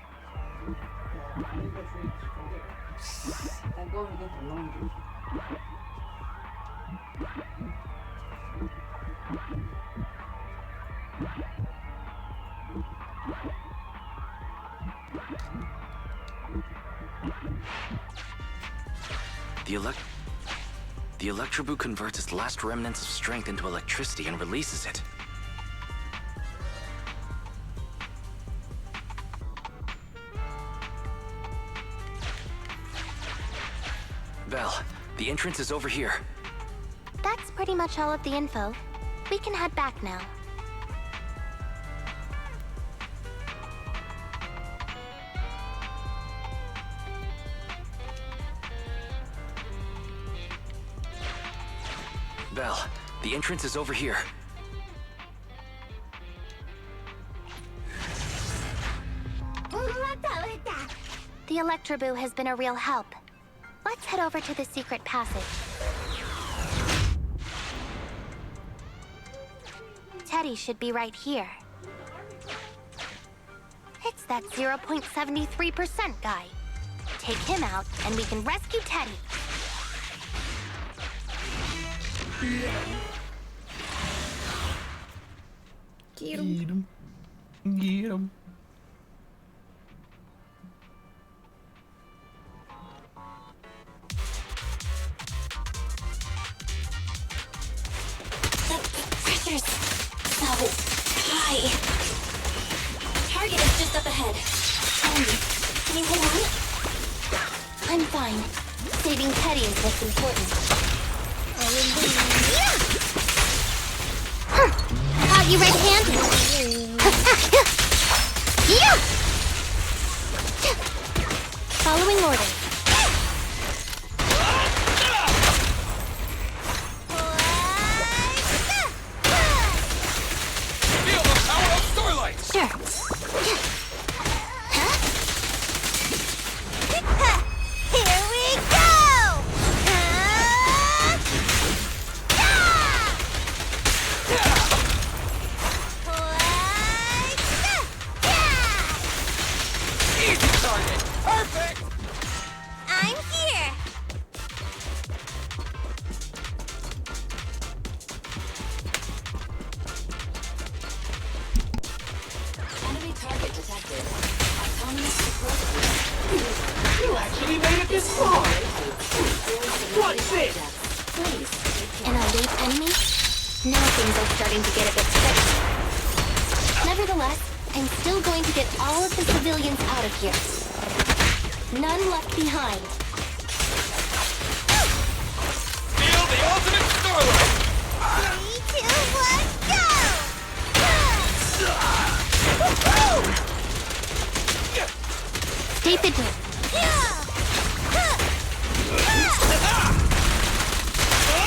I'm going to get the laundry.
The Electroboo converts its last remnants of strength into electricity and releases it. Belle, the entrance is over here.
That's pretty much all of the info. We can head back now.
Val, the entrance is over here.
The Electroboo has been a real help. Let's head over to the secret passage. Teddy should be right here. It's that 0.73% guy. Take him out, and we can rescue Teddy.
Get him.
Get him.
Pressure's so high. Target is just up ahead. Can you hold on? I'm fine. Saving Teddy is what's important. Got you red-handed. Following orders.
Feel the power of Starlight!
Sure. Here we go!
Easy target! Perfect!
I'm here!
Enemy target detected. Autonomous explosive.
You actually made it this far! What's this?
An elite enemy? Now things are starting to get a bit sketchy. Nevertheless, I'm still going to get all of the civilians out of here. None left behind.
Feel the ultimate Starlight!
3, 2, 1, go! Stay vigilant.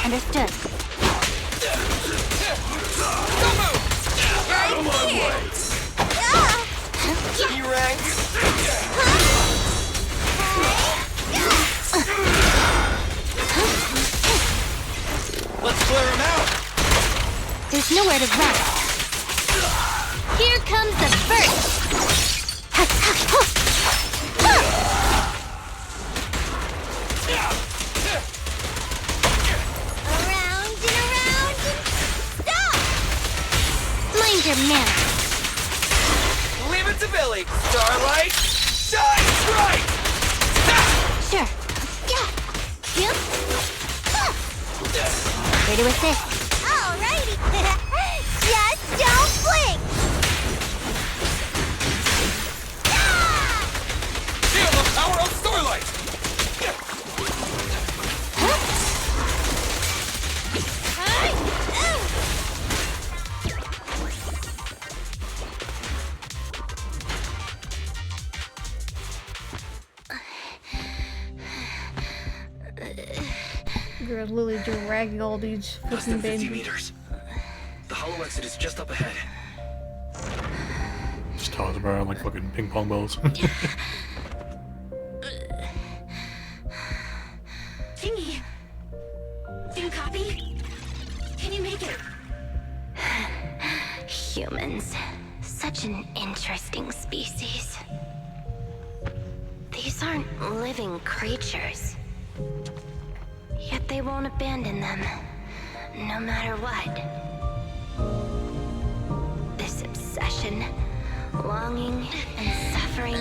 Understood.
Come on,
T-Rex!
Let's clear him out!
There's nowhere to run. Here comes the burst! Around and around and stop! Mind your manners.
Leave it to Billy! Starlight, shine bright!
Sure. Yeah. Ready with this. Alrighty. Just don't blink.
Feel the power of Starlight!
You're literally dragging all these
Less
fucking
than 50
babies.
meters. The hollow exit is just up ahead.
Just toss them around like fucking ping pong balls.
Tingy! Do you copy? Can you make it?
Humans. Such an interesting species. These aren't living creatures. Yet they won't abandon them, no matter what. This obsession, longing, and suffering.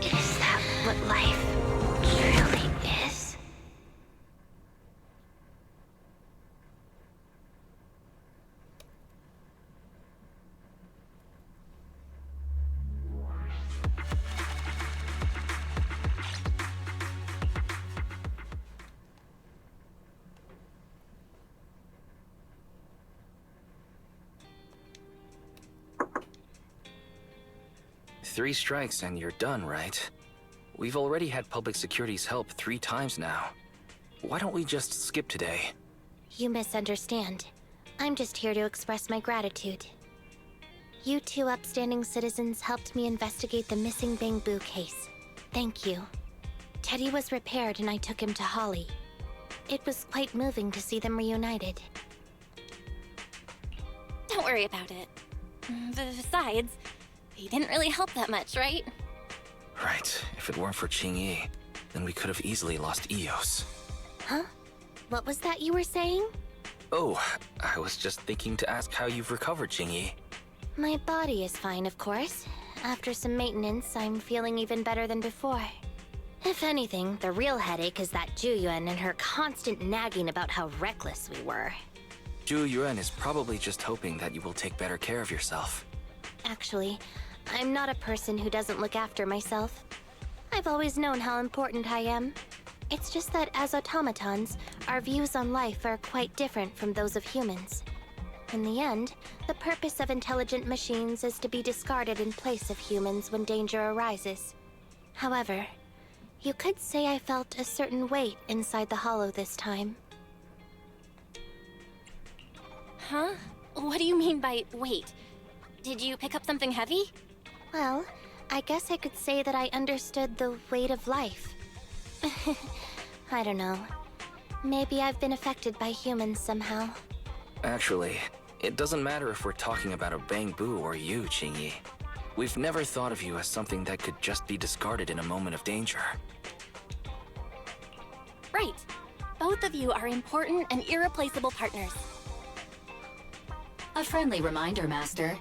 Is that what life truly is?
Three strikes and you're done, right? We've already had public security's help 3 times now. why don't we just skip today?
You misunderstand. I'm just here to express my gratitude. You two upstanding citizens helped me investigate the missing Bangbu case. Thank you. Teddy was repaired and I took him to Holly. It was quite moving to see them reunited.
Don't worry about it. Besides, he didn't really help that much, right?
Right. If it weren't for Qingyi, then we could have easily lost Eos.
Huh? What was that you were saying?
Oh, I was just thinking to ask how you've recovered, Qingyi.
My body is fine, of course. After some maintenance, I'm feeling even better than before. If anything, the real headache is that Zhu and her constant nagging about how reckless we were.
Zhu Yuan is probably just hoping that you will take better care of yourself.
Actually, I'm not a person who doesn't look after myself. I've always known how important I am. It's just that as automatons, our views on life are quite different from those of humans. In the end, the purpose of intelligent machines is to be discarded in place of humans when danger arises. However, you could say I felt a certain weight inside the hollow this time.
Huh? What do you mean by weight? Did you pick up something heavy?
Well, I guess I could say that I understood the weight of life. I don't know. Maybe I've been affected by humans somehow.
Actually, it doesn't matter if we're talking about a Bangbu or you, Qingyi. We've never thought of you as something that could just be discarded in a moment of danger.
Right. Both of you are important and irreplaceable partners.
A friendly reminder, Master.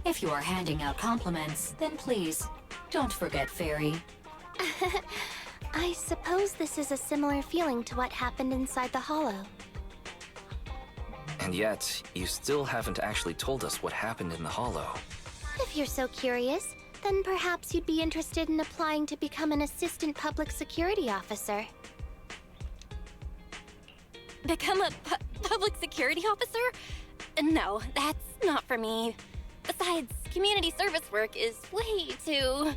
If you are handing out compliments, then please, don't forget Fairy.
I suppose this is a similar feeling to what happened inside the hollow.
And yet, you still haven't actually told us what happened in the hollow.
If you're so curious, then perhaps you'd be interested in applying to become an assistant public security officer.
Become a public security officer? No, that's not for me. Besides, community service work is way too...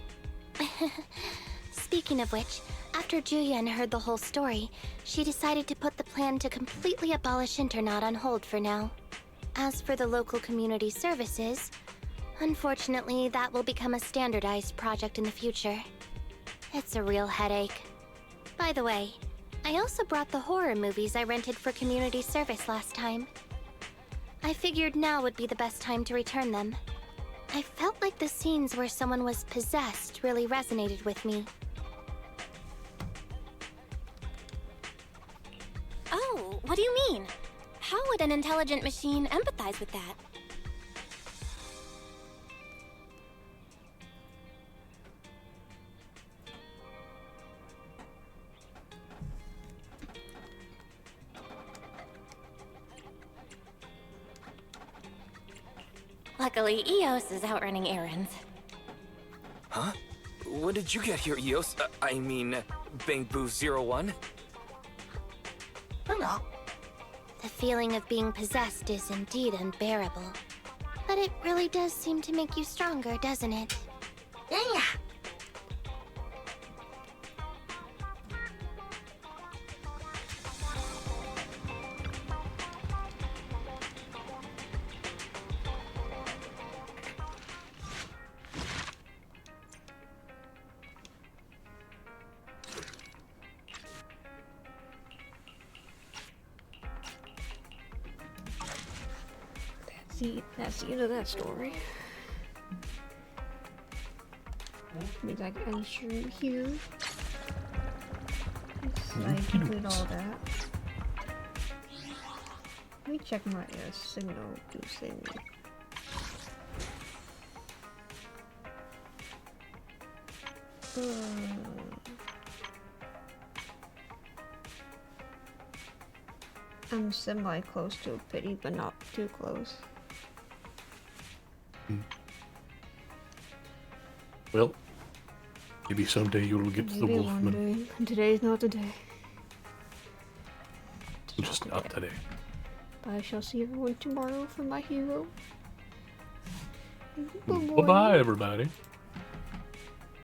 Speaking of which, after Julian heard the whole story, she decided to put the plan to completely abolish Internaut on hold for now. As for the local community services, unfortunately, that will become a standardized project in the future. It's a real headache. By the way, I also brought the horror movies I rented for community service last time. I figured now would be the best time to return them. I felt like the scenes where someone was possessed really resonated with me.
Oh, what do you mean? How would an intelligent machine empathize with that? Luckily, Eos is out running errands.
Huh? When did you get here, Eos? I mean, Bangbu 01?
The feeling of being possessed is indeed unbearable. But it really does seem to make you stronger, doesn't it? Yeah.
That's the end of that story. Means I can ensure here. So I did all that. Let me check my signal boosting. I'm semi-close to a pity, but not too close.
Well, maybe someday you'll get to the
Maybe
Wolfman.
one day. And today's not the day.
Just not today.
But I shall see everyone tomorrow for my hero.
Bye-bye, everybody.